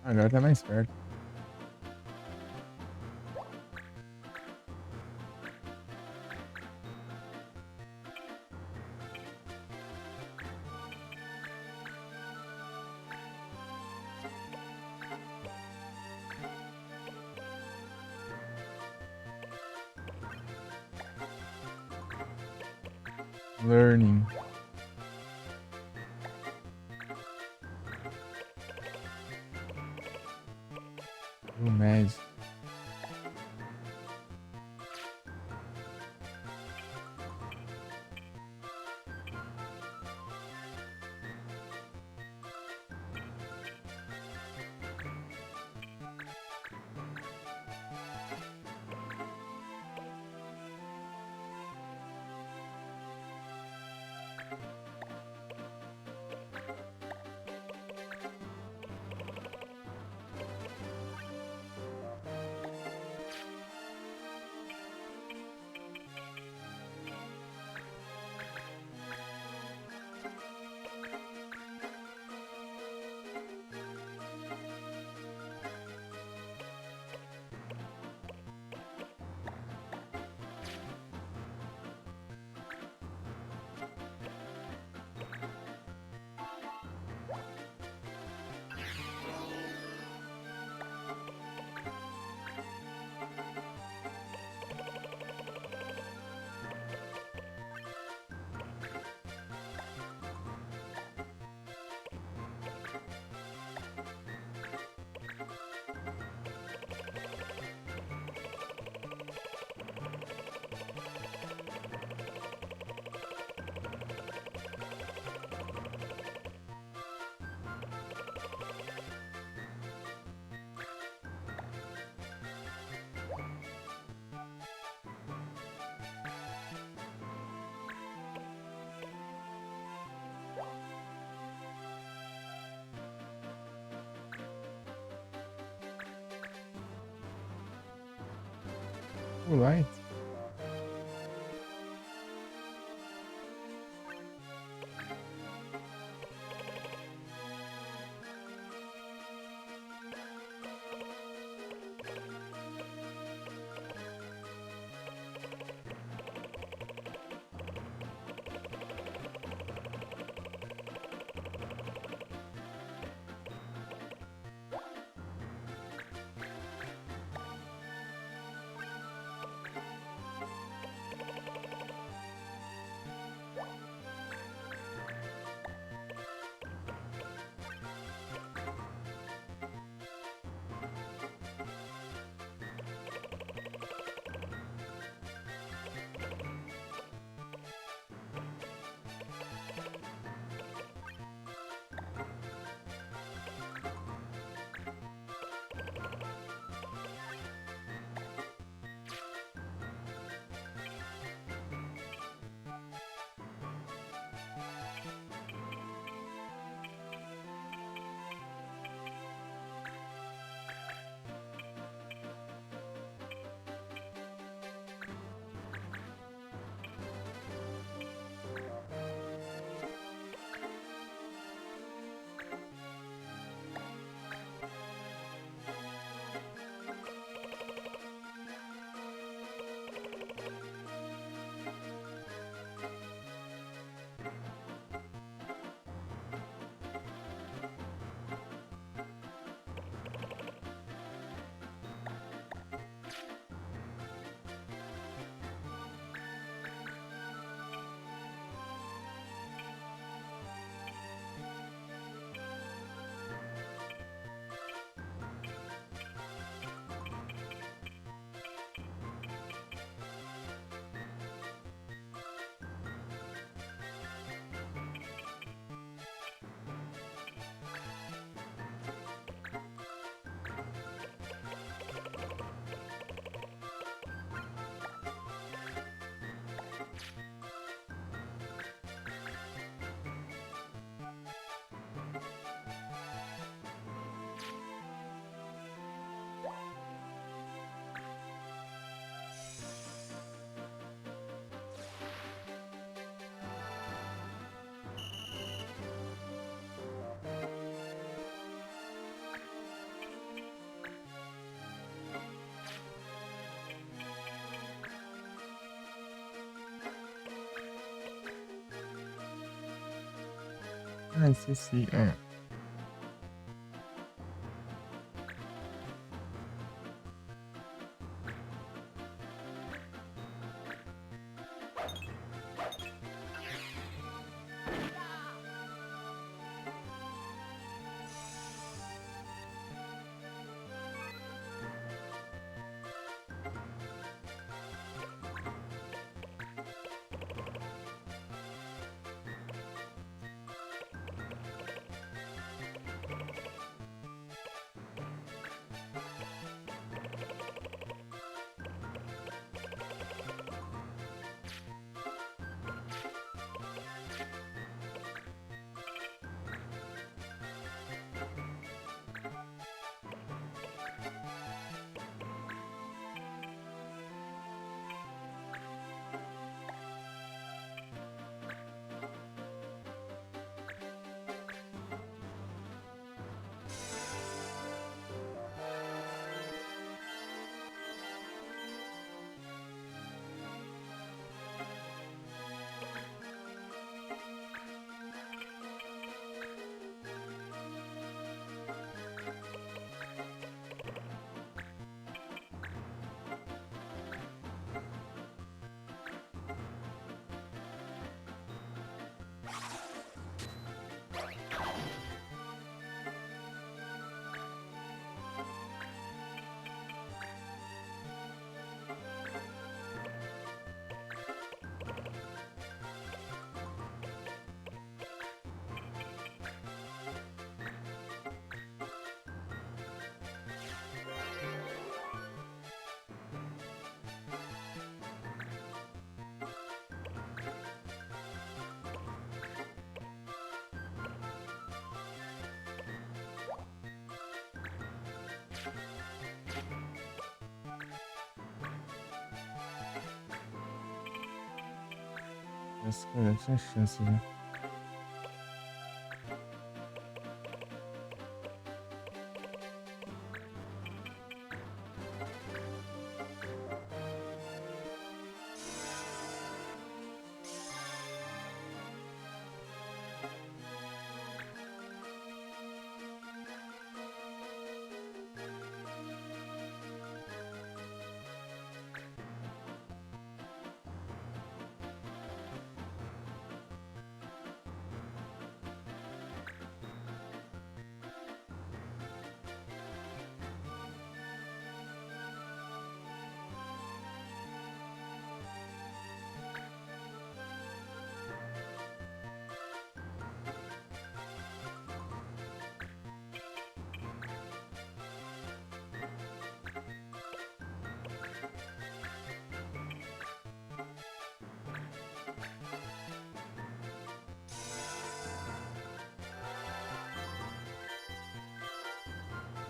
Agora tá mais perto. Learning. O médico. O light. Ah, esqueci. É. Essa cara tinha chance, né?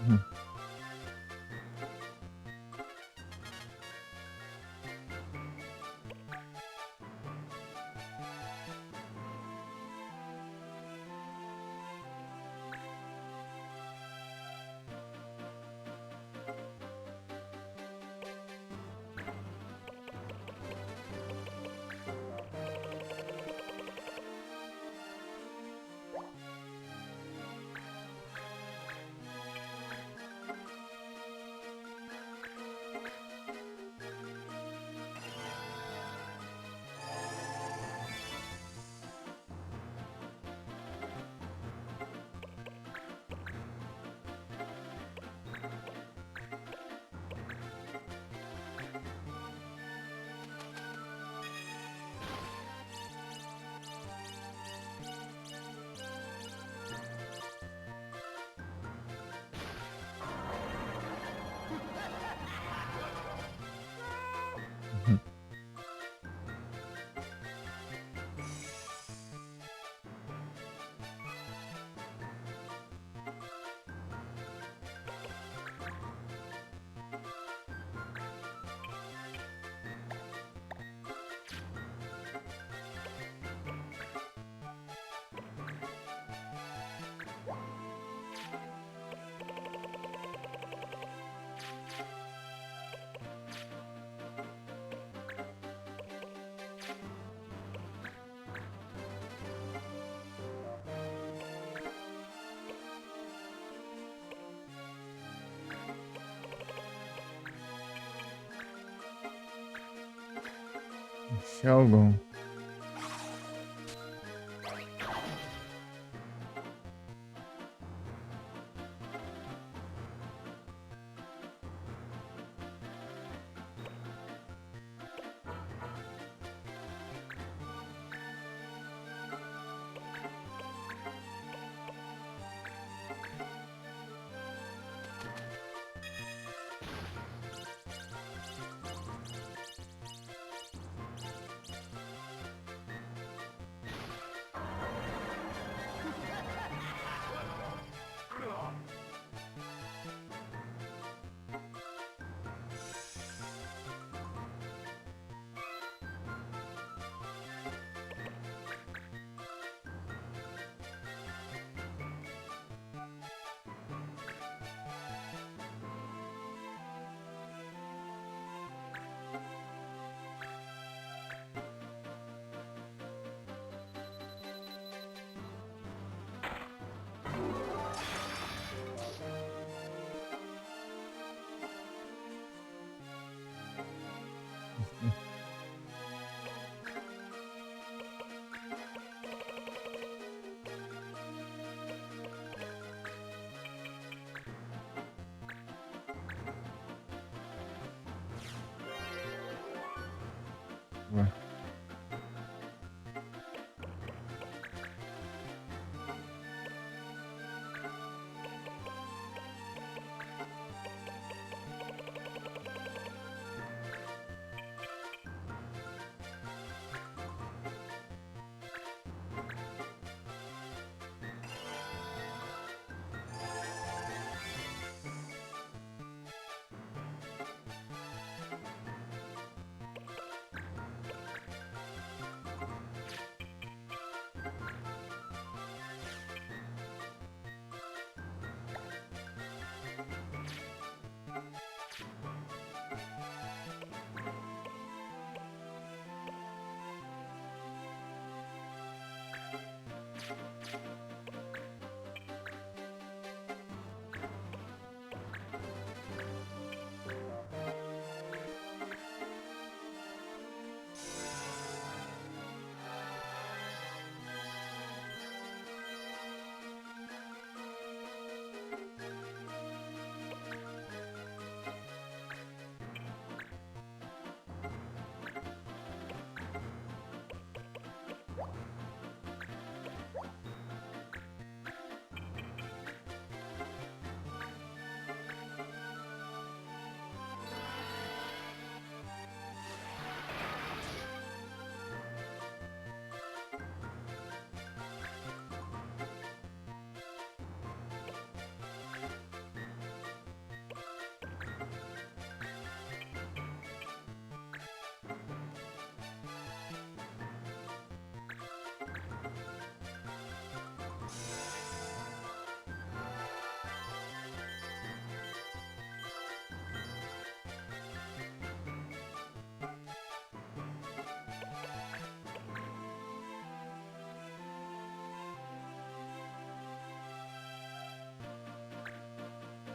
Uhum. Uhum. Shelgon. Ué.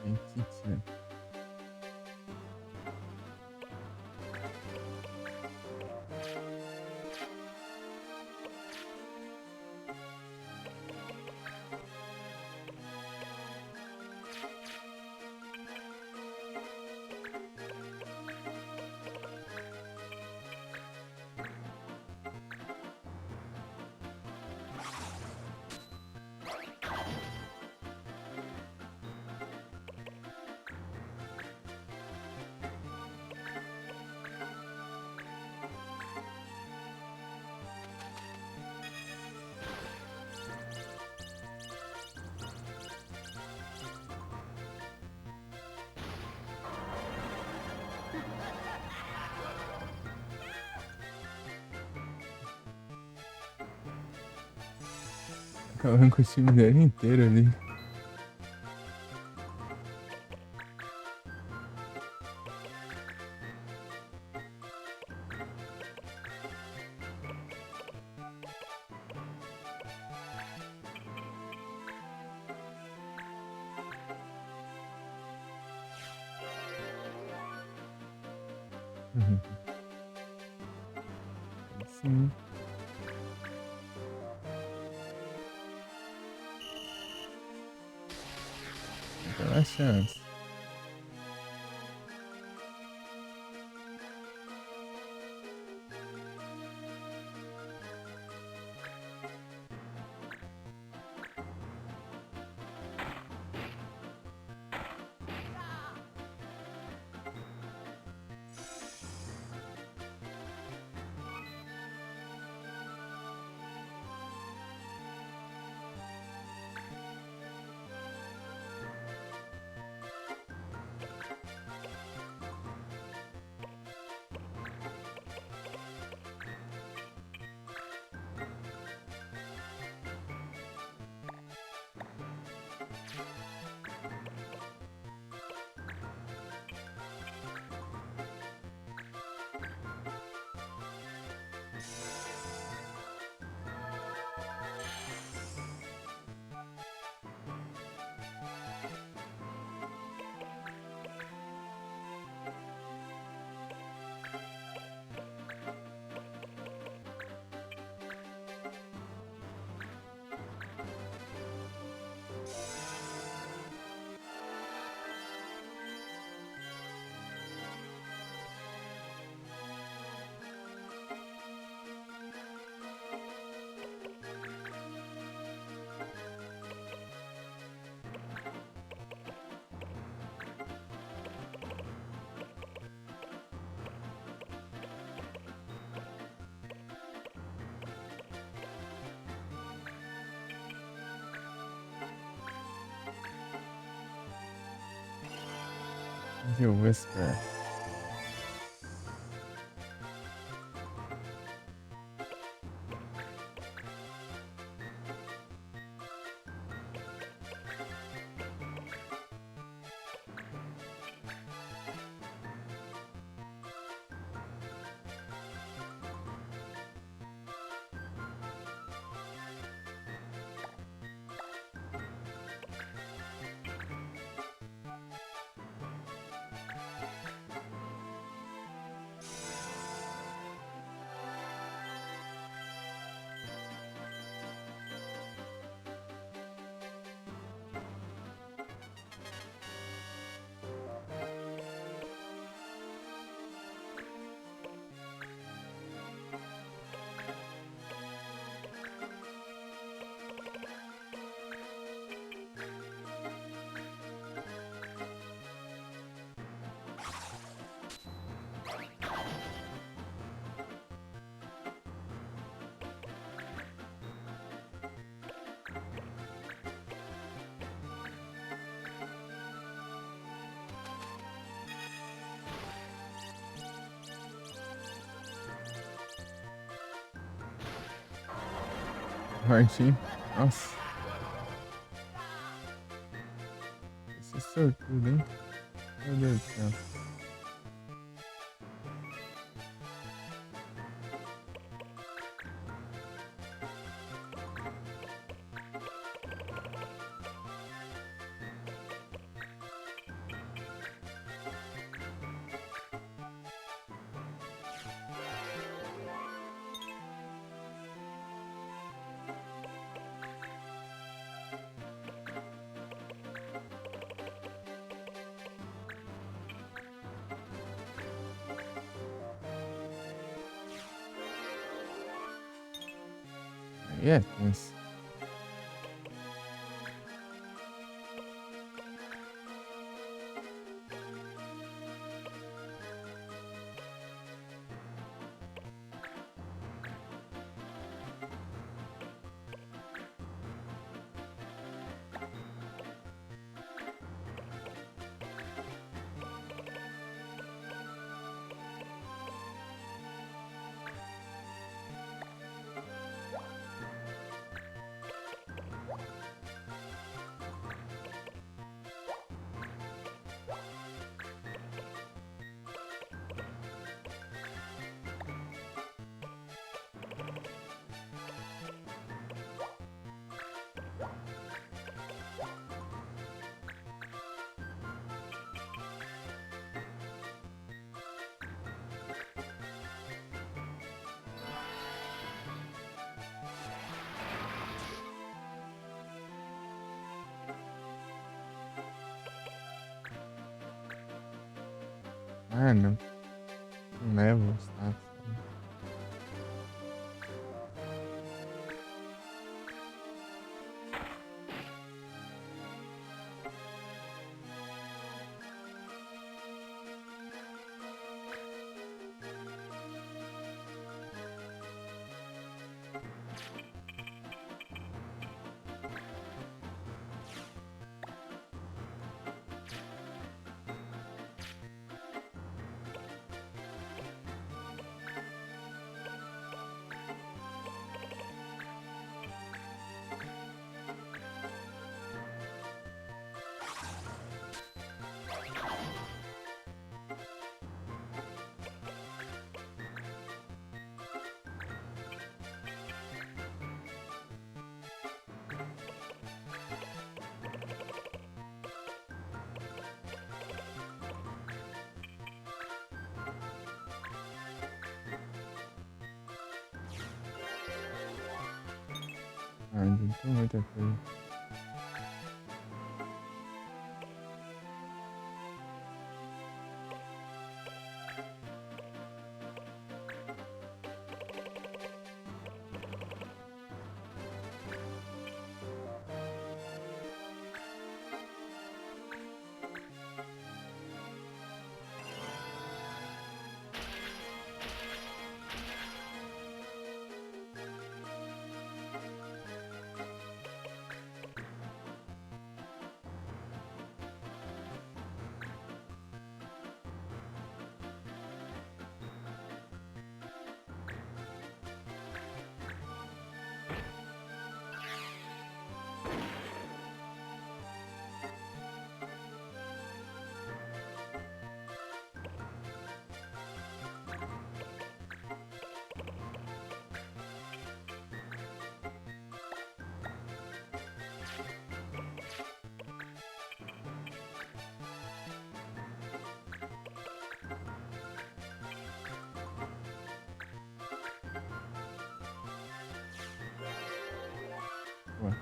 Mentira. Acabando com o time dele inteiro ali. Uhum. Sim, então é chance. The Whisper. Forte. Nossa, esse é sortudo, hein? Meu Deus do céu. Aí é tenso. Ah, não. Não leva o status. Ah, adiantou muita coisa. Ué.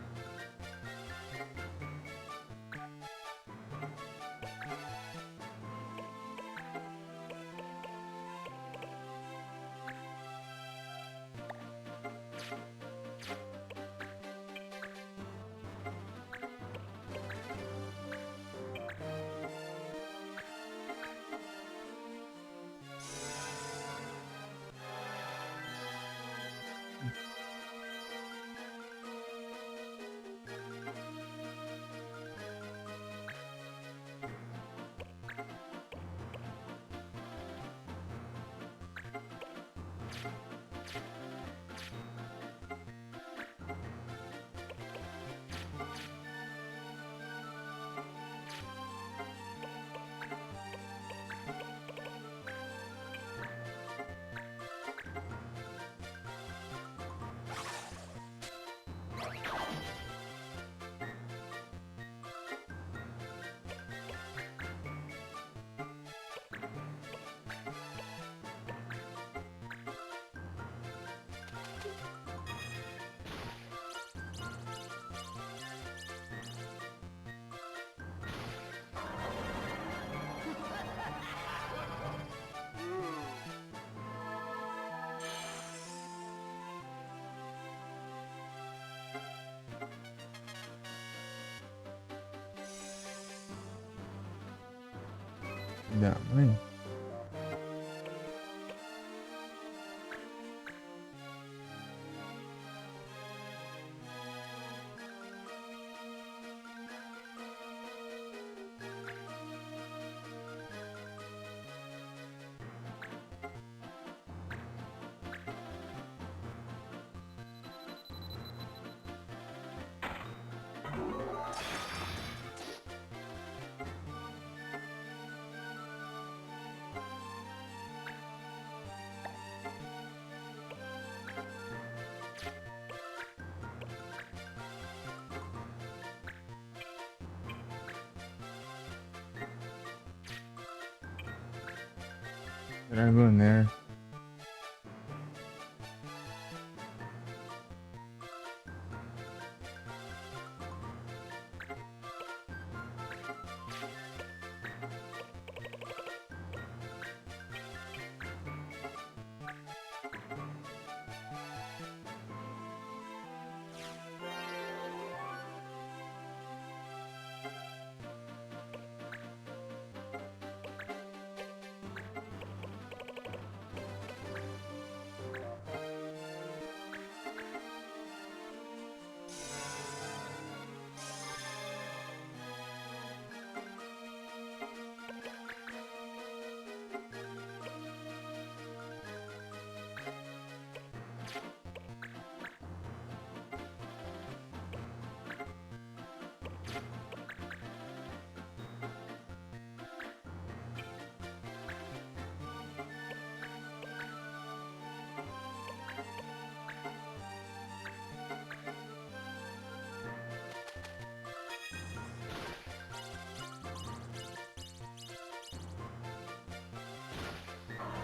Da mãe? Dragonair.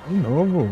De novo?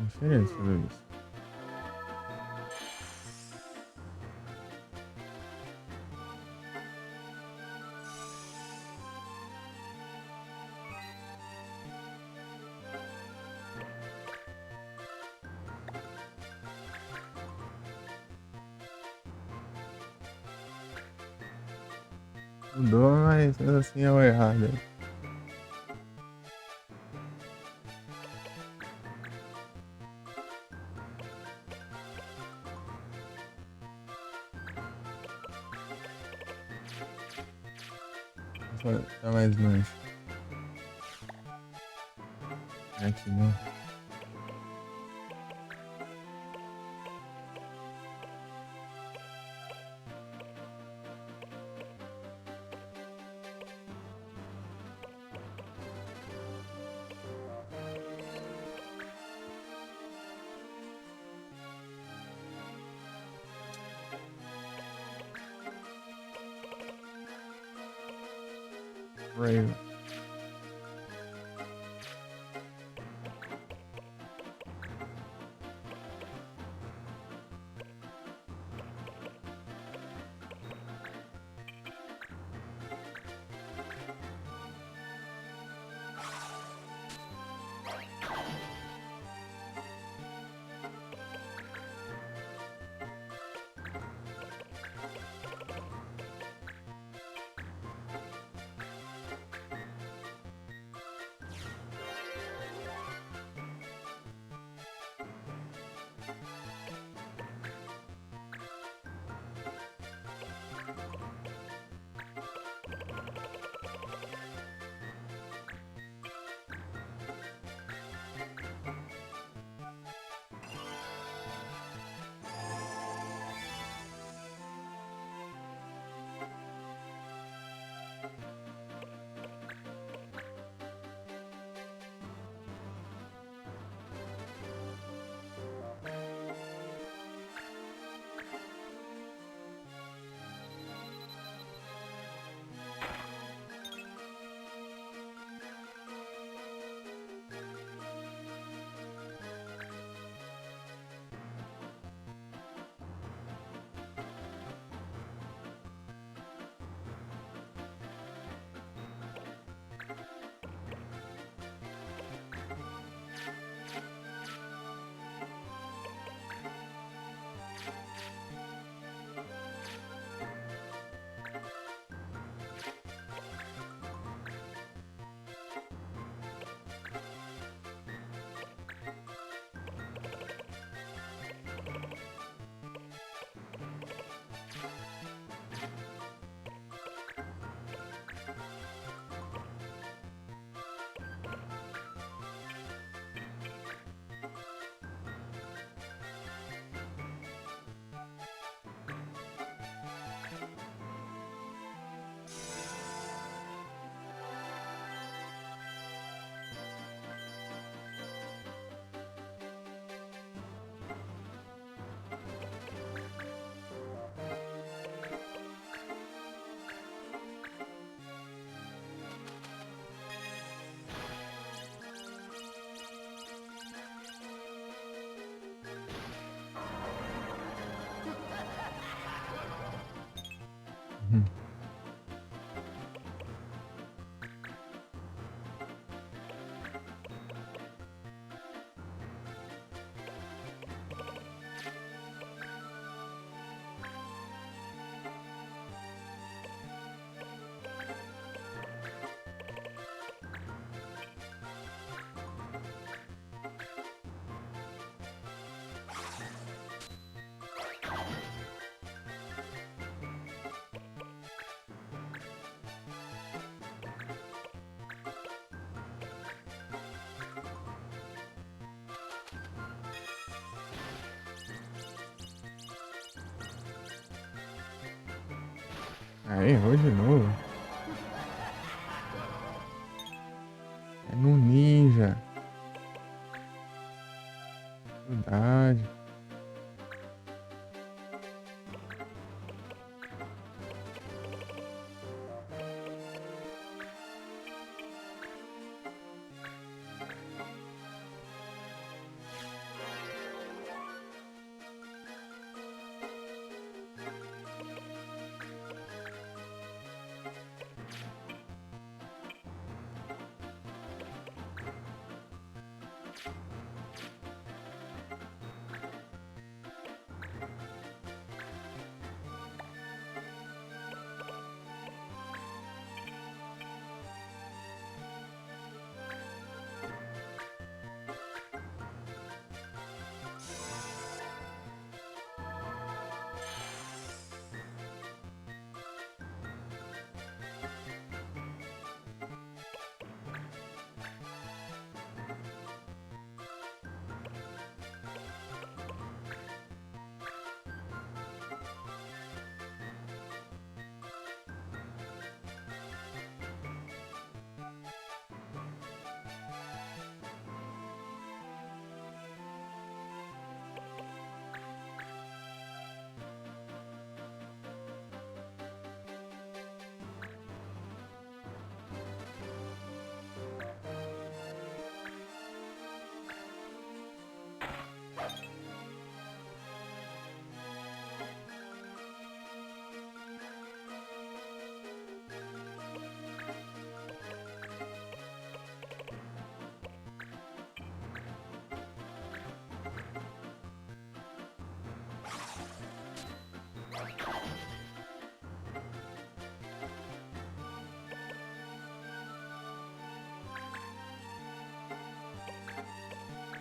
Diferença fazer isso. Mudou, mas assim é o errado. Só tá mais longe. Aqui não. Brave. Aí, errou de novo. É no ninja. Verdade.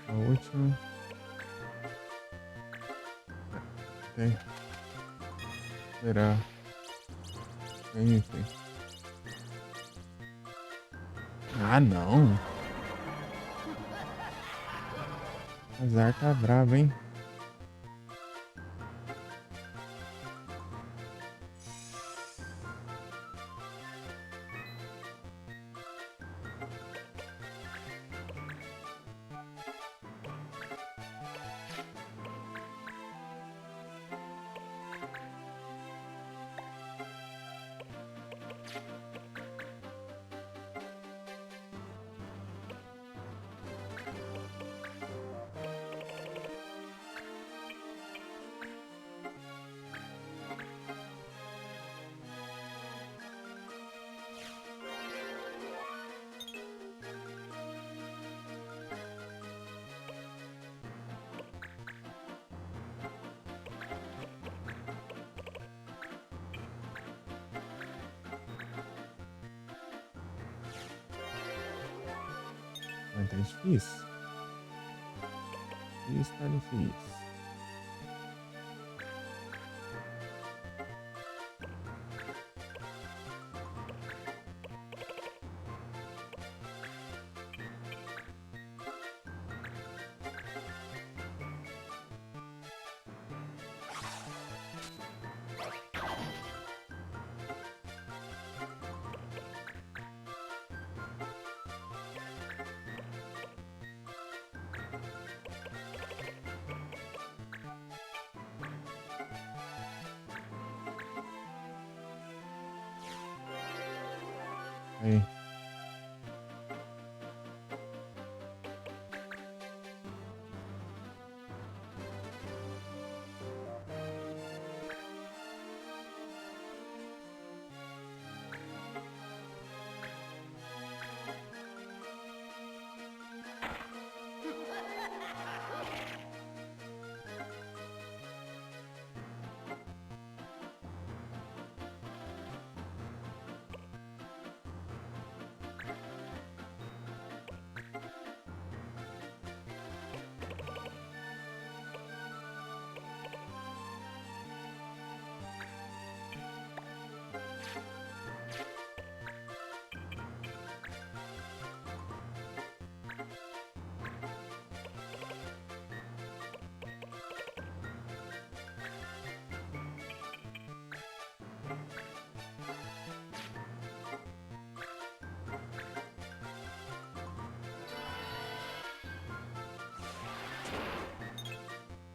A última. Tem. Será? Tem item. Ah, não. Azar tá bravo, hein? Mas tá difícil. Isso tá difícil. Aí.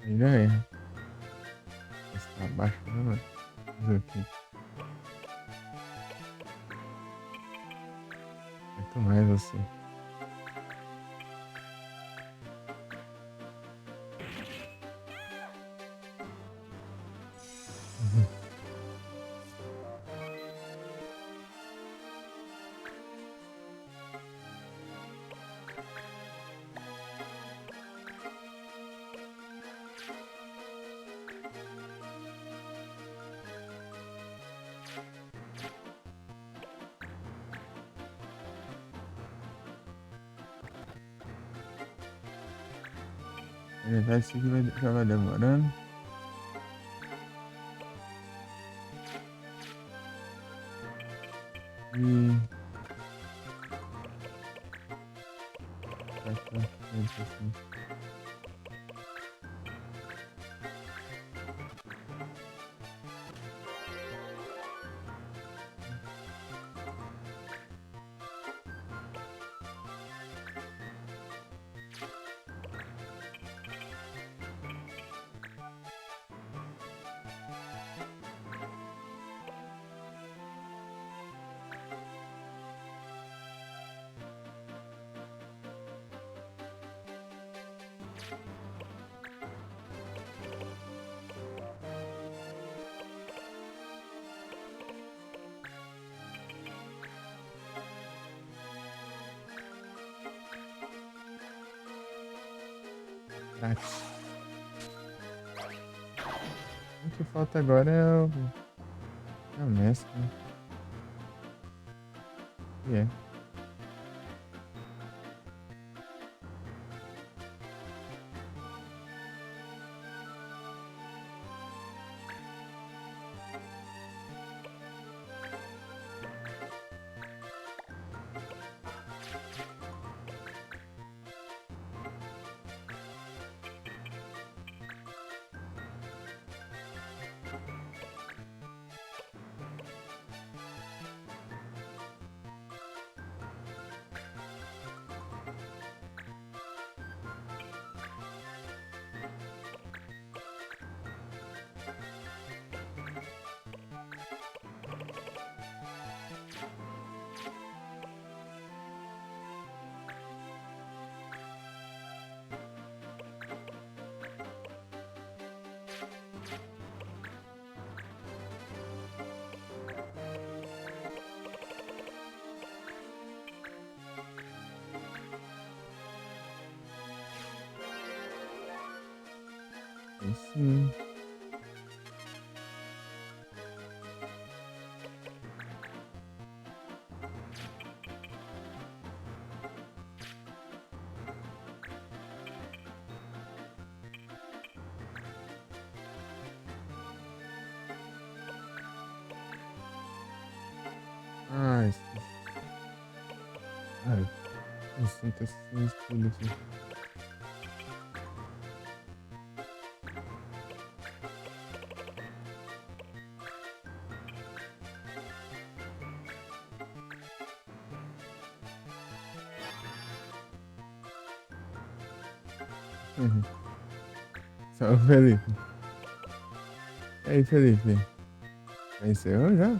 Aí já é. Esse tá abaixo, né, mano? Fazer o quê? Muito mais você. Uhum. Na verdade, isso aqui já vai demorando. E. Tá tempo assim. Prático. O que falta agora é a mescla. E é. Aí sim. Ah, esqueci. Ai, eu sinto esse escudo aqui. Uhum. Salve, Felipe. E aí, Felipe? Venceu já?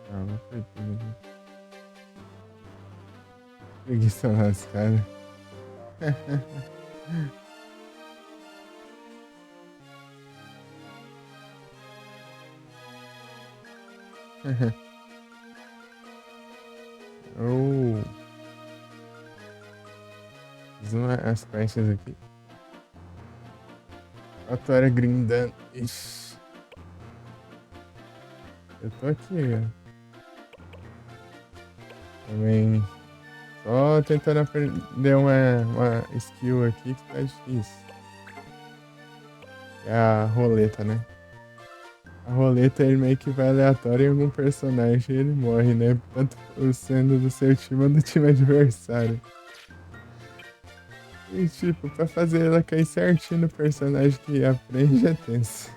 Ah, não foi tudo aqui. Preguiça lascada. Oh, fiz as quests aqui. 4 horas grindando. Ixi, eu tô aqui, ó. Também só tentando aprender uma skill aqui que tá difícil. É a roleta, né? A roleta ele meio que vai aleatório em algum personagem e ele morre, né? Tanto sendo do seu time ou do time adversário. E tipo, pra fazer ela cair certinho no personagem que aprende é tenso.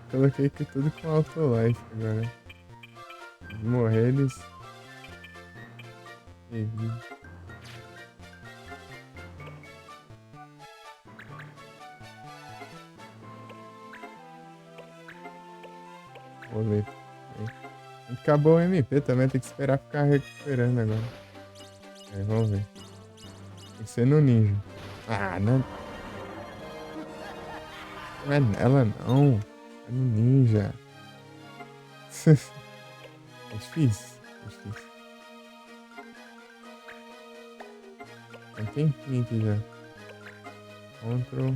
Coloquei aqui tudo com auto life agora. Se morrer eles. Revive. Vou ver. Acabou o MP também, tem que esperar ficar recuperando agora. Aí, vamos ver. Tem que ser no ninja. Ah, não, não é nela não. É no ninja. É difícil. É difícil. Tem um tempinho aqui já. Control.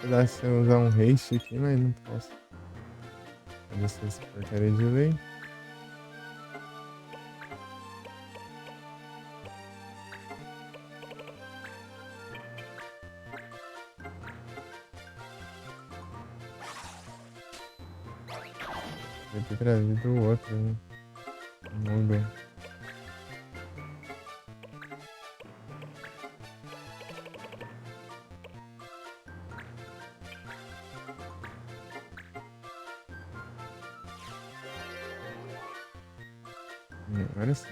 Apesar de eu usar um haste aqui, mas não posso. Cadê essa porcaria de lei? Devia ter trazido o outro, né? Mundo. Agora sim.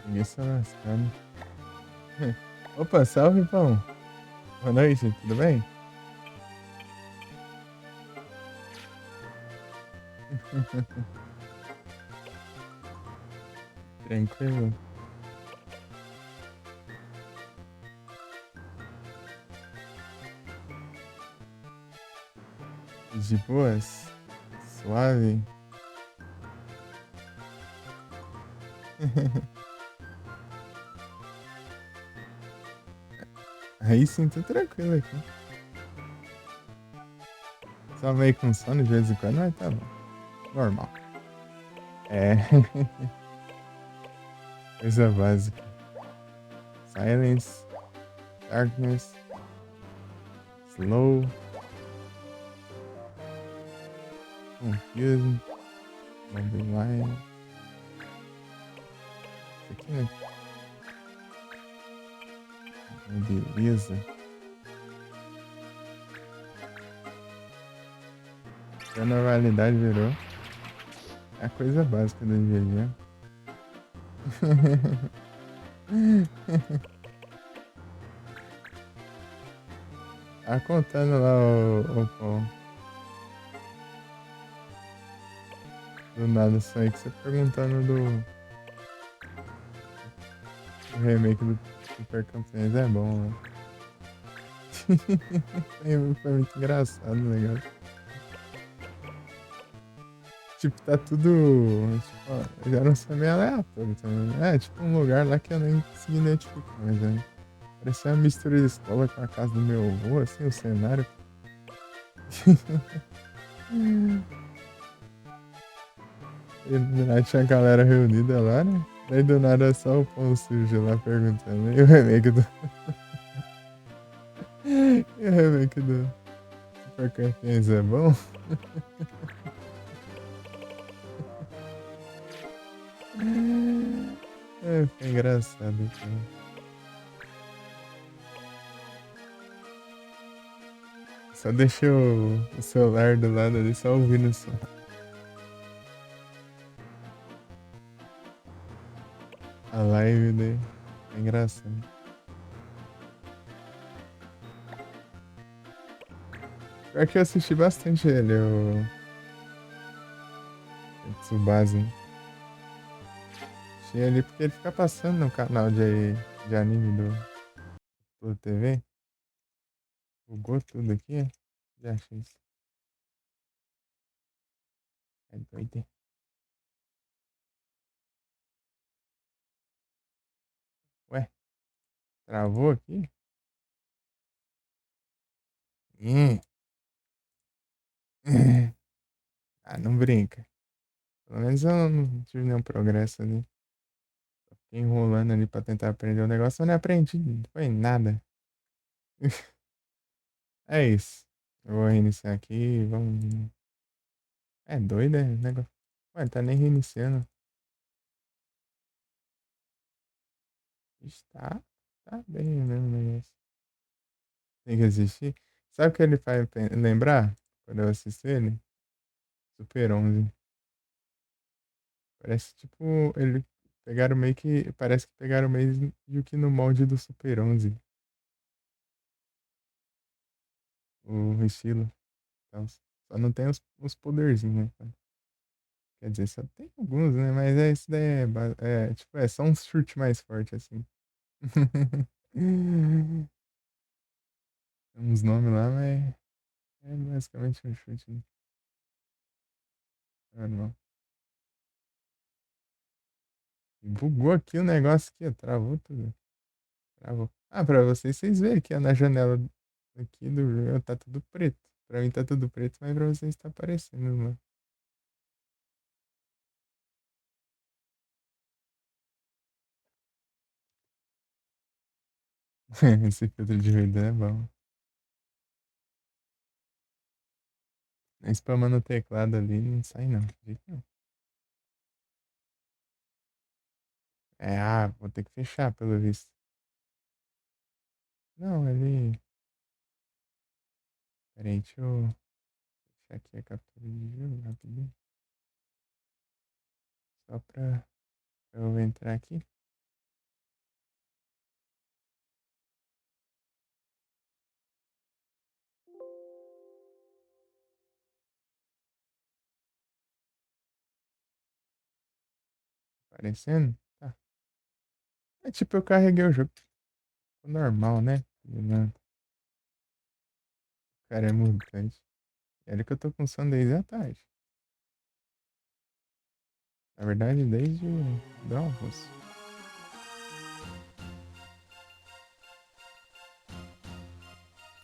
Ninguém se lascando. Opa, salve, pão. Boa noite, tudo bem? Tranquilo. De boas? Suave? Aí sim, tô tranquilo aqui. Só meio com sono de vez em quando, mas tá bom. Normal. É. Coisa básica. Silence. Darkness. Slow. Confused. Mobiline. Isso aqui, né? Beleza. A normalidade virou a coisa básica do dia a dia. Tá contando lá o pão. Do nada só aí que você perguntando do remake do Super Campeões. É bom, né? Foi muito engraçado o negócio. Tipo, tá tudo. Tipo, ó, eu já não sou meio aleatório também. É, tipo um lugar lá que eu nem consegui identificar, mas é. Parecia uma mistura de escola com a casa do meu avô, assim, o cenário. E do nada tinha a galera reunida lá, né? Daí do nada é só o pão sujo lá perguntando. E o remake do. E o remake do Super Campeões é bom? É, foi engraçado, cara. Só deixei o celular do lado ali, só ouvindo o som. A live daí. É engraçado. Pior que eu assisti bastante ele, o Tsubasa. Assisti ele porque ele fica passando no canal de anime do TV. Bugou tudo aqui? Já achei isso. É doido. Ué, travou aqui? Hum. Ah, não brinca. Pelo menos eu não tive nenhum progresso ali. Fiquei enrolando ali pra tentar aprender o negócio, eu não aprendi. Não foi nada. É isso. Eu vou reiniciar aqui. Vamos. É doido, é? Negócio. Ué, tá nem reiniciando. Está. Tá bem mesmo o negócio. Tem que assistir. Sabe o que ele faz lembrar? Quando eu assisto ele? Super 11. Parece tipo. Ele pegaram meio que. Parece que pegaram meio que no molde do Super 11. O estilo. Então, só não tem os poderzinhos, né? Quer dizer, só tem alguns, né? Mas é isso daí tipo, é só um chute mais forte, assim. Tem uns nomes lá, mas é basicamente um chute normal. E bugou aqui o negócio aqui, ó, travou tudo. Travou. Ah, pra vocês verem aqui, ó, na janela aqui do jogo tá tudo preto. Pra mim tá tudo preto, mas pra vocês tá aparecendo, mano. Esse filtro de ruído é bom. Spamando o teclado ali, não sai não. De jeito nenhum. Vou ter que fechar, pelo visto. Não, ele. Peraí, deixa eu fechar aqui a captura de jogo rapidinho. Só pra eu entrar aqui. Aparecendo? Tá. É tipo, eu carreguei o jogo. Normal, né? Não, o cara é mutante. E olha que eu tô com sono desde a tarde. Na verdade, desde o almoço.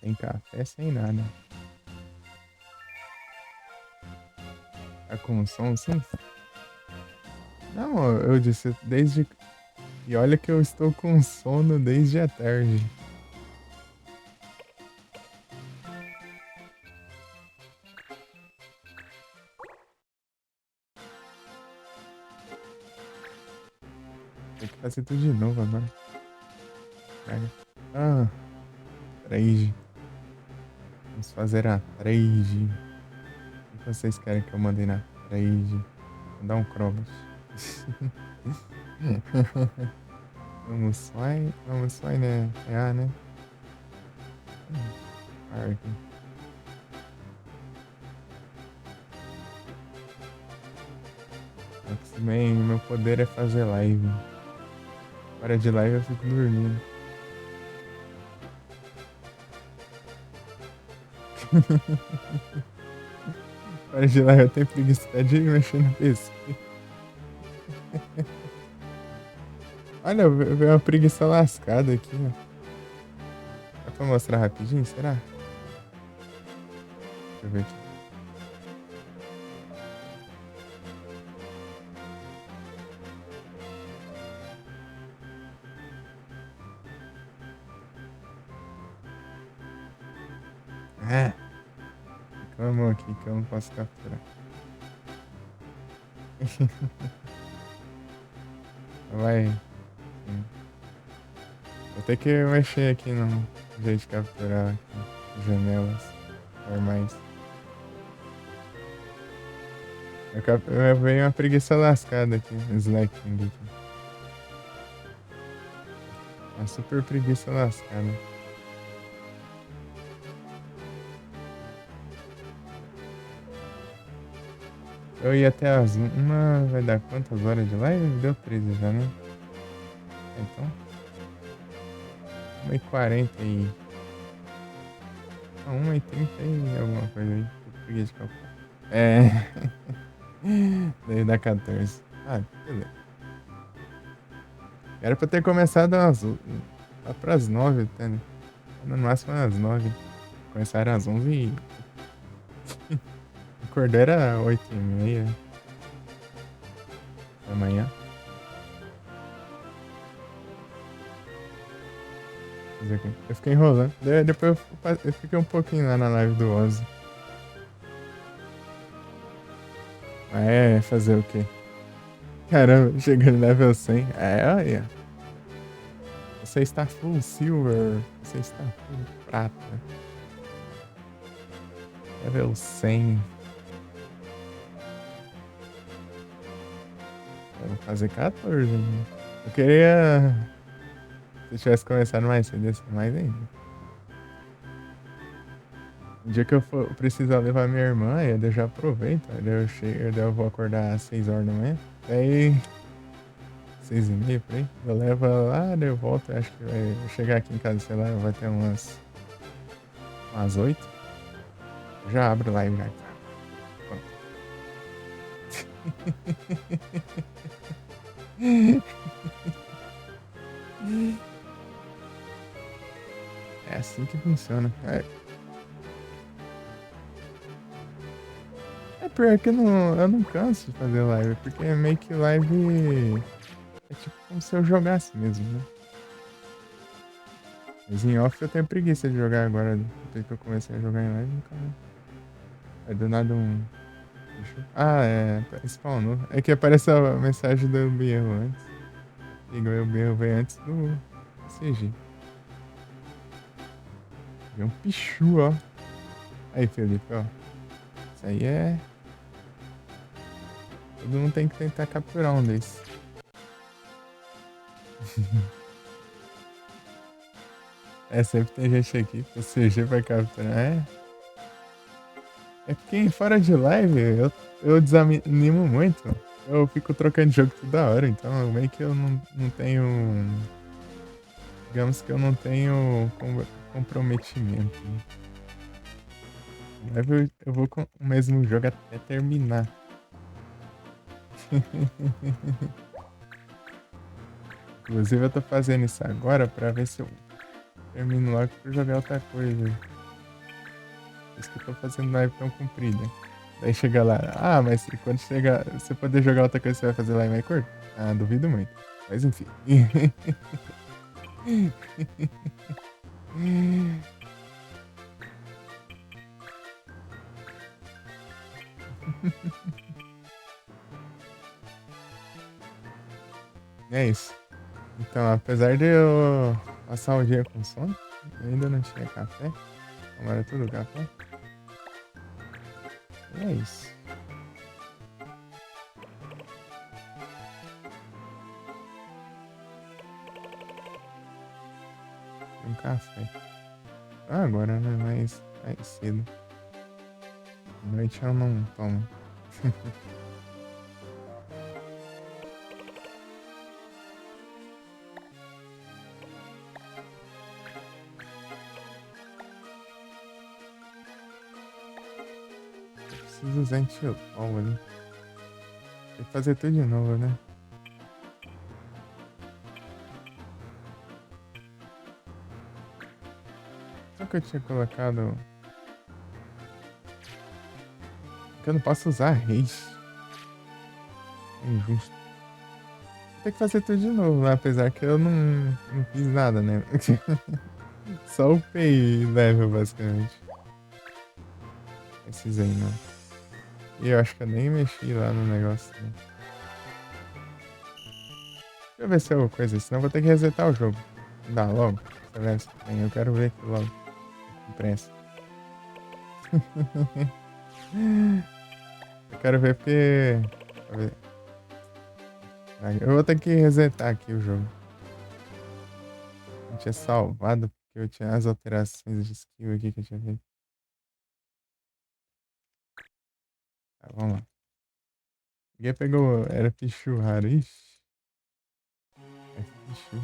Sem café, sem nada. Tá com som sim? Não, eu disse desde. E olha que eu estou com sono desde a tarde. Tem que fazer tudo de novo agora. Cara. Ah, trade. Vamos fazer a trade. O que vocês querem que eu mande na trade? Vou dar um Cronos. Vamos só, né? Né? Arden. X-Men, meu poder é fazer live. Hora de live eu fico dormindo. Hora de live eu tenho preguiça até de mexer no PC. Olha, veio uma preguiça lascada aqui, ó. Dá pra mostrar rapidinho, será? Deixa eu ver aqui. Ah, reclamou aqui que eu não posso capturar. Vai. Sim. Vou ter que mexer aqui no jeito de capturar aqui, janelas normais. Eu venho uma preguiça lascada aqui, slacking aqui. Uma super preguiça lascada. Eu ia até as uma, vai dar quantas horas de live? Deu 13 já, né? Então, 1h40 e 1h30 e alguma coisa aí. Tô com preguiça de calcular. É. Daí dá 14. Ah, beleza. Era pra ter começado lá pras 9, até, né? No máximo às 9. Começaram às 11 e acordei era 8h30 da manhã. Fazer o quê? Eu fiquei enrolando. Depois eu fiquei um pouquinho lá na live do 11. Mas é fazer o quê? Caramba, chegando no level 100. É, olha. Você está full silver. Você está full prata. Level 100. Eu vou fazer 14, né? Eu queria. Se eu tivesse começado mais cedo, ia ser mais ainda. O dia que eu for precisar levar minha irmã, eu já aproveito. Daí eu vou acordar às 6 horas da manhã. Daí 6h30 por aí. Eu levo ela lá, daí eu volto. Acho que vai chegar aqui em casa, sei lá, vai ter umas 8. Eu já abro lá e já. Pronto. É assim que funciona. É pior que eu não canso de fazer live, porque é meio que live. É tipo como se eu jogasse mesmo, né? Mas em off eu tenho preguiça de jogar agora. Desde que eu comecei a jogar em live, nunca mais. Aí do nada um. Ah, spawnou. É que aparece a mensagem do Berro antes. E o Berro veio antes do CG. Veio um Pichu, ó. Aí, Felipe, ó. Isso aí é. Todo mundo tem que tentar capturar um desses. Sempre tem gente aqui pro CG pra capturar. É porque em fora de live eu desanimo muito. Eu fico trocando de jogo toda hora, então meio que eu não tenho. Digamos que eu não tenho comprometimento, né? Live eu vou com o mesmo jogo até terminar. Inclusive eu tô fazendo isso agora pra ver se eu termino logo pra jogar outra coisa. Por isso que eu tô fazendo live tão comprida. Daí chega lá, mas quando chega, você poder jogar outra coisa, você vai fazer live mais curto? Ah, duvido muito. Mas enfim. É isso. Então, apesar de eu passar o dia com sono, eu ainda não tinha café. Tomaram tudo café. E é isso. Um café. Agora, né? Mais cedo. À noite eu não tomo. Eu preciso usar anti-LOL ali. Tem que fazer tudo de novo, né? Só que eu tinha colocado. Que eu não posso usar reis. É injusto. Vou ter que fazer tudo de novo, apesar que eu não fiz nada, né? Só upei level, basicamente. Esses aí, não. E eu acho que eu nem mexi lá no negócio, né? Deixa eu ver se eu coisa, senão eu vou ter que resetar o jogo. Dá logo. Eu quero ver aqui logo. Com pressa. Eu quero ver porque. Deixa eu ver. Eu vou ter que resetar aqui o jogo. Eu tinha salvado porque eu tinha as alterações de skill aqui que eu tinha feito. Tá, vamos lá. Ninguém pegou. Era Pichu raro. Ixi. É Pichu.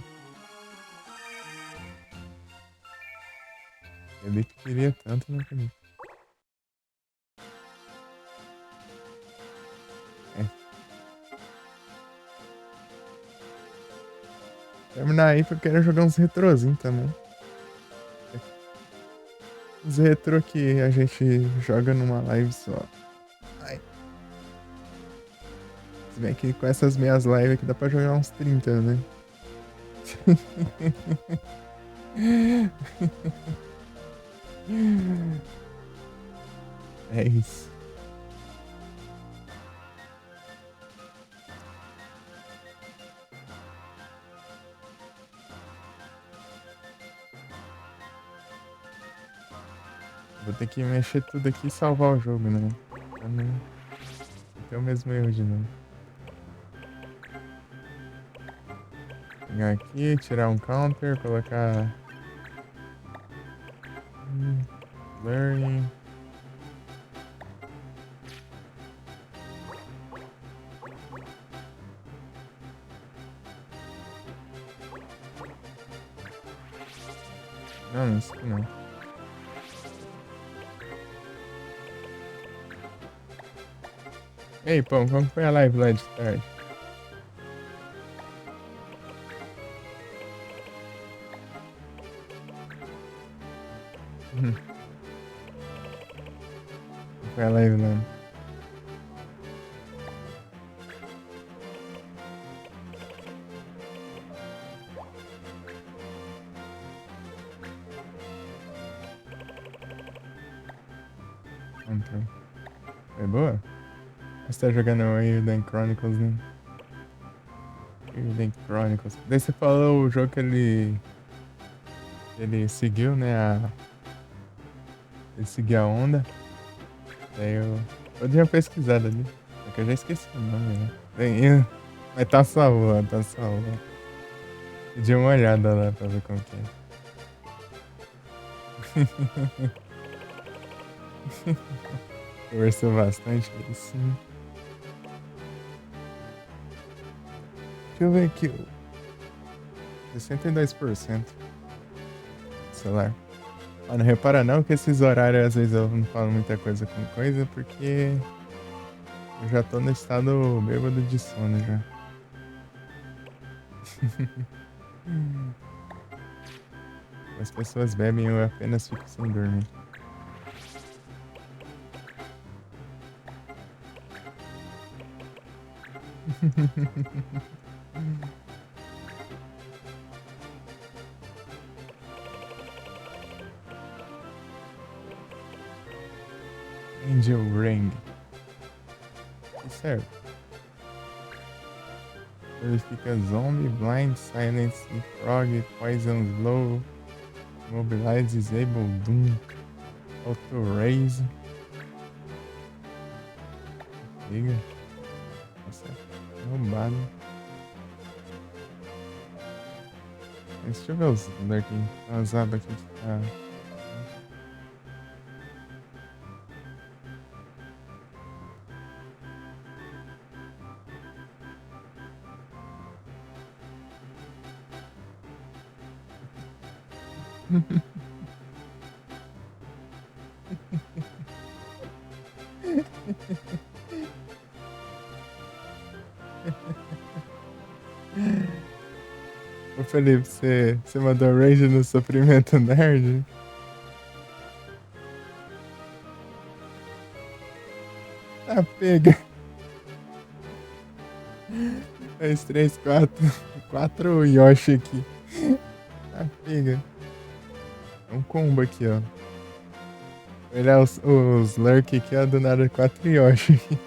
Ele que queria tanto, não queria. É. Terminar aí que eu quero jogar uns retrozinhos também. Os retro que a gente joga numa live só. Ai. Se bem que com essas meias lives aqui dá pra jogar uns 30, né? É isso. Vou ter que mexer tudo aqui e salvar o jogo, né? Pra não ter o mesmo erro de novo. Pegar aqui, tirar um counter, colocar. Learning. Não, isso aqui não. E aí, Pão, como foi a live lá de tarde? Como foi a live lá? Então, foi boa? Você tá jogando aí Earthdank Chronicles, né? Earthdank Chronicles. Daí você falou o jogo que ele seguiu, né? Ele seguiu a onda. Daí eu dei uma pesquisada ali. Só que eu já esqueci o nome, né? Mas tá salvo, tá salvo. Dei uma olhada lá pra ver como que é. Conversou bastante, aí sim. Deixa eu ver aqui. 62% celular. Ah, não repara não que esses horários às vezes eu não falo muita coisa com coisa porque eu já tô no estado bêbado de sono já. As pessoas bebem, eu apenas fico sem dormir. Angel Ring. Que serve? Ele fica zombie, blind, silence, frog, poison, slow, mobilize, disable, doom, auto raise. Liga. Nossa, roubado. Mas deixa eu ver os daqui. As abas aqui que tá. Ô Felipe, você mandou rage no sofrimento nerd? Ah, pega. 2, 3, 4. 4 Yoshi aqui. Ah, pega. É um combo aqui, ó. Olhar os Lurk aqui, ó, do nada 4 Yoshi aqui.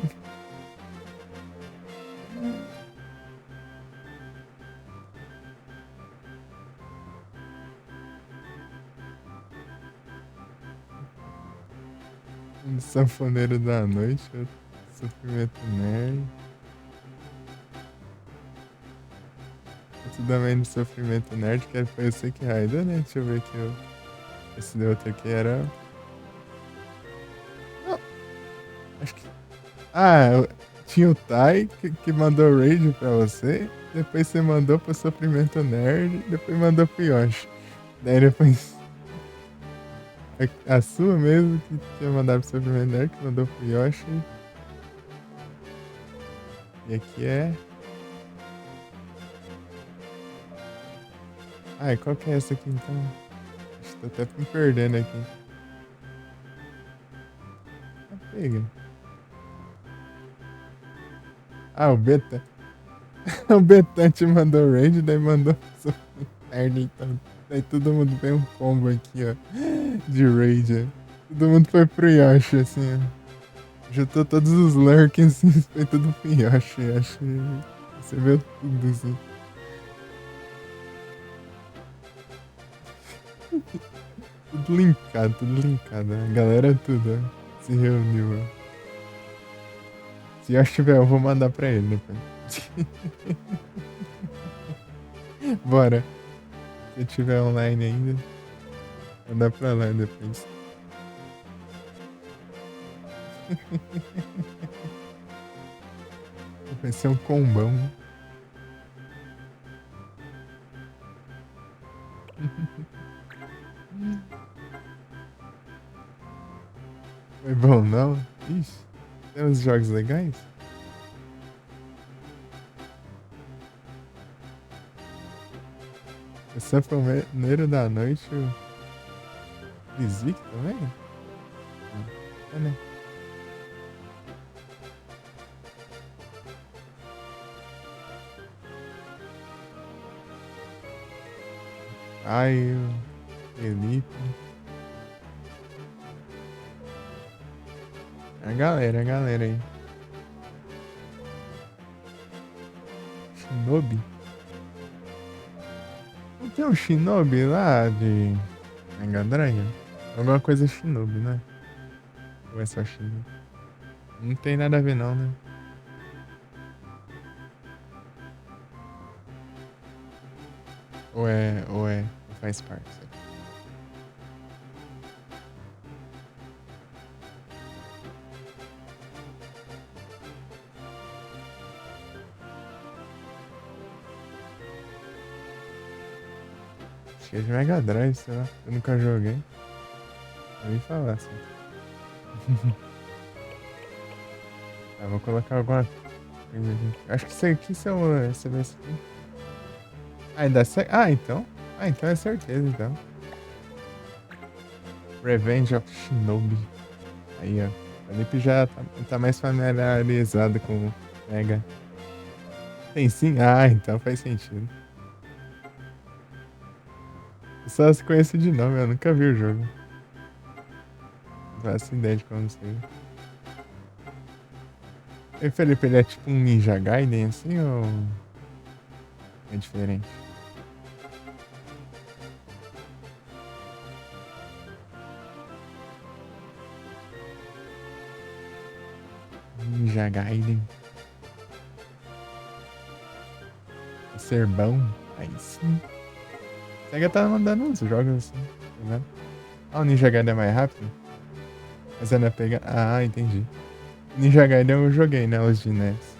Um sanfoneiro da noite, outro sofrimento nerd. Outro também no sofrimento nerd, que foi o Sick Rider, né? Deixa eu ver aqui, ó. Esse outro aqui era. Não, acho que. Ah, tinha o Tai que mandou raid pra você. Depois você mandou pro Sofrimento Nerd. Depois mandou pro Yoshi. Daí depois. A sua mesmo que tinha mandado pro seu primeiro que mandou pro Yoshi. E aqui é. Ai, qual que é essa aqui então? Acho que tô até me perdendo aqui. Ah, pega. Ah, o Beta. O Betan te mandou raid, daí mandou sua perna então. Daí todo mundo tem um combo aqui, ó. De raid, ó. Todo mundo foi pro Yoshi, assim, ó. Juntou todos os lurkings, assim, foi tudo pro Yoshi. Yoshi. Você viu tudo, assim. Tudo linkado, tudo linkado. A galera tudo, ó. Se reuniu, ó. Se Yoshi tiver, eu vou mandar pra ele depois. Bora. Se tiver online ainda, mandar pra lá depois. Vai ser um combão. Foi bom, não? Ixi, tem uns jogos legais? O Sanfoneiro da Noite, o Vizic também? Ah, é, né? Ai, o Felipe. A galera aí. Shinobi? Não tem um Shinobi lá de Mega Drive? Alguma coisa Shinobi, né? Ou é só Shinobi? Não tem nada a ver não, né? Ou faz parte. Acho que é de Mega Drive, sei lá. Eu nunca joguei. Eu ouvi falar assim. Tá, vou colocar alguma coisa aqui. Acho que isso aqui são. Esse aqui. Ah, dá certo. Ah, então. Ah, então é certeza, então. Revenge of Shinobi. Aí, ó. O Felipe já tá mais familiarizado com o Mega. Tem sim? Ah, então faz sentido. Eu só se conheço de nome, eu nunca vi o jogo. Não faço ideia de como seja. E Felipe, ele é tipo um Ninja Gaiden assim ou é diferente? Ninja Gaiden. Ser bom? Aí sim. Sega tá mandando uns jogos assim, tá vendo? Ah, o Ninja Gaiden é mais rápido? Mas é na pega. Ah, entendi. Ninja Gaiden eu joguei, né? Os de NES.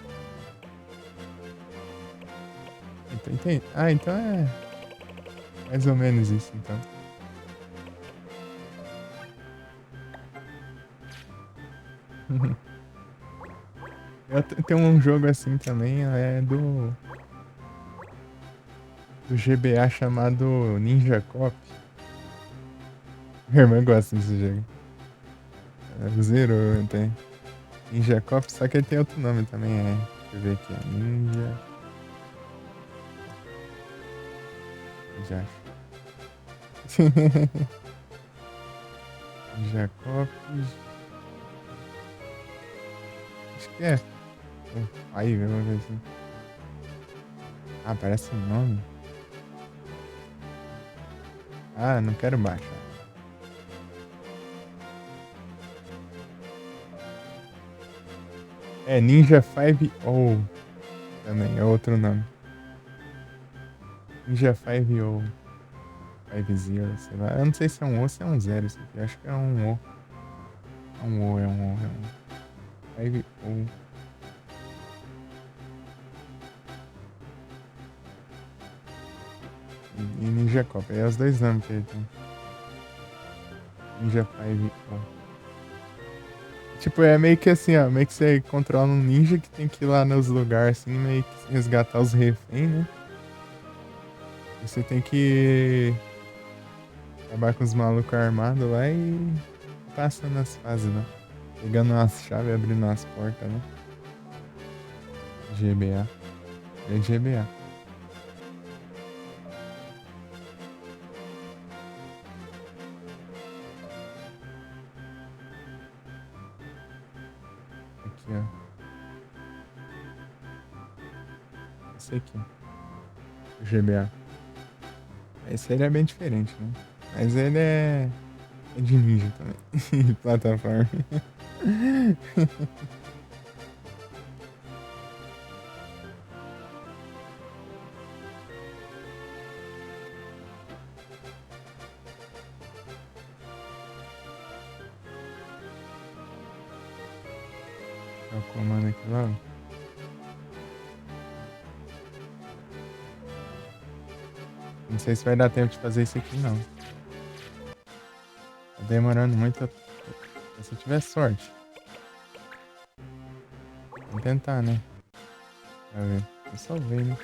Então, entendi. Ah, então é mais ou menos isso, então. Tem um jogo assim também, é do GBA chamado Ninja Cop. Minha irmã gosta desse jogo. É, zerou, tem. Ninja Cop, só que ele tem outro nome também, é. Deixa eu ver aqui, é Ninja. Já acho. Ninja Cop. Acho que é. Aí, alguma coisa assim. Ah, parece um nome. Ah, não quero baixar. É Ninja 5O também, é outro nome. Ninja 5O. 5-0, sei lá. Eu não sei se é um O ou se é um zero isso aqui. Eu acho que é um O. É um O, é um O, é um O. 5O. E Ninja Cop. É os dois nomes que ele tem. Ninja Five. Ó. Tipo, é meio que assim, ó. Meio que você controla um ninja que tem que ir lá nos lugares, assim, meio que resgatar os reféns, né? E você tem que acabar com os malucos armados lá e passando as fases, né? Pegando umas chaves e abrindo as portas, né? GBA. É GBA. Aqui, ó. Esse aqui. O GBA. Esse ele é bem diferente, né? Mas ele é de ninja também. Plataforma. É o comando aqui lá. Não sei se vai dar tempo de fazer isso aqui, não. Tá demorando muito. Se eu tiver sorte. Vou tentar, né? Pra ver. Eu salvei, né?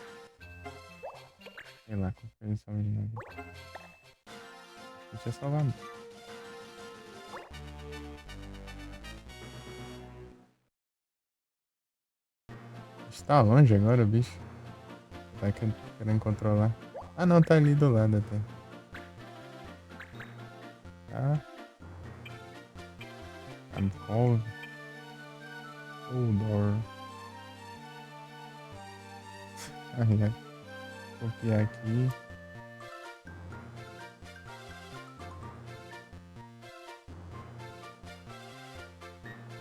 Sei lá, qual foi o salve de novo. Eu tinha salvado. Está longe agora o bicho. Tá querendo controlar. Ah não, tá ali do lado até. Tá. I'm cold. Cold or. Ai, ai. Copiar aqui.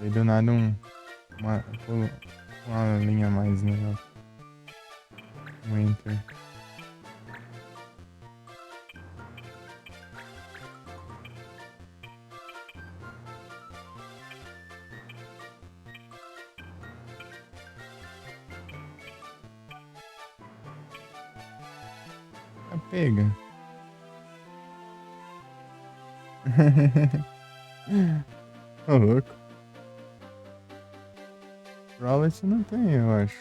Aí do nada uma, uma linha a mais, né? Um enter. Tá pega. Ô louco. Rowlet não tem, eu acho.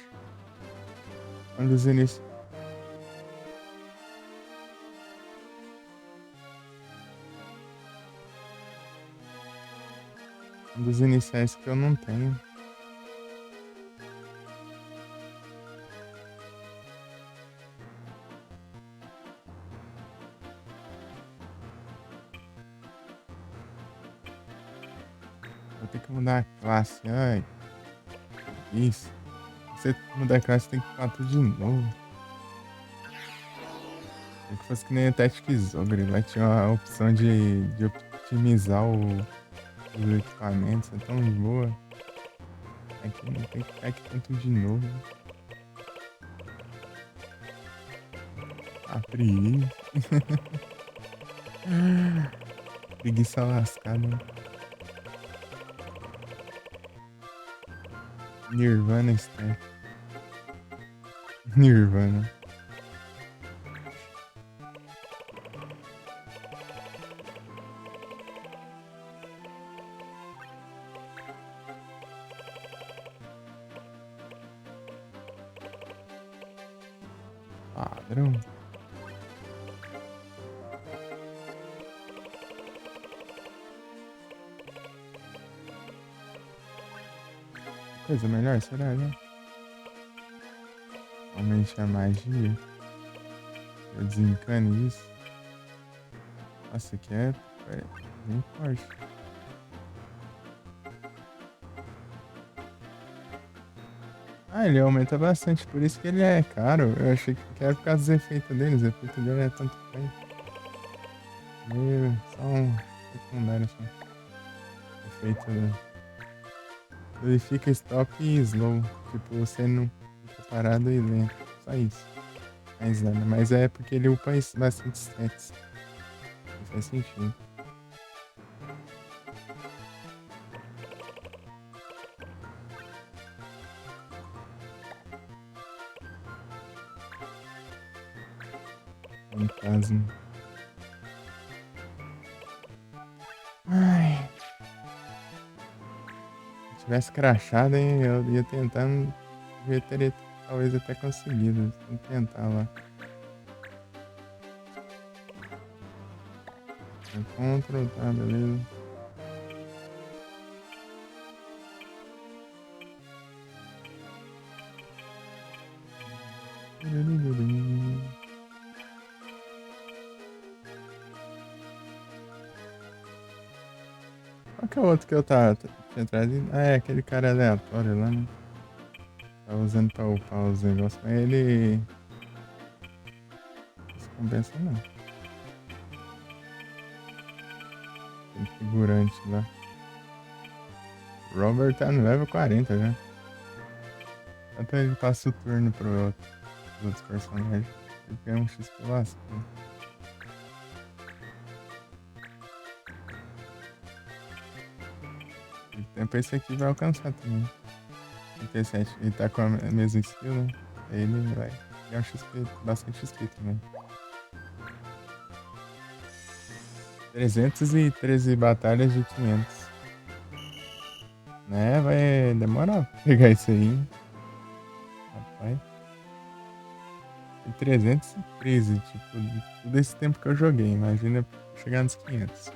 Um dos inícios. Um dos iniciais que eu não tenho. Vou ter que mudar a classe. Ai, isso. Você mudar a classe tem que falar tudo de novo. Se que fosse que nem o Tactics Ogre, lá tinha a opção de optimizar os equipamentos. É tão boa. Aqui não tem que ficar aqui com tudo de novo. Ah, preguiça. Preguiça lascada. Nirvana Step. Nirvana. Padrão. Coisa melhor, será, né? Aumente a magia. Eu desencane isso. Nossa, aqui é bem forte. Ah, ele aumenta bastante, por isso que ele é caro. Eu achei que era por causa dos efeitos dele. Os efeitos dele é tanto feio. Meu, só um secundário assim. Efeito dele. Ele fica stop e slow. Tipo, você não fica parado e lento. Só isso. Mais nada. Mas é porque ele upa bastante stats. Não faz sentido. Fantasma. tivesse crachado, hein, eu ia tentando. Eu teria talvez até conseguido. Tem que tentar lá. Encontro, tá, beleza. Qual que é o outro que eu tinha trazido? Ah, é aquele cara aleatório lá, né? Tá usando pra upar os negócios, mas ele. Não se compensa não. Tem figurante lá. Robert tá no level 40 já. Até ele passa o turno pro os outros personagens. Ele ganha um XP bastante. E tempo esse aqui vai alcançar também. 37. Ele tá com a mesma skill, né? Aí ele vai ganhar um XP, bastante XP também. 313 batalhas de 500. Né, vai demorar pra pegar isso aí, hein? Rapaz. E 313, tipo, de todo esse tempo que eu joguei. Imagina chegar nos 500.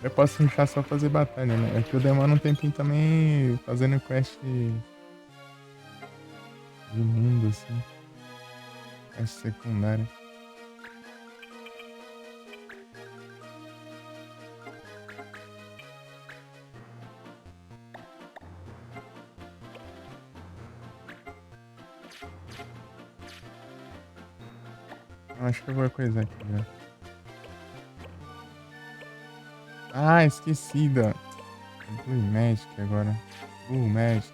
Eu posso rushar só fazer batalha, né? É que eu demoro um tempinho também fazendo quest de mundo, assim. Quest secundária. Eu acho que eu vou coisar aqui já. Ah, esqueci da Blue Magic agora. Blue Magic.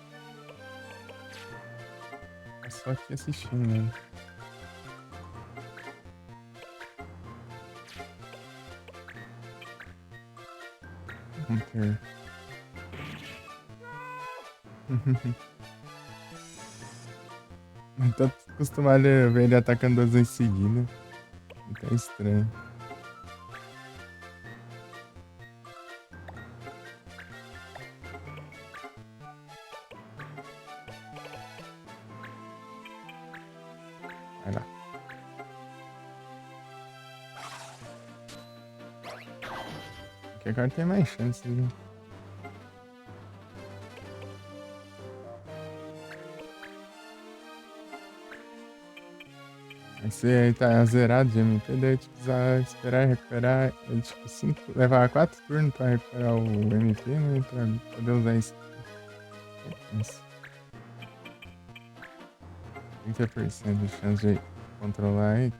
É só aqui assistindo, né? Hunter. Não tô acostumado a ver ele atacando duas vezes em seguida. Então é estranho. Vai lá. Aqui agora tem mais chances, né? Esse aí tá zerado de MP, daí tu precisar esperar recuperar. Ele, tipo, levar 4 turnos pra recuperar o MP, né? Pra poder usar isso. Isso. 30% de chance de controlar. Eita,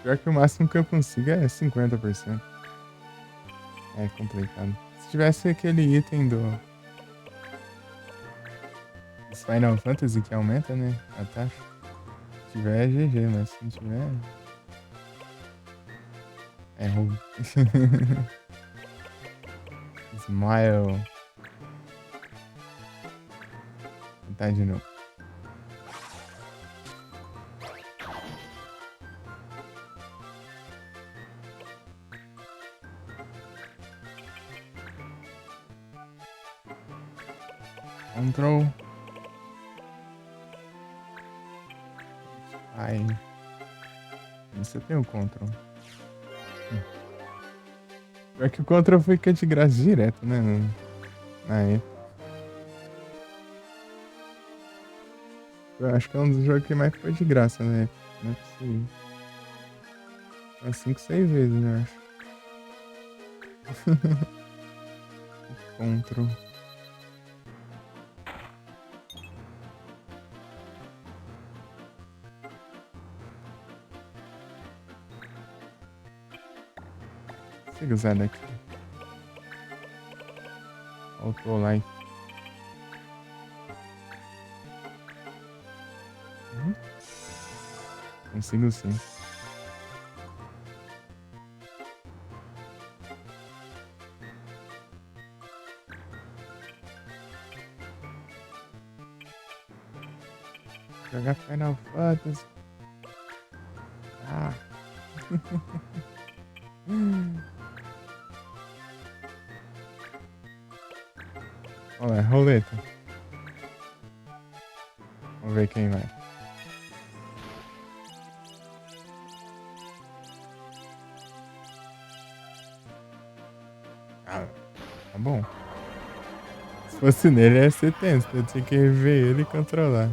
pior que o máximo que eu consigo é 50%. É complicado. Se tivesse aquele item do Final Fantasy que aumenta, né? A taxa. Se tiver é GG, mas se não tiver. É ruim. Smile. Vou tentar de novo. Control. Ai. Isso eu tenho control. Pior que o control fica de graça direto, né? Na época. Eu acho que é um dos jogos que mais foi de graça, né? Não é possível. Umas 5, 6 vezes, eu acho. Control. Consigo usar daqui. Auto life. Consigo sim. Jogar Final Fantasy. Ah. Olha lá, roleta. Vamos ver quem vai. Ah, tá bom. Se fosse nele, ia ser tenso. Eu tinha que ver ele e controlar.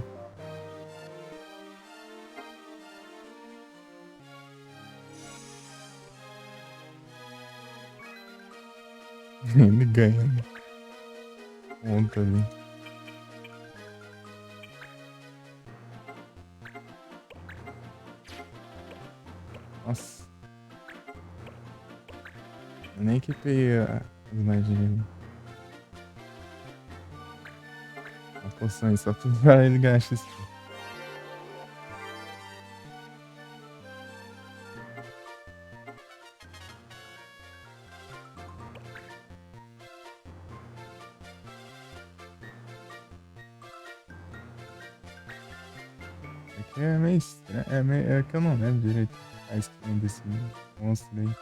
Ele ganha, né? Ponto ali. Nossa. Eu nem equipei as magias. A poção aí, só pra ele ganhar XP. Aqui é meio estranho. É que eu não lembro direito a skin desse monstro aí.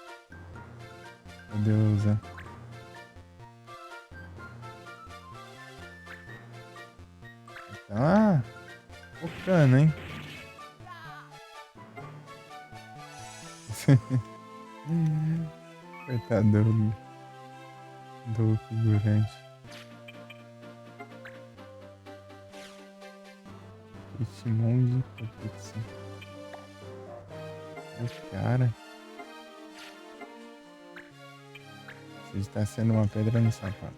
Cadê eu usar? Ah, bacana, hein? Coitado do figurante. Digimon de competição. O cara. Você está sendo uma pedra no sapato.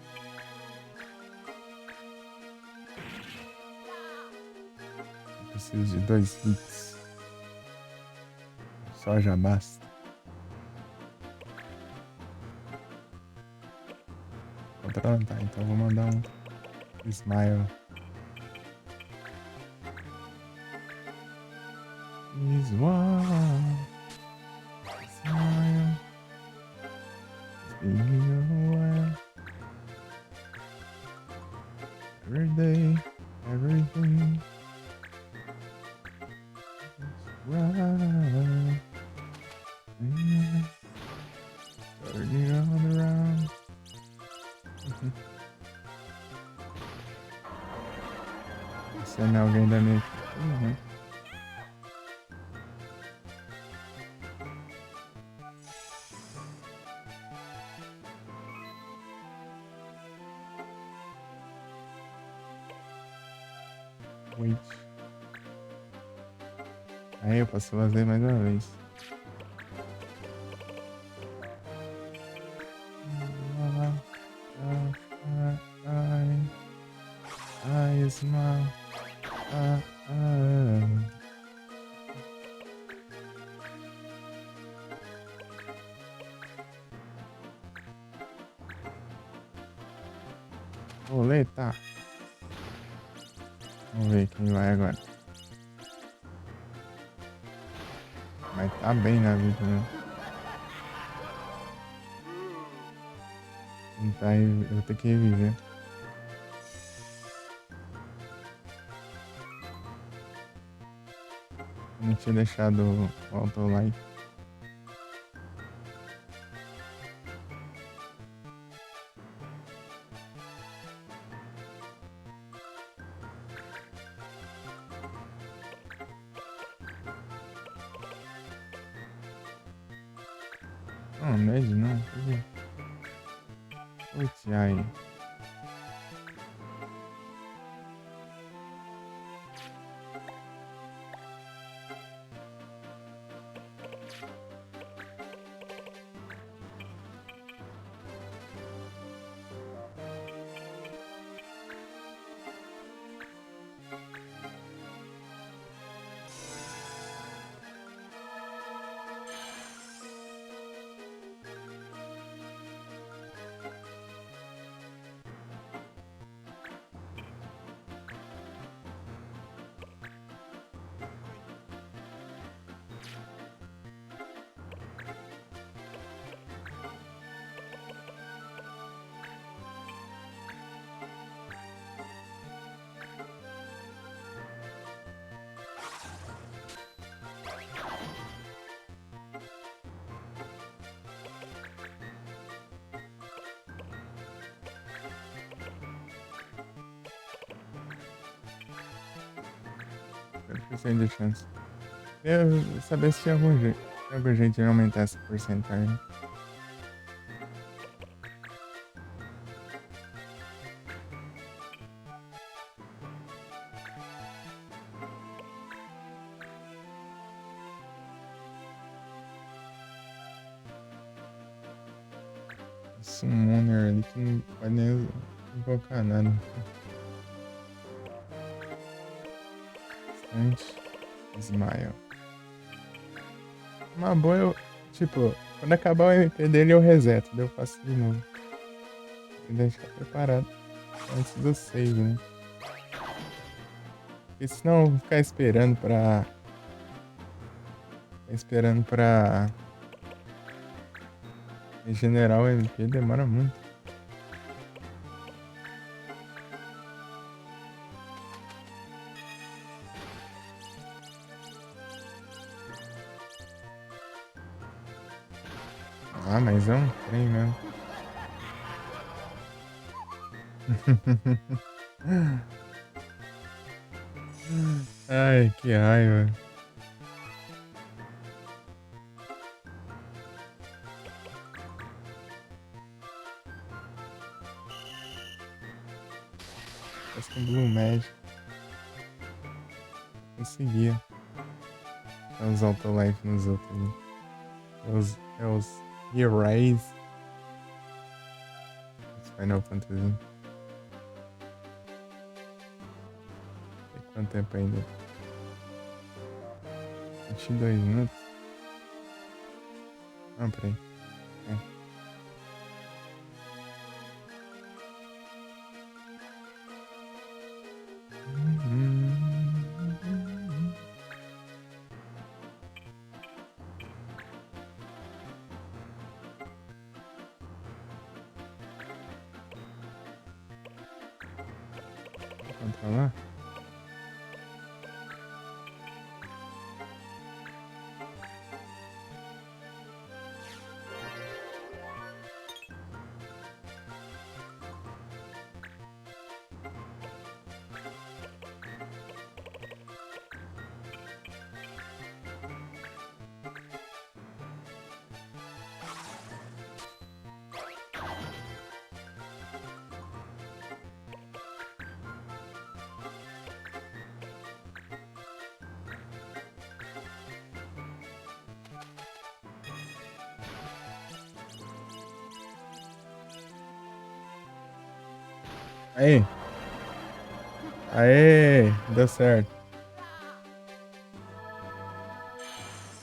Eu preciso de 2 hits. Só já basta. Controla, tá? Então eu vou mandar um smile. Smile. Smile. Every day, everything is right. Turning all around. Esse não é alguém da minha equipe, né? Wait. Aí eu posso fazer mais uma vez. I smile. Roleta. Vamos ver quem vai agora. Mas tá bem na vida, né? Não tá, eu vou ter que reviver. Não tinha deixado o auto-like. Não, Ned não. Por quê? Putz, aí. 20% de chance. Eu saber se tinha algum jeito de aumentar essa porcentagem. Summoner ali que não pode nem invocar nada. Smile. Uma boa eu. Tipo, quando acabar o MP dele eu reseto, daí eu faço de novo. Tem que deixar preparado antes do save, né? Porque senão eu vou ficar esperando pra. Esperando pra regenerar o MP demora muito. Ah, mas é um trem mesmo. Ai, que raiva. Parece que um Blue Magic. Conseguia. Dá uns Autolife nos outros ali. É os Erase. Final Fantasy. Tem quanto tempo ainda? 22 minutos? Ah, peraí. É. Vou controlar? Aí. Aê, deu certo.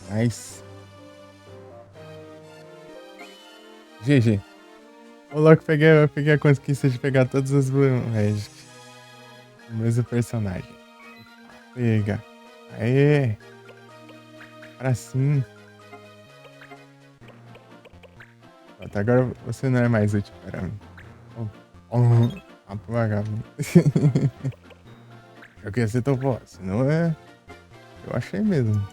Nice. GG. Ô, louco, eu peguei a conquista de pegar todas as Blue Magic. O mesmo personagem. Pega. Aê. Pra sim. Até agora você não é mais útil para mim. Vagabundo. Eu queria ser tão forte, senão é. Eu achei mesmo.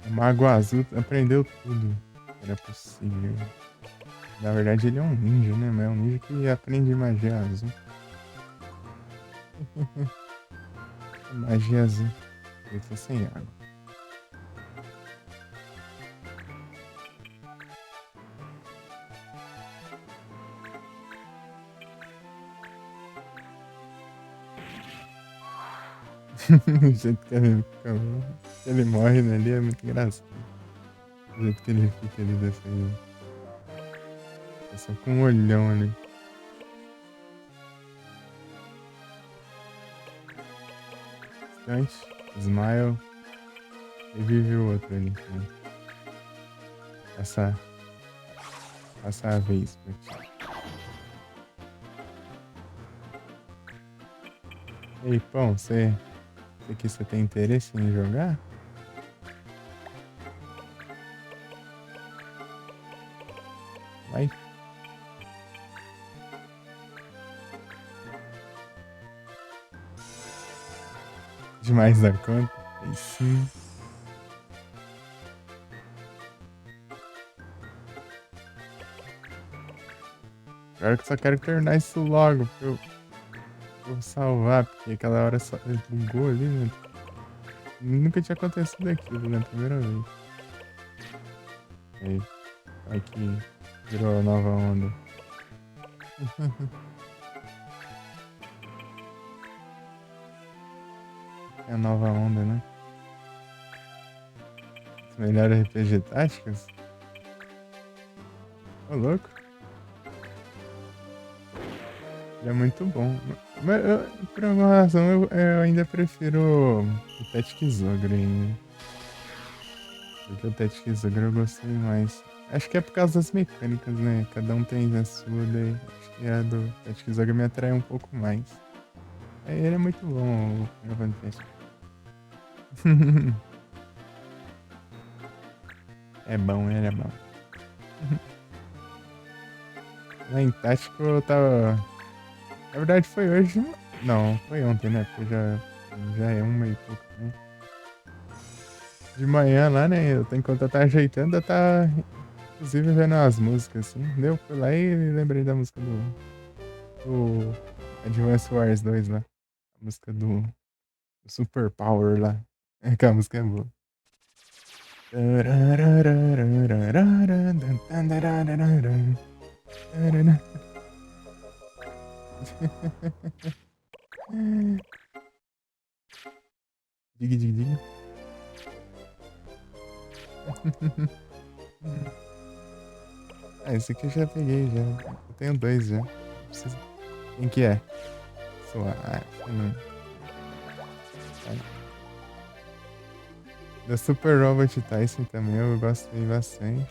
O Mago Azul aprendeu tudo. Era possível. Na verdade, ele é um ninja, né? Mas é um ninja que aprende magia azul. Magia azul. Eu tô sem água. O jeito que ele morre ali é muito engraçado. O jeito que ele fica ali dessa aí. É só com um olhão ali. Instante, smile. E vive o outro ali. Né? Passa a vez pra ti. Ei, Pão, você tem interesse em jogar? Vai. Demais da conta. Aí sim. Agora que eu só quero terminar isso logo pra eu salvar, porque aquela hora só bugou ali, né? Nunca tinha acontecido aquilo, né? Primeira vez. Aí, vai que virou a nova onda. É a nova onda, né? Os melhores RPG táticos? Ô, louco. Ele é muito bom. Mas, por alguma razão, eu ainda prefiro o Tactics Ogre ainda. Porque o Tactics Ogre eu gostei mais. Acho que é por causa das mecânicas, né? Cada um tem a sua, daí acho que a do Tactics Ogre me atrai um pouco mais. Aí ele é muito bom, o Final Fantasy. É bom, ele é bom. Lá em tático eu tava. Na verdade foi hoje. Não, foi ontem, né? Porque já é uma e pouco, né? De manhã lá, né? Enquanto eu tava ajeitando, eu tava inclusive vendo as músicas, assim. Eu fui lá e lembrei da música do Advance Wars 2 lá. A música do Super Power lá. É que a música é boa. Diga, diga, diga. Ah, esse aqui eu já peguei, já. Eu tenho dois já. Não precisa. Quem que é? Sua. Ah, não. Da Super Robot Tyson também eu gostei bastante.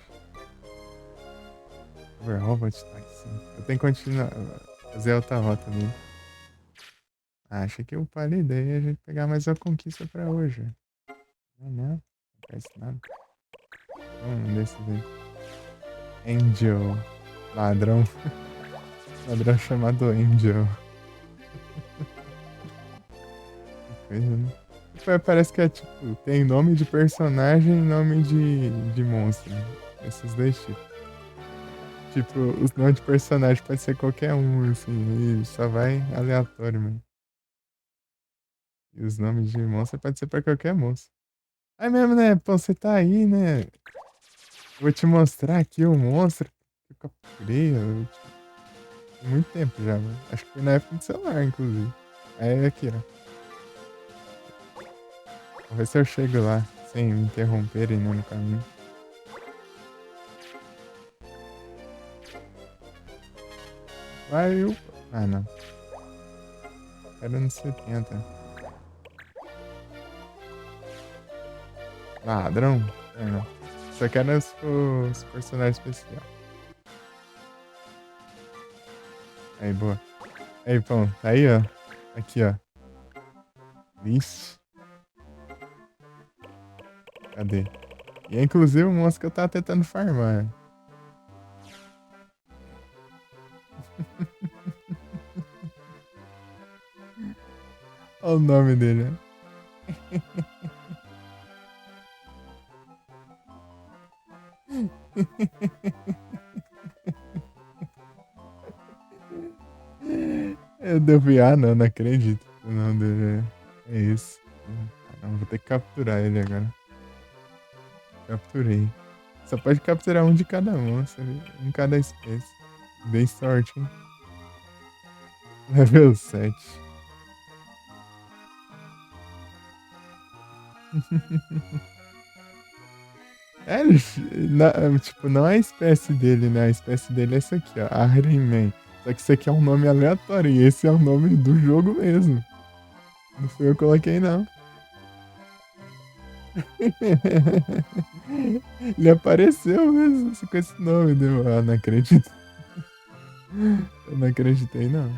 Super Robot Tyson. Eu tenho que continuar. Fazer outra rota dele. Ah, achei que eu parei daí a gente pegar mais uma conquista pra hoje. Não, não. Não parece nada. Um desses aí. Angel. Ladrão. Ladrão chamado Angel. Que coisa, né? Parece que é tipo, tem nome de personagem e nome de monstro. Esses dois tipos. Tipo, os nomes de personagem pode ser qualquer um, assim, e só vai aleatório, mano. E os nomes de monstro pode ser pra qualquer monstro. Aí mesmo, né? Pô, você tá aí, né? Vou te mostrar aqui o monstro que eu capturei. Tem muito tempo já, mano. Acho que foi na época do celular, inclusive. Aí aqui, ó. Vamos ver se eu chego lá sem me interromperem, né, no caminho. Vai, eu... Ah, não. Era nos 70. Ladrão? É, não. Isso aqui era os personagens especiais. Aí, boa. Aí, pão, tá aí, ó. Aqui, ó. Vixe, cadê? E é inclusive o monstro que eu tava tentando farmar. Olha o nome dele, né? Eu devo. Ah, não, não acredito. O nome dele é isso. Caramba, vou ter que capturar ele agora. Capturei. Só pode capturar um de cada monstro, um cada espécie. Bem sorte, hein? Level 7. É, tipo, não é a espécie dele, né? A espécie dele é essa aqui, ó. Iron Man. Só que isso aqui é um nome aleatório. E esse é o nome do jogo mesmo. Não foi eu que coloquei, não. Ele apareceu mesmo com esse nome. Deu. Ah, não acredito. Eu não acreditei, não.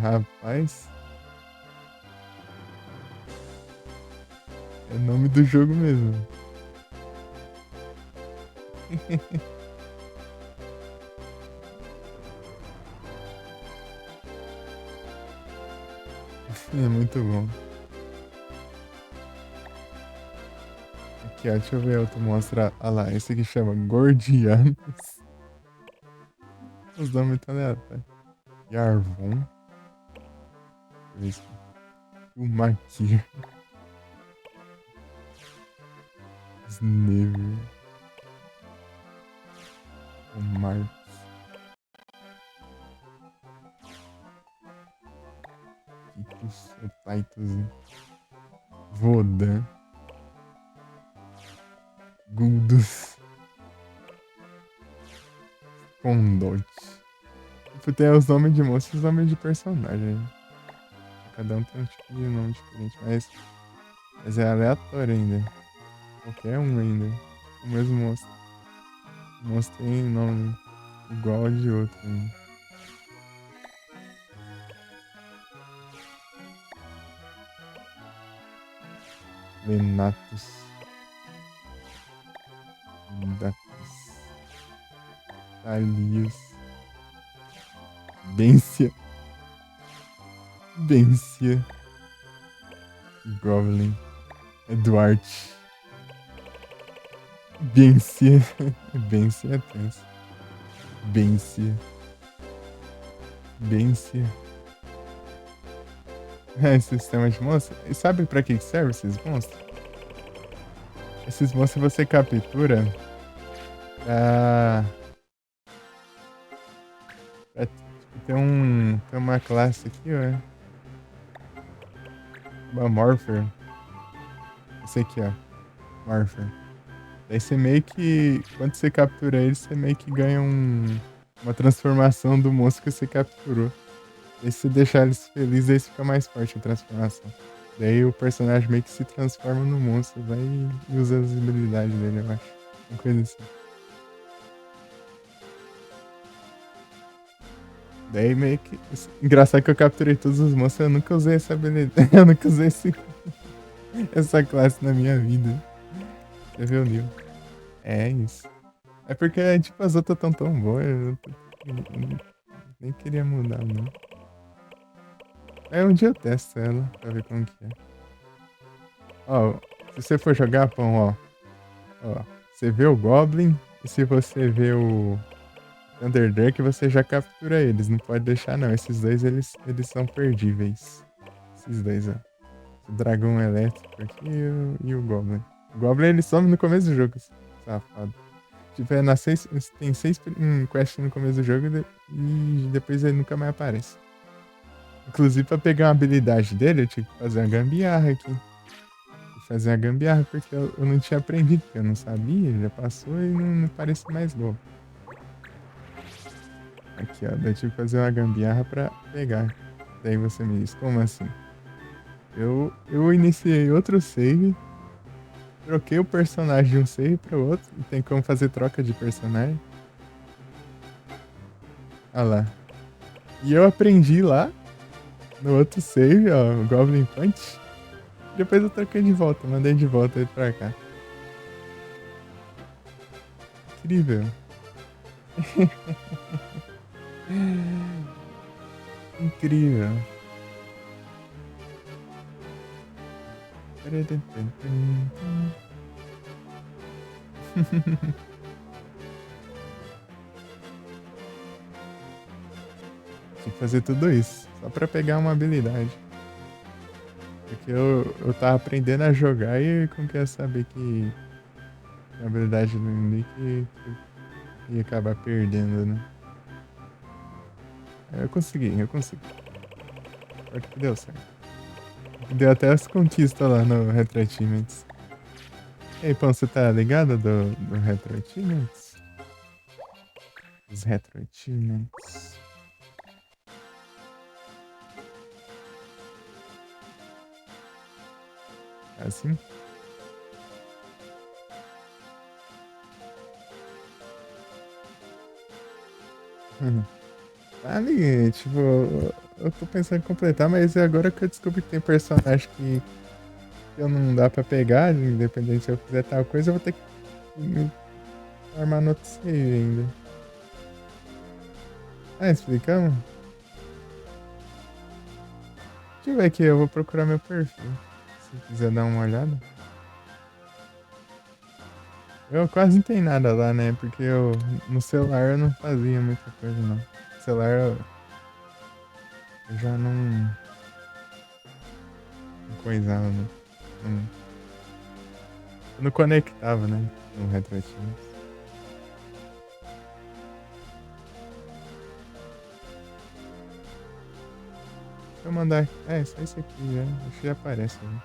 Rapaz, é o nome do jogo mesmo. É muito bom. Aqui, ó, deixa eu ver outro monstro. Ah lá, esse aqui chama Gordianos. Os nomes estão aleatórios. Yarvon. Deixa eu ver isso aqui. Umakir. Snever. Omar. Titus. Otaitus. Vodan. Guldus. Condot. Tipo, tem os nomes de monstros e os nomes de personagem. Cada um tem um tipo de nome diferente, mas é aleatório ainda. Qualquer um ainda. O mesmo monstro. O monstro tem nome igual ao de outro ainda. Lenatus. Dacus. Talius. Bência. Bência. Goblin. Eduarte. Bência. Bência é tenso. Bência. Bência. É, sistema de monstro. E sabe pra que serve esses monstros? Esses monstros você captura pra... tipo, tem uma classe aqui, ó. Uma Morpher. Esse aqui, ó. Morpher. Daí você meio que... Quando você captura ele, você meio que ganha uma transformação do monstro que você capturou. E se você deixar eles felizes, aí fica mais forte a transformação. Daí o personagem meio que se transforma no monstro, vai e usa as habilidades dele, eu acho. Uma coisa assim. Daí meio que... Engraçado que eu capturei todos os monstros, eu nunca usei essa habilidade. Eu nunca usei essa classe na minha vida. Você viu o nível? É isso. É porque, tipo, as outras estão tão boas, eu nem queria mudar, não. Aí um dia eu testo ela, pra ver como que é. Ó, se você for jogar, Pão, ó. Você vê o Goblin, e se você vê o Thunderdrake, você já captura eles. Não pode deixar, não. Esses dois, eles são perdíveis. Esses dois, ó. O dragão elétrico aqui e o Goblin. O Goblin, ele some no começo do jogo, safado. Tipo, tem 6 quests no começo do jogo e depois ele nunca mais aparece. Inclusive, pra pegar uma habilidade dele, eu tinha que fazer uma gambiarra aqui. Fazer uma gambiarra porque eu não tinha aprendido, porque eu não sabia, já passou e não parece mais novo. Aqui, ó, eu tive que fazer uma gambiarra pra pegar. Daí você me diz, como assim? Eu iniciei outro save, troquei o personagem de um save para outro, e tem como fazer troca de personagem. Olha lá. E eu aprendi lá, no outro save, ó, o Goblin Punch. Depois eu troquei de volta, mandei de volta ele pra cá. Incrível. Incrível. Tinha que fazer tudo isso, só pra pegar uma habilidade. Porque eu tava aprendendo a jogar e como que ia saber que a habilidade do Nick que ia acabar perdendo, né? Eu consegui. Acho que deu certo. Deu até as conquistas lá no Retro Achievements. E aí, Pão, você tá ligado do Retro Achievements? Os Retro Achievements. É assim? Ali, tipo, eu tô pensando em completar, mas é agora que eu descobri que tem personagem que eu não dá pra pegar, independente se eu fizer tal coisa, eu vou ter que me armar no outro save ainda. Ah, explicamos? Deixa eu ver aqui, eu vou procurar meu perfil. Se quiser dar uma olhada. Eu quase não tenho nada lá, né? Porque no celular eu não fazia muita coisa, não. No celular eu já não coisava, não, eu não conectava, né? No RetroTimes. Deixa eu mandar. É, só isso aqui já. Acho que já aparece, né?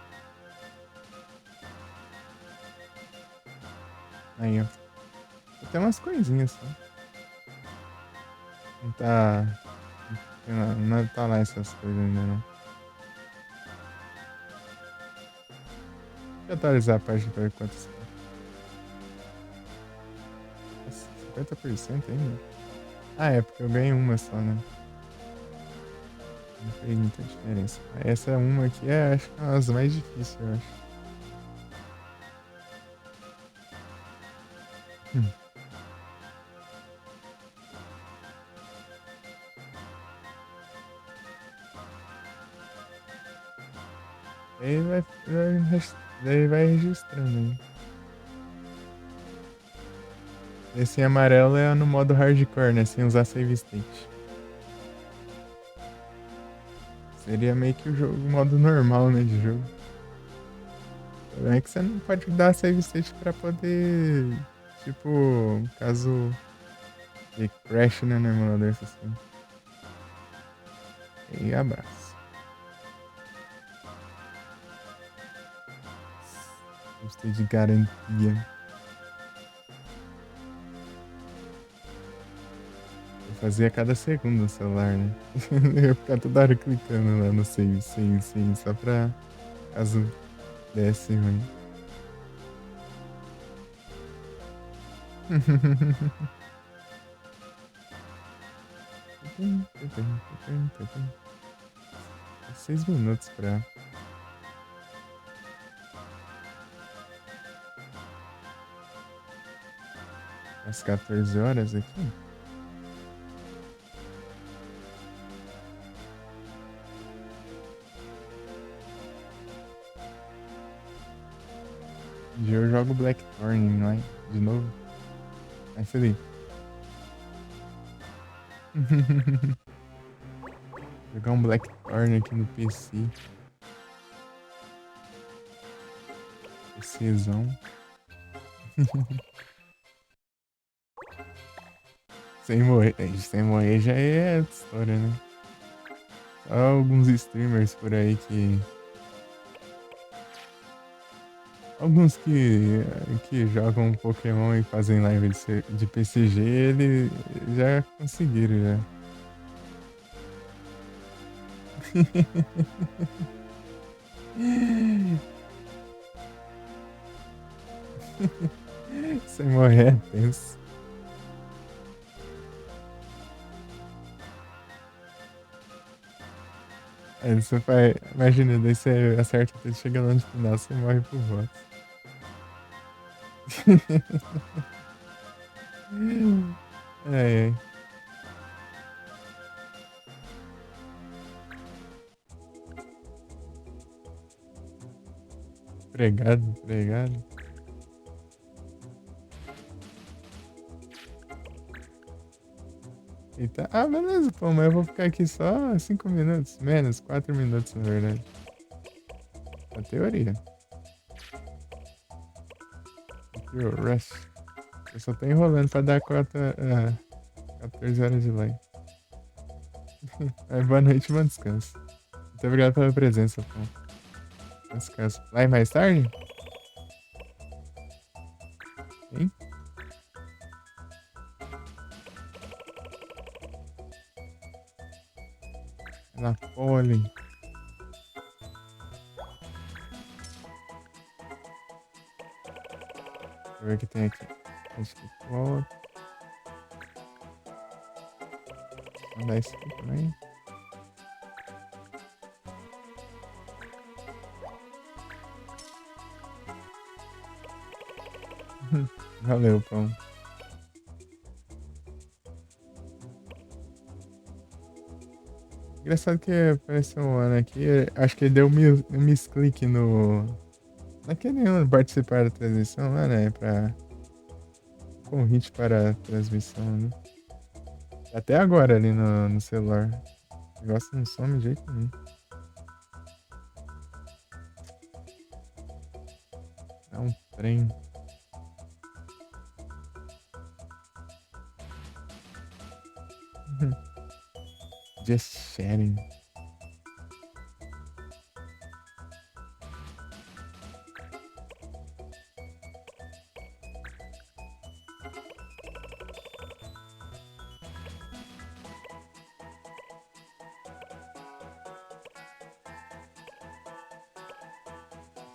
Aí, ó. Tem umas coisinhas só. Não tá. Não tá lá essas coisas ainda, não. Deixa eu atualizar a página pra ver quantos. Nossa, 50% ainda? Ah, é porque eu ganhei uma só, né? Não fez muita diferença. Essa uma aqui é, acho que é uma das mais difíceis, eu acho. Hum. Aí daí vai registrando aí. Esse em amarelo é no modo hardcore, né? Sem usar save state. Seria meio que o modo normal, né? De jogo. É que você não pode dar save state pra poder. Tipo, caso de crash, né? No emulador, essas coisas. E abraço. Gostei de garantia. Eu fazia cada segundo no celular, né? Eu ia ficar toda hora clicando lá no save, sim, só pra caso desse ruim. Tem 6 minutos pra. Às 14 horas aqui. Um dia eu jogo Blackthorn lá de novo. Aí, Felipe. Jogar um Blackthorn aqui no PC. PCzão. Sem morrer já é outra história, né? Só alguns streamers por aí que. Alguns que jogam Pokémon e fazem live de PCG, eles já conseguiram já. Sem morrer é tenso. Aí você faz. Imagina, daí você acerta até chegar lá no final, você morre por voto. Ai, ai. Pregado. Eita. Ah, beleza, pô, mas eu vou ficar aqui só 5 minutos. Menos, 4 minutos, na verdade. Na teoria. Aqui o Rush. Eu só tô enrolando pra dar 14 horas de live. Boa noite, bom descanso. Muito obrigado pela presença, pô. Bom descanso. Live mais tarde? Hein? Na pole. Deixa eu ver o que tem aqui. Acho que pode. Mandar isso aqui também. Valeu, pão. Engraçado que apareceu um ano aqui, acho que ele deu um misclick no. Naquele ano participar da transmissão lá, né? Pra convite para a transmissão, né? Até agora ali no celular. O negócio não some de jeito nenhum. É um trem. Just sharing.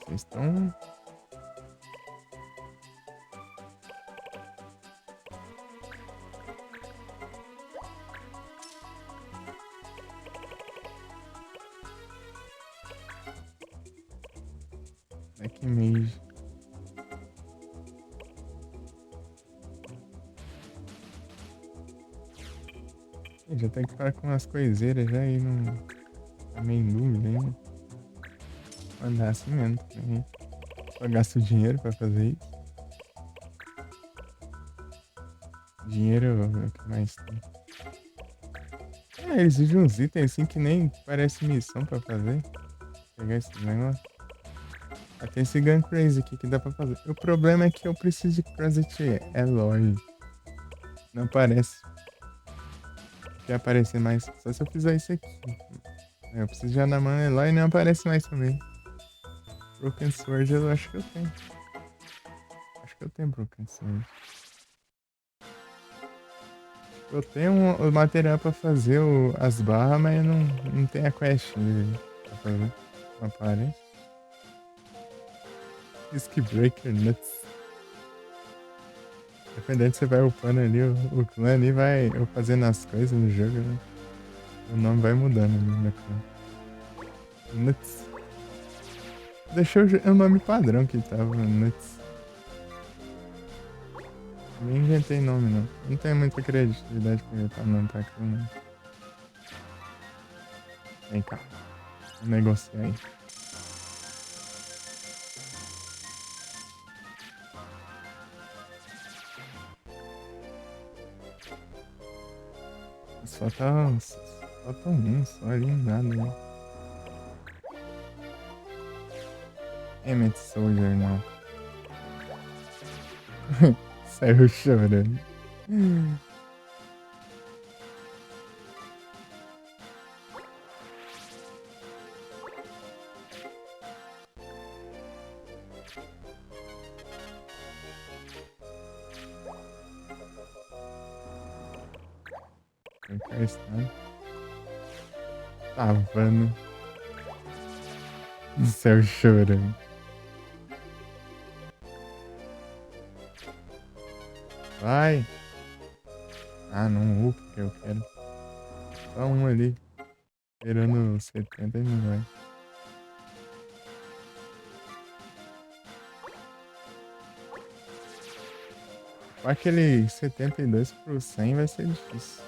Vocês estão. Black Mage. Ih, já tem que falar com umas coiseiras já aí não. Tá meio em dúvida ainda. Mandar assim mesmo também. Só gasto dinheiro pra fazer isso. Dinheiro é o que mais tem. É, eles usam uns itens assim que nem parece missão pra fazer. Pegar esse negócio. Ah, tem esse Gun Crazy aqui que dá pra fazer. O problema é que eu preciso de Closet Alloy. Não aparece. Quer aparecer mais. Só se eu fizer isso aqui. Eu preciso de Anaman Eloy e não aparece mais também. Broken Sword eu acho que eu tenho. Acho que eu tenho Broken Sword. Eu tenho o material pra fazer as barras, mas eu não tenho a quest pra fazer. Não aparece. Risk Breaker Nuts. Dependendo se você vai upando ali, o clã ali vai eu fazendo as coisas no jogo, né? O nome vai mudando ali no clã. Nuts. Deixou o nome padrão que tava, Nuts. Nem inventei nome, não. Não tenho muita criatividade pra inventar nome pra clã, não. Vem cá. Vamos negociar aí. Falta um só ali, nada, né? Emmet Soldier, não. Saiu chorando. Cá está. Savana. Saiu chorando. Vai! Ah, não upa que eu quero. Só um ali. Esperando 70 e não vai. Com aquele 72 pro 100 vai ser difícil.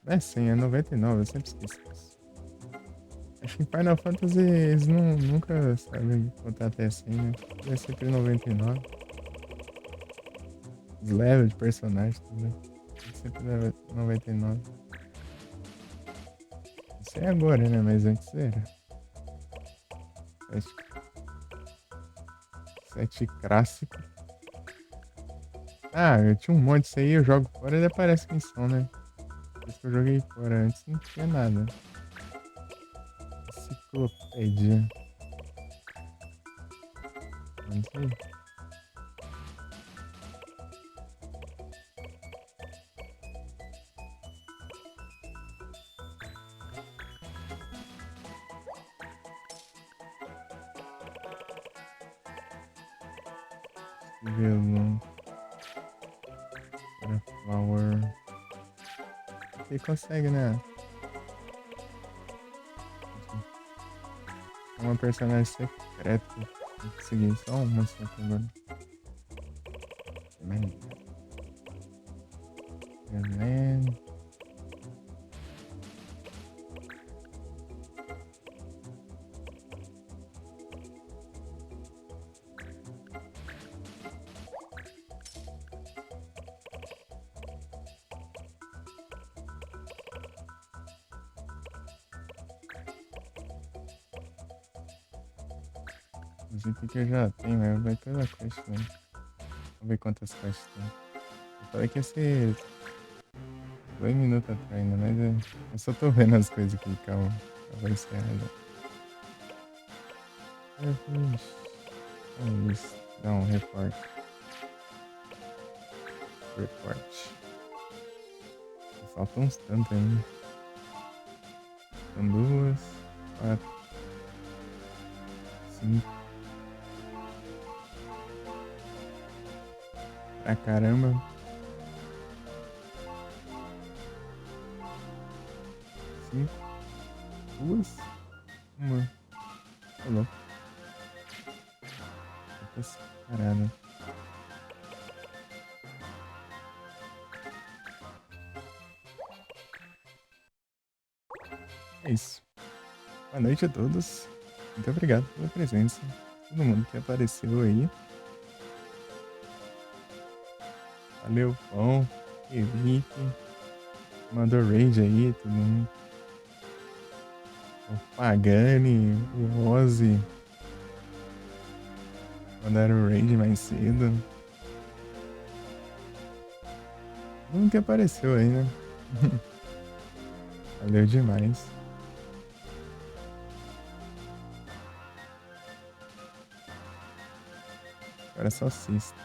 Não é 100, é 99, eu sempre esqueço isso. Acho que em Final Fantasy eles nunca sabem contar até 100, né? É sempre 99. Os levels de personagem também. Sempre 99. Isso é agora, né? Mas antes era. 7, 7 clássico. Ah, eu tinha um monte disso aí, eu jogo fora e ele aparece quem são, né? Por isso que eu joguei fora. Antes não tinha nada. Enciclopédia. Não sei. Violão. Flower. Você consegue, né? É uma personagem secreta. Tem que seguir só uma só aqui agora. Man. Man. Não sei o que que eu já tenho, mas vai pela quest, né? Vamos ver quantas quests tem. Eu falei que ia ser 2 minutos atrás, né? Mas eu só tô vendo as coisas aqui, calma. Vai encerrar já. É isso. Não, report. Report. Faltam uns tantos ainda. São 2, 4, 5. Pra caramba. 5, 2, 1. Tá louco. Tá parada. É isso. Boa noite a todos. Muito obrigado pela presença. Todo mundo que apareceu aí. Valeu, Pão, Henrique. Mandou raid aí, todo mundo. O Pagani, o Ozzy. Mandaram raid mais cedo. Todo mundo que apareceu aí, né? Valeu demais. Agora só assista.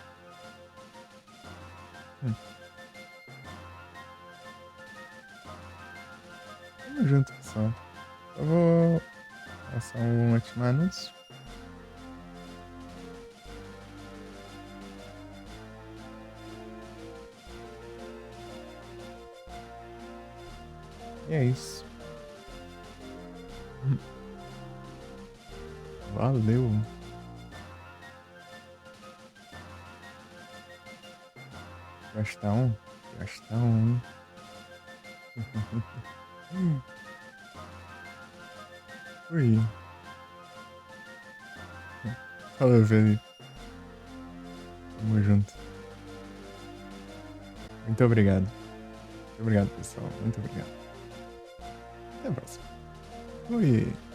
Tamo junto, pessoal. Eu vou passar um último anúncio. E é isso. Valeu. Gastar um? Gastar um. Ui. Falou, Felipe. Tamo junto. Muito obrigado. Muito obrigado, pessoal. Muito obrigado. Até a próxima. Ui.